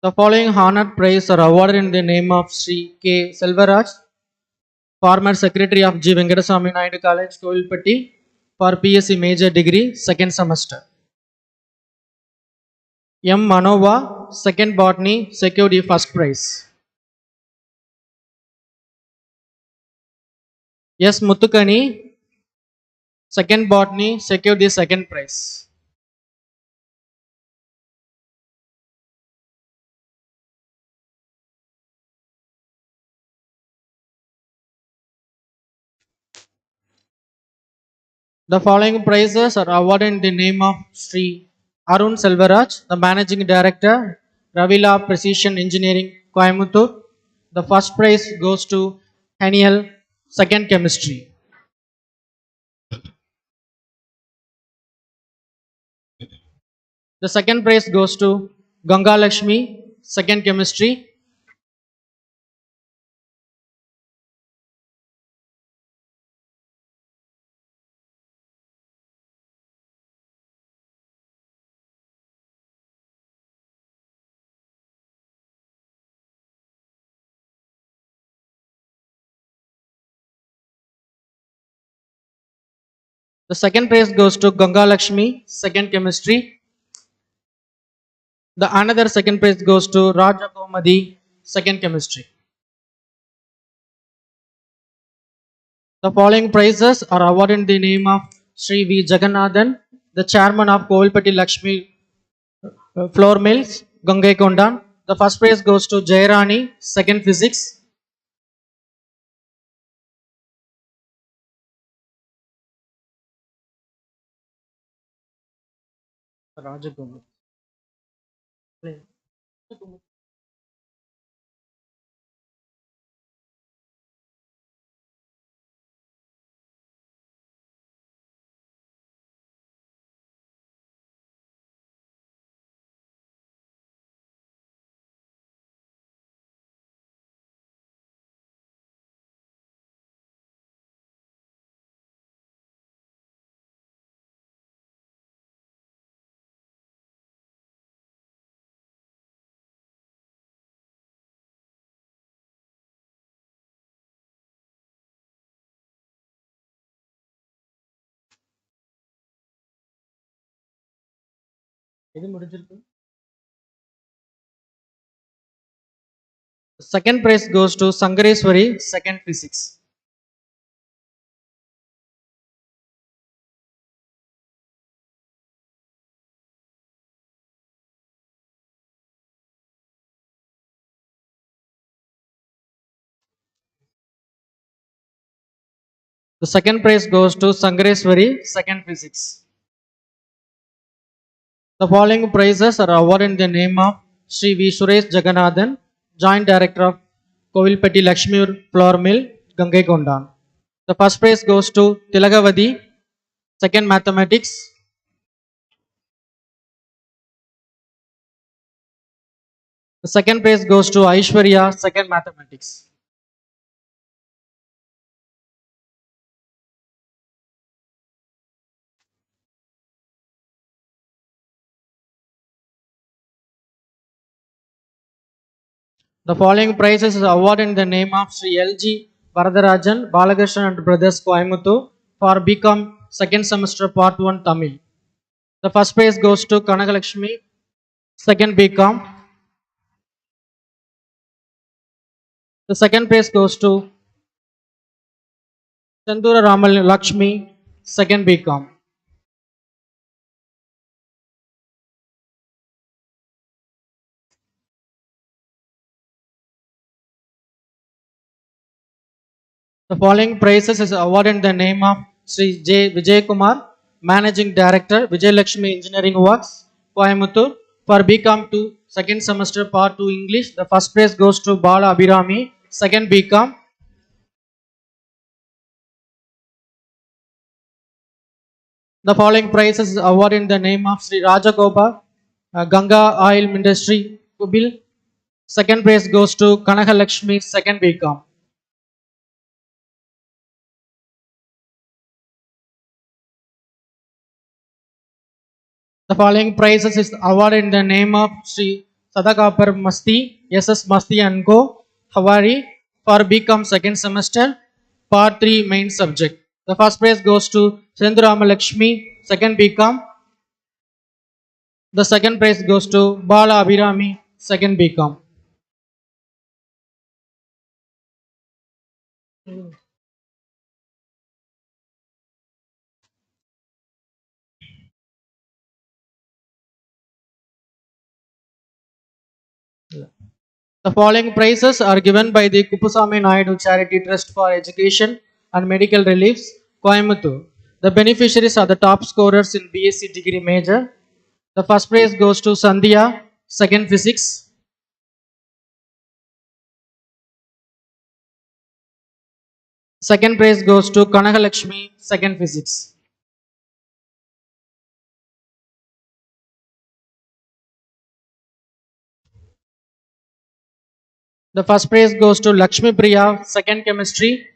The following honored prizes are awarded in the name of Sri K. Selvaraj, former Secretary of G.Venkataswamy College, Kovilpatti, for PSc Major Degree, second semester. M. Manova, second Botany, secured the first prize. S. Muthukani, second Botany, secured the second prize. The following prizes are awarded in the name of Sri Arun Selvaraj, the Managing Director, Ravila Precision Engineering, Coimbatore. The first prize goes to Haniel, second Chemistry. The second prize goes to Ganga Lakshmi, second Chemistry. The second prize goes to Ganga Lakshmi, second Chemistry. The another second prize goes to Raja Komadi, second Chemistry. The following prizes are awarded in the name of Sri V. Jagannathan, the chairman of Kovilpatti Lakshmi Floor Mills, Gangaikondan. The first prize goes to Jairani, second Physics. Rajagopal. The second prize goes to Sangareswari, second Physics. The second prize goes to Sangareswari, second Physics. The following prizes are awarded in the name of Sri V. Suresh Jagannathan, Joint Director of Kovilpatti Lakshmi Flour Mill, Gangaikondan. The first prize goes to Tilagavadi, second Mathematics. The second prize goes to Aishwarya, second Mathematics. The following prizes is awarded in the name of Sri L.G. Varadarajan, Balakrishnan and Brothers Coimbatore for BCom second semester part 1 Tamil. The first prize goes to Kanagalakshmi, second BCom. The second prize goes to Chandura Ramal Lakshmi, second BCom. The following prizes is awarded in the name of Sri J. Vijay Kumar, Managing Director, Vijay Lakshmi Engineering Works, Coimbatore for BCom 2 second semester part 2 English. The first prize goes to Bala Abhirami, second BCom. The following prizes is awarded in the name of Sri Rajagopa, Ganga Oil Industry, Kubil. Second prize goes to Kanagalakshmi, second BCom. The following prizes is awarded in the name of Sri Sadakapar Masti, SS Masti and Co. Havari for BCom second semester, part 3 main subject. The first prize goes to Sendurama Lakshmi, second BCom. The second prize goes to Bala Abhirami, second BCom. The following prizes are given by the Kupusamy Naidu Charity Trust for Education and Medical Reliefs, Coimbatore. The beneficiaries are the top scorers in BSc degree major. The first prize goes to Sandhya, second Physics. Second prize goes to Kanagalakshmi, second Physics. The first prize goes to Lakshmi Priya, second Chemistry.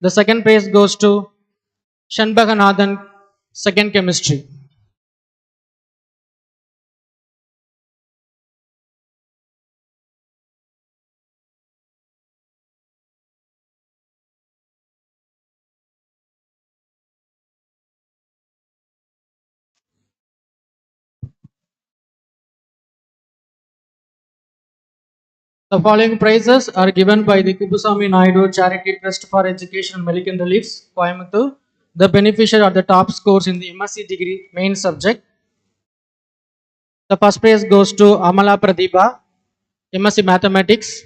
The second prize goes to Shanbhaganathan, second Chemistry. The following prizes are given by the Kupusamy Naidu Charity Trust for Education and Medical Reliefs, Coimbatore. The beneficiaries are the top scores in the MSc degree main subject. The first prize goes to Amala Pradibha, MSc Mathematics.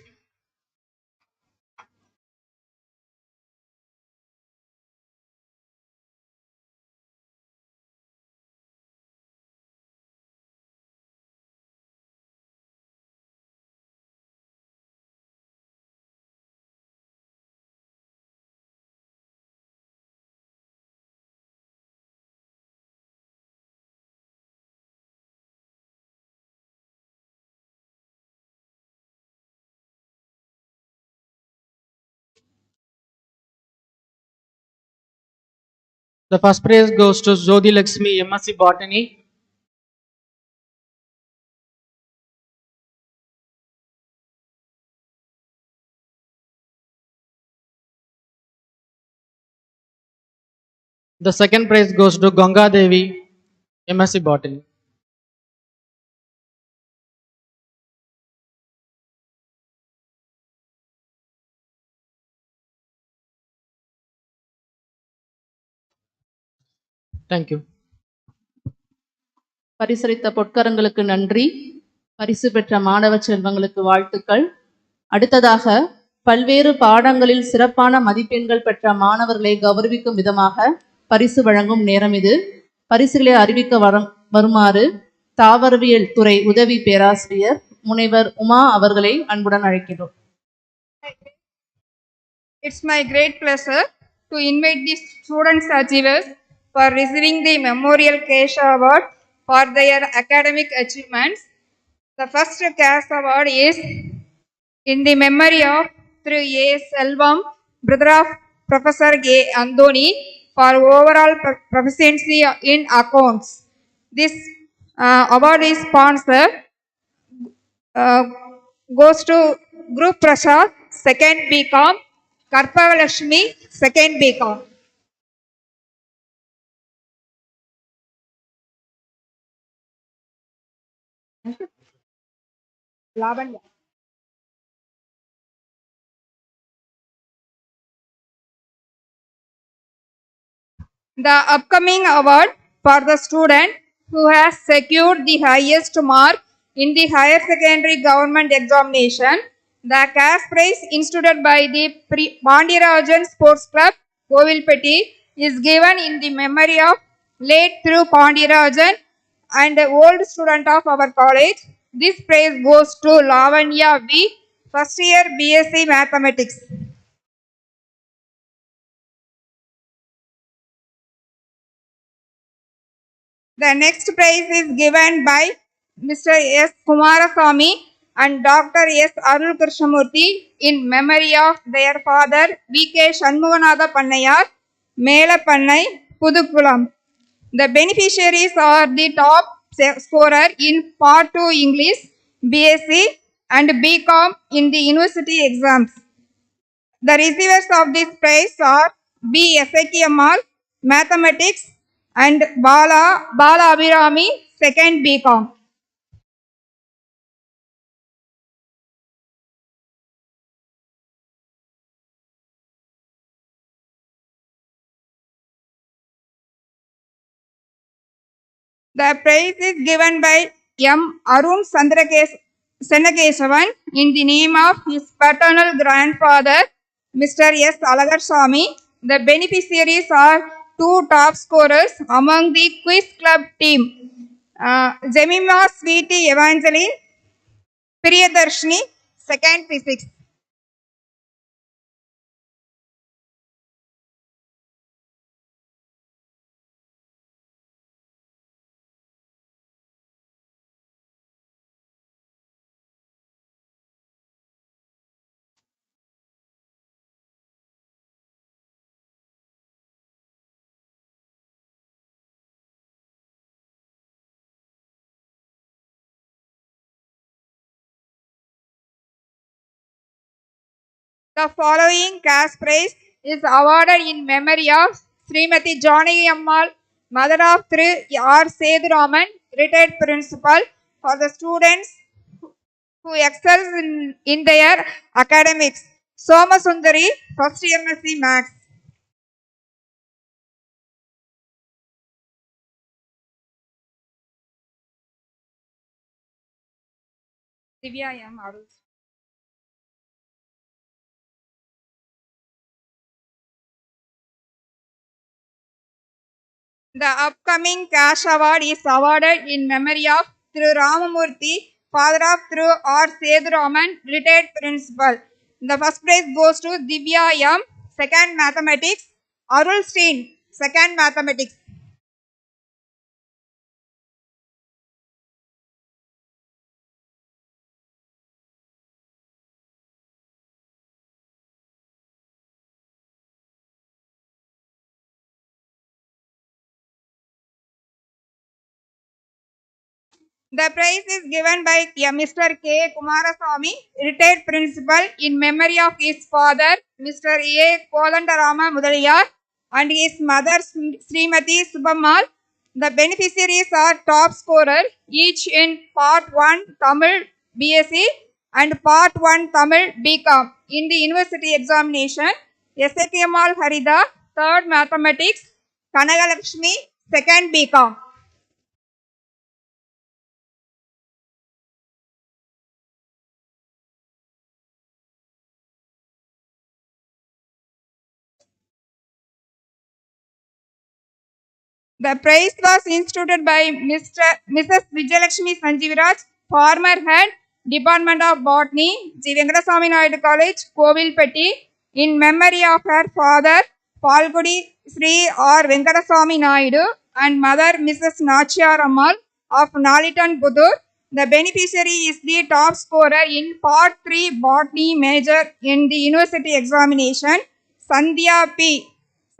The first prize goes to Jyoti Lakshmi, MSc Botany. The second prize goes to Ganga Devi, MSc Botany. Thank you. பரிசளித்த பொற்கரங்களுக்கு நன்றி. பரிசு பெற்ற மாணவ செல்வங்களுக்கு வாழ்த்துக்கள். அடுத்ததாக பல்வேறு பாடங்களில் சிறப்பான மதிப்பெண்கள் பெற்ற மாணவர்களை கௌரவிக்கும் விதமாக பரிசு வழங்கும் நேரம் இது. பரிசுகளை அறிவிக்க வருமாறு தாவரவியல் துறை உதவி பேராசிரியர் முனைவர் உமா அவர்களை அன்புடன் அழைக்கிறோம். It's my great pleasure to invite the students achievers for receiving the Memorial Cash Award for their academic achievements. The first Cash Award is in the memory of through A. Selvam, brother of Professor A. Andoni, for overall proficiency in accounts. This award is sponsored goes to Group Prasad, second BCom, Karpavalashmi, second BCom. Lavanya. The upcoming award for the student who has secured the highest mark in the higher secondary government examination, the cash prize instituted by the Pandirajan Sports Club, Kovilpatti, is given in the memory of late through Pandirajan and an old student of our college. This prize goes to Lavanya V, first year BSc Mathematics. The next prize is given by Mr. S. Kumaraswamy and Dr. S. Arul Krishnamurthy in memory of their father V.K. Shanmuganatha Pannayar, Mela Pannai, Pudukulam. The beneficiaries are the top scorer in Part 2 English, BSc and BCom in the university exams. The receivers of this prize are B. Ezekiel, Mathematics, and Bala Abhirami, second BCom. The prize is given by M. Arun Senakeshavan in the name of his paternal grandfather, Mr. S. Alagaswamy. The beneficiaries are two top scorers among the quiz club team, Jemima Sweetie Evangeline, Priyadarshini, second physics. The following cash prize is awarded in memory of Srimati Janaki Ammal, mother of Thru R. Seduraman, retired principal, for the students who excel in their academics. Soma Sundari, first MSc Maths. Divya M. Arul. The upcoming cash award is awarded in memory of Thru Ramamurthy, father of Thru R. Seduraman, retired principal. The first prize goes to Divya M, second mathematics, Arul Steen, second mathematics. The prize is given by Mr. K. Kumaraswamy, retired principal, in memory of his father, Mr. A. Kolandarama Mudaliyar, and his mother, Srimati Subammal. The beneficiaries are top scorer, each in Part 1 Tamil BSc and Part 1 Tamil BCom in the university examination. Ezekiel Harida, third mathematics, Kanagalakshmi, second BCom. The prize was instituted by Mrs. Vijayalakshmi Sanjeeviraj, former head, Department of Botany, G.Venkataswamy College, Kovilpatti, in memory of her father, Palgudi Sri R. Venkataswamy Naidu, and mother, Mrs. Nachia Ramal of Nalitan Pudur. The beneficiary is the top scorer in Part 3 Botany major in the university examination, Sandhya P.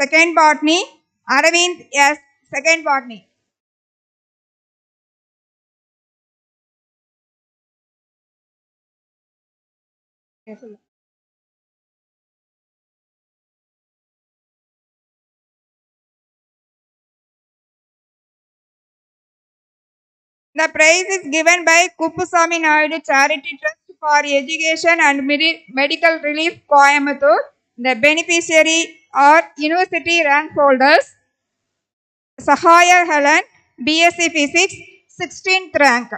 Second Botany, Aravind S. Second Botany. The prize is given by Kuppusamy Naidu Charity Trust for Education and Medical Relief, Coimbatore. The beneficiary are university rank holders: Sahaya Helen, BSc Physics, 16th rank.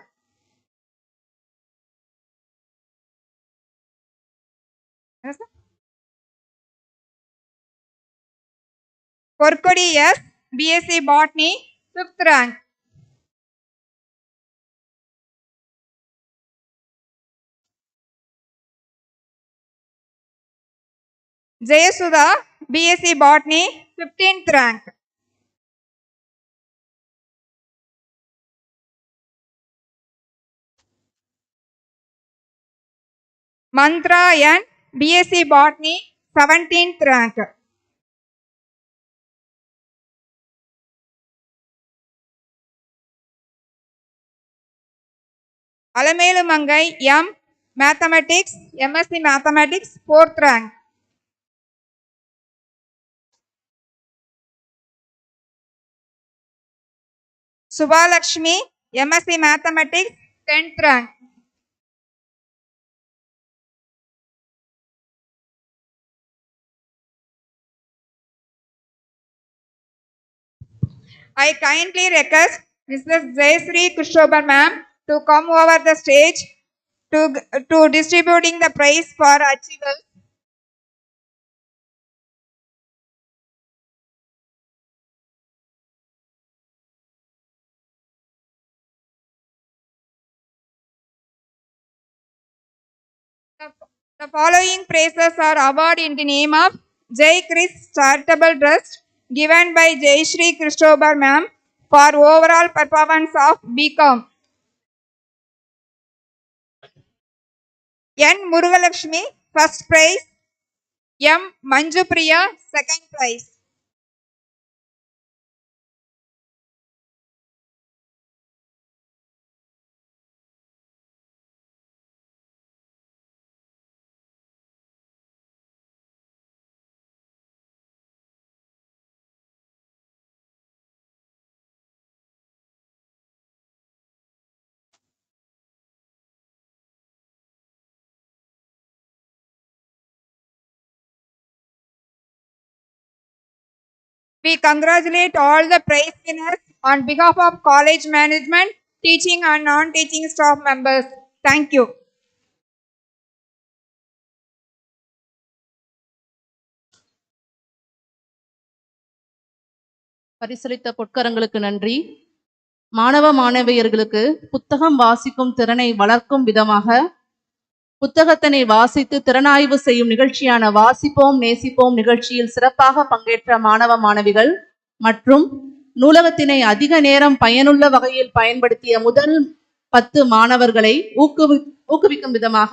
Korkodi S, BSc Botany, 5th rank. Jayasudha, BSc Botany, 15th rank. Mantra N, BSc Botany, 17th rank. Alamelu Mangai M, Mathematics, MSc Mathematics, 4th rank. Subhalakshmi, MSc Mathematics, 10th rank. I kindly request Mrs. Jayasri Krishobar ma'am to come over the stage to distributing the prize for achievers. The following prizes are awarded in the name of Jai Chris Charitable Trust, given by Jai Shri Krishobar ma'am for overall performance of BCom. N. Murugalakshmi, first prize. M. Manjupriya, second prize. We congratulate all the prize winners on behalf of college management, teaching and non-teaching staff members. Thank you. பரிசளித்த பொற்கரங்களுக்கு நன்றி. மாணவ மாணவியர்களுக்கு புத்தகம் வாசிக்கும் திறனை வளர்க்கும் விதமாக புத்தகத்தினை வாசித்து திறனாய்வு செய்யும் நிகழ்ச்சியான வாசிப்போம் நேசிப்போம் நிகழ்ச்சியில் சிறப்பாக பங்கேற்ற மாணவ மாணவிகள் மற்றும் நூலகத்தினை அதிக நேரம் பயனுள்ள வகையில் பயன்படுத்திய முதல் 10 மாணவர்களை ஊக்குவிக்கும் விதமாக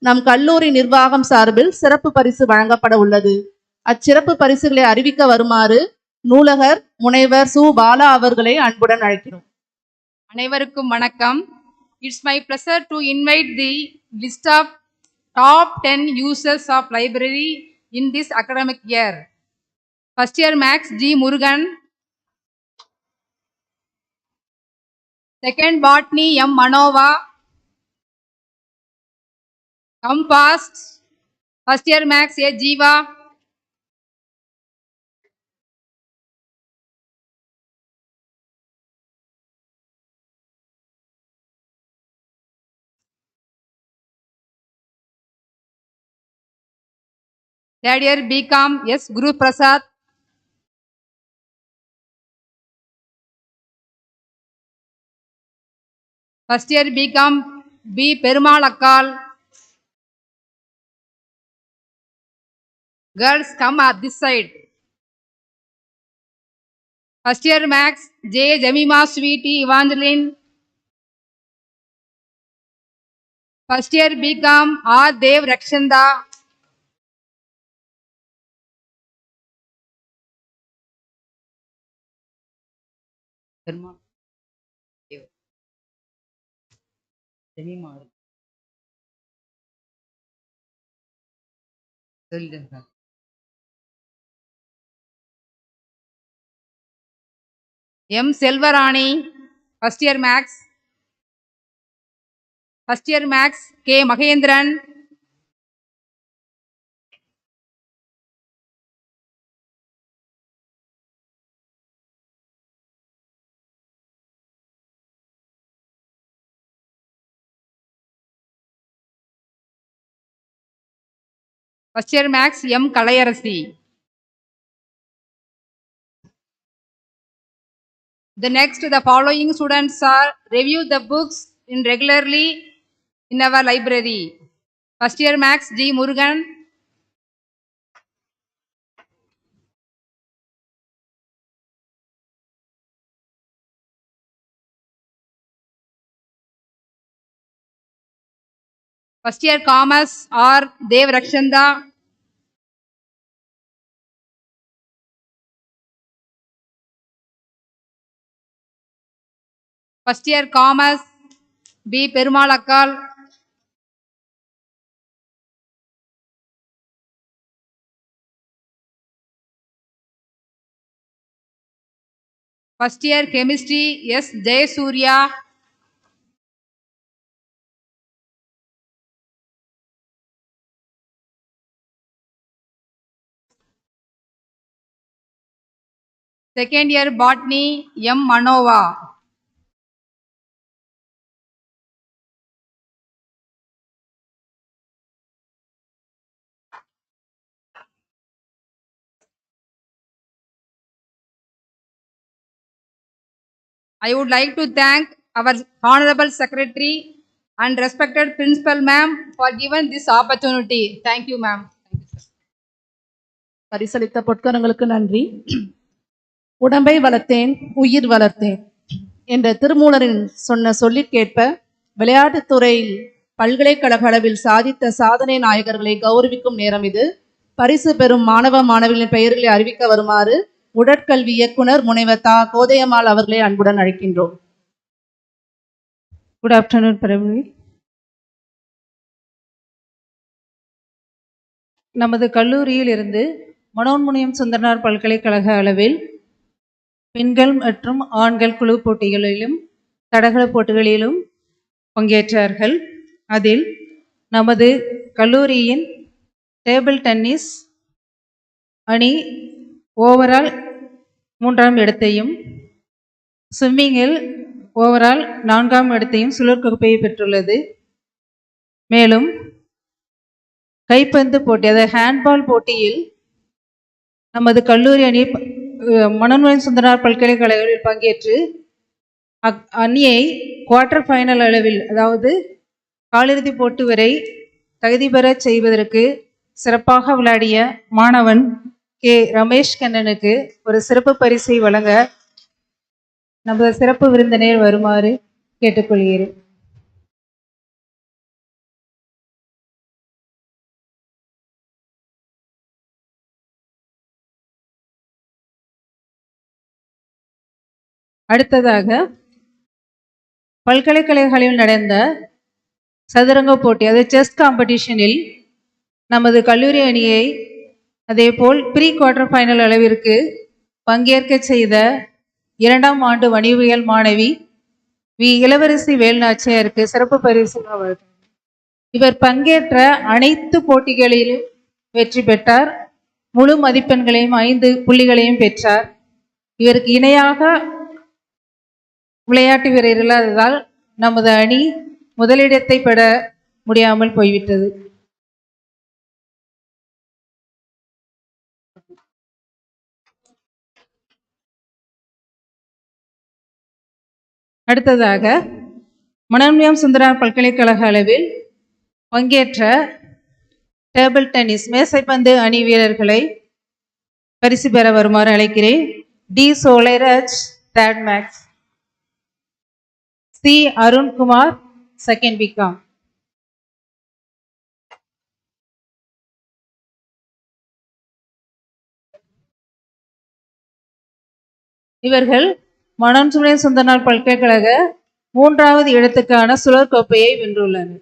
நம் கல்லூரி நிர்வாகம் சார்பில் சிறப்பு பரிசு வழங்கப்பட உள்ளது. அச்சிறப்பு பரிசுகளை அறிவிக்க வருமாறு நூலகர் முனைவர் சு பாலா அவர்களை அன்புடன் அழைக்கிறோம். அனைவருக்கும் வணக்கம். It's my pleasure to invite the list of top 10 users of library in this academic year. First year Max G. Murugan. Second Botany M. Manova. Come past. First year Max A. Jiva. Third year BCom S. Guru Prasad. First year BCom B. Perumal Akkal. Girls, come at this side. First year Max J. Jamima Sweetie Evangeline. First year BCom R. Dev Rakshanda. M. Selvarani. First year Max. First year Max K. Mahendran. First year Max M. Kalayarasi. The following students are review the books in regularly in our library. First year Max G. Murugan. First year Commerce R. Dev Rakshanda. First year Commerce B. Perumal Akkal. First year Chemistry S. Jayasuriya. Second year Botany M. Manova. I would like to thank our Honorable Secretary and respected Principal Ma'am for giving this opportunity. Thank you, Ma'am. பரிசளித்த பொற்கரங்களுக்கு நன்றி. உடம்பை வளர்த்தேன் உயிர் வளர்த்தேன் என்ற திருமூலரின் சொன்ன சொல்லிற்கேற்ப விளையாட்டுத் துறையில் பல்கலைக்கழக அளவில் சாதித்த சாதனை நாயகர்களை கௌரவிக்கும் நேரம் இது. பரிசு பெறும் மாணவ மாணவிகளின் பெயர்களை அறிவிக்க வருமாறு உடற்கல்வி இயக்குனர் முனைவர் தா கோதையம்மாள் அவர்களை அன்புடன் அழைக்கின்றோம். Good afternoon, Parvati. நமது கல்லூரியில் இருந்து மனோன்முனியம் சுந்தரனார் பல்கலைக்கழக அளவில் பெண்கள் மற்றும் ஆண்கள் குழு போட்டிகளிலும் தடகள போட்டிகளிலும் பங்கேற்றார்கள். அதில் நமது கல்லூரியின் டேபிள் டென்னிஸ் அணி ஓவரால் 3ஆம் இடத்தையும், ஸ்விம்மிங்கில் ஓவரால் 4ஆம் இடத்தையும் சுழற் கோப்பையை பெற்றுள்ளது. மேலும் கைப்பந்து போட்டி, அதாவது ஹேண்ட்பால் போட்டியில் நமது கல்லூரி அணி மனோன்மணியம் சுந்தரனார் பல்கலைக்கழகத்தில் பங்கேற்று அணியை குவார்டர் ஃபைனல் அளவில், அதாவது காலிறுதி போட்டி வரை தகுதி பெற செய்வதற்கு சிறப்பாக விளையாடிய மாணவன் கே. ரமேஷ் கண்ணனுக்கு ஒரு சிறப்பு பரிசை வழங்க நமது சிறப்பு விருந்தினர் வருமாறு கேட்டுக்கொள்கிறேன். அடுத்ததாக பல்கலைக்கழகங்களில் நடந்த சதுரங்க போட்டி, அது செஸ் காம்படிஷனில் நமது கல்லூரி அணியை அதேபோல் ப்ரீ குவார்டர் ஃபைனல் அளவிற்கு பங்கேற்க செய்த 2ஆம் ஆண்டு வணிகவியல் மாணவி வி. இளவரசி வேல்நாச்சியாருக்கு சிறப்பு பரிசு. இவர் பங்கேற்ற அனைத்து போட்டிகளிலும் வெற்றி பெற்றார். முழு மதிப்பெண்களையும் 5 புள்ளிகளையும் பெற்றார். இவருக்கு இணையாக விளையாட்டு வீரர் இல்லாததால் நமது அணி முதலிடத்தை பெற முடியாமல் போய்விட்டது. அடுத்ததாக மனோன்மணியம் சுந்தரார் பல்கலைக்கழக அளவில் பங்கேற்ற டேபிள் டென்னிஸ் மேசைப்பந்து அணி வீரர்களை பரிசு பெற வருமாறு அழைக்கிறேன். T Solairaj third maths, C Arunkumar second BCom. இவர்கள் மனோன்மணியம் சுந்தரார் பல்கலைக்கழக 3வது இடத்துக்கான சுழற் கோப்பையை வென்றுள்ளனர்.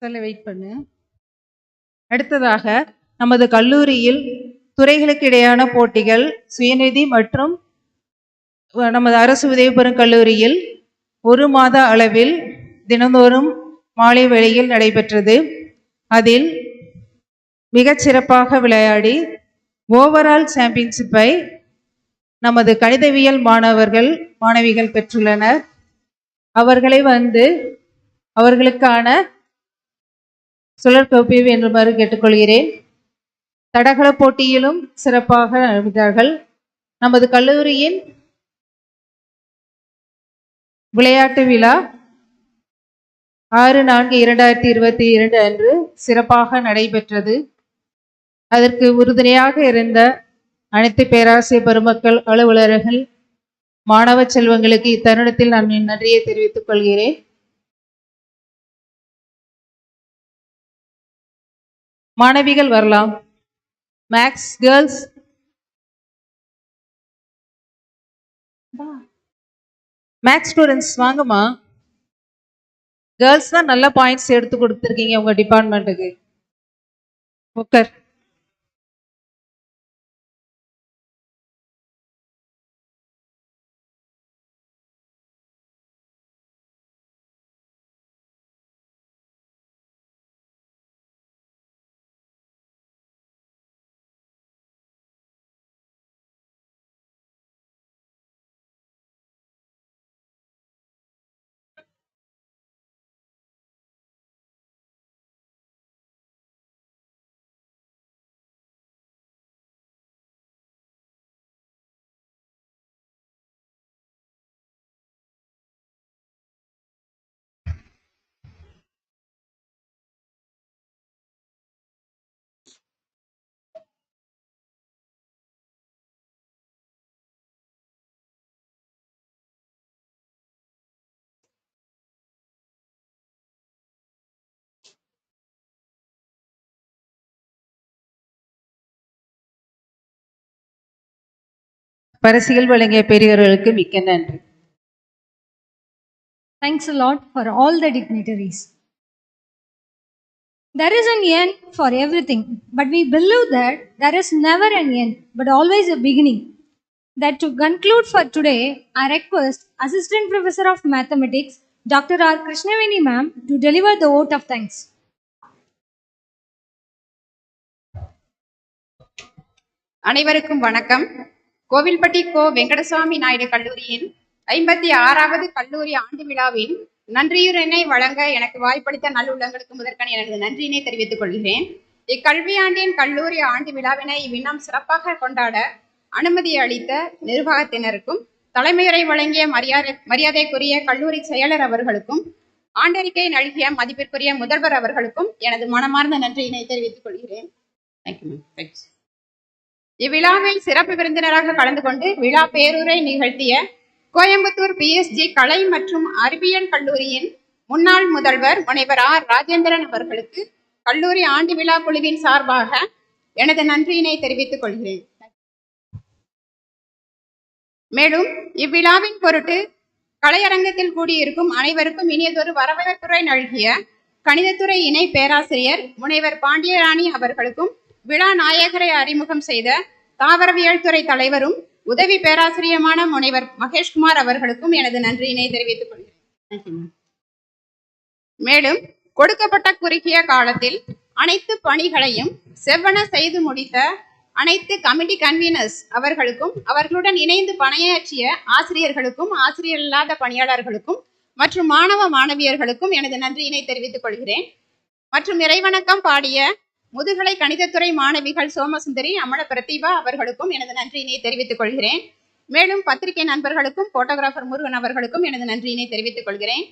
வெயிட் பண்ணு. அடுத்ததாக நமது கல்லூரியில் துறைகளுக்கு இடையான போட்டிகள் சுயநிதி மற்றும் நமது அரசு உதவி பெறும் கல்லூரியில் 1 மாத அளவில் தினந்தோறும் மாலை வேளையில் நடைபெற்றது. அதில் மிகச் சிறப்பாக விளையாடி ஓவரால் சாம்பியன்ஷிப்பை நமது கணிதவியல் மாணவிகள் பெற்றுள்ளனர். அவர்களை அவர்களுக்கான சுழற்கோப்பை வென்றுமாறு கேட்டுக்கொள்கிறேன். தடகள போட்டியிலும் சிறப்பாக நடந்தார்கள். நமது கல்லூரியின் விளையாட்டு விழா 6/4/2022 அன்று சிறப்பாக நடைபெற்றது. அதற்கு உறுதுணையாக இருந்த அனைத்து பேராசிரியர் பெருமக்கள், அலுவலர்கள், மாணவ செல்வங்களுக்கு இத்தருணத்தில் நான் என் நன்றியை தெரிவித்துக் கொள்கிறேன். மாணவிகள் வரலாம். மேக்ஸ் கேர்ள்ஸ், மேக்ஸ் ஸ்டூடெண்ட்ஸ் வாங்கம்மா. கேர்ள்ஸ் தான் நல்ல பாயிண்ட்ஸ் எடுத்து கொடுத்துருக்கீங்க உங்க டிபார்ட்மெண்ட்டுக்கு. உட்கார். பரிசுகள் வழங்கிய பெரியவர்களுக்கு மிக்க நன்றி. Thanks a lot for all the dignitaries. There is an end for everything, but we believe that there is never an end, but always a beginning. That to conclude for today, I request Assistant Professor of Mathematics, Dr. R. Krishnaveni ma'am, to deliver the vote of thanks. அனைவருக்கும் வணக்கம். கோவில்பட்டி கோ. வெங்கடசுவாமி நாயுடு கல்லூரியின் 56வது கல்லூரி ஆண்டு விழாவின் நன்றியுரையினை வழங்க எனக்கு வாய்ப்பளித்த நல்லுள்ளங்களுக்கு முதற்கண் எனது நன்றியினை தெரிவித்துக் கொள்கிறேன். இக்கல்வியாண்டின் கல்லூரி ஆண்டு விழாவினை இவ்வினம் சிறப்பாக கொண்டாட அனுமதி அளித்த நிர்வாகத்தினருக்கும், தலைமையுரை வழங்கிய மரியாதைக்குரிய கல்லூரி செயலர் அவர்களுக்கும், ஆண்டறிக்கை நல்கிய மதிப்பிற்குரிய முதல்வர் அவர்களுக்கும் எனது மனமார்ந்த நன்றியினை தெரிவித்துக் கொள்கிறேன். இவ்விழாவில் சிறப்பு விருந்தினராக கலந்து கொண்டு விழா பேருரை நிகழ்த்திய கோயம்புத்தூர் PSG கலை மற்றும் அறிவியல் கல்லூரியின் முன்னாள் முதல்வர் முனைவர் ஆர். ராஜேந்திரன் அவர்களுக்கு கல்லூரி ஆண்டு விழா குழுவின் சார்பாக எனது நன்றியினை தெரிவித்துக் கொள்கிறேன். மேலும் இவ்விழாவின் பொருட்டு கலையரங்கத்தில் கூடியிருக்கும் அனைவருக்கும் இனியதொரு வரவேற்புரை நல்கிய கணிதத்துறை இணை பேராசிரியர் முனைவர் பாண்டியராணி அவர்களுக்கும், விழா நாயகரை அறிமுகம் செய்த தாவரவியல் துறை தலைவரும் உதவி பேராசிரியமான முனைவர் மகேஷ்குமார் அவர்களுக்கும் எனது நன்றியினை தெரிவித்துக் கொள்கிறேன். மேலும் கொடுக்கப்பட்ட குறுகிய காலத்தில் அனைத்து பணிகளையும் செவ்வன செய்து முடித்த அனைத்து கமிட்டி கன்வீனர்ஸ் அவர்களுக்கும் அவர்களுடன் இணைந்து பணியாற்றிய ஆசிரியர்களுக்கும் ஆசிரியர் இல்லாத பணியாளர்களுக்கும் மற்றும் மாணவ மாணவியர்களுக்கும் எனது நன்றியினை தெரிவித்துக் கொள்கிறேன். மற்றும் இறைவணக்கம் பாடிய முதுகலை கணிதத்துறை மாணவிகள் சோமசுந்தரி, அமல பிரதிபா அவர்களுக்கும் எனது நன்றியினை தெரிவித்துக் கொள்கிறேன். மேலும் பத்திரிகை நண்பர்களுக்கும் போட்டோகிராஃபர் முருகன் அவர்களுக்கும் எனது நன்றியினை தெரிவித்துக் கொள்கிறேன்.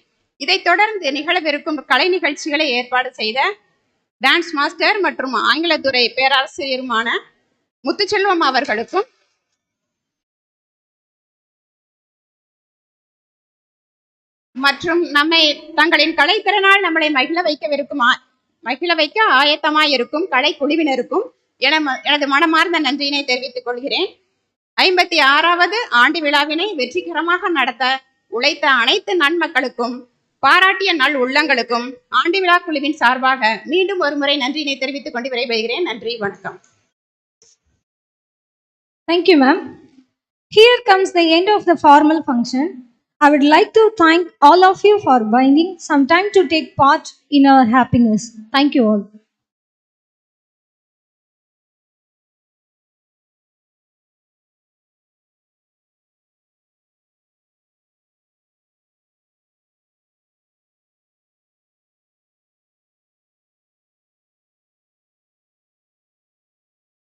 இதைத் தொடர்ந்து நிகழவிருக்கும் கலை நிகழ்ச்சிகளை ஏற்பாடு செய்த டான்ஸ் மாஸ்டர் மற்றும் ஆங்கிலத்துறை பேராசிரியருமான முத்துச்செல்வம் அவர்களுக்கும் மற்றும் நம்மை தங்களின் கலைத்திறனால் நம்மளை மகிழ வைக்க ஆயத்தமாயிருக்கும் கலை குழுவினருக்கும் எனது மனமார்ந்த நன்றியினை தெரிவித்துக் கொள்கிறேன். 56வது ஆண்டு விழாவினை வெற்றிகரமாக நடத்த உழைத்த அனைத்து நன்மக்களுக்கும் பாராட்டிய நல் உள்ளங்களுக்கும் ஆண்டு விழா குழுவின் சார்பாக மீண்டும் ஒரு முறை நன்றியினை தெரிவித்துக் கொண்டு விடைபெறுகிறேன். நன்றி, வணக்கம். Thank you, ma'am. Here comes the end of the formal function. I would like to thank all of you for finding some time to take part in our happiness. Thank you all.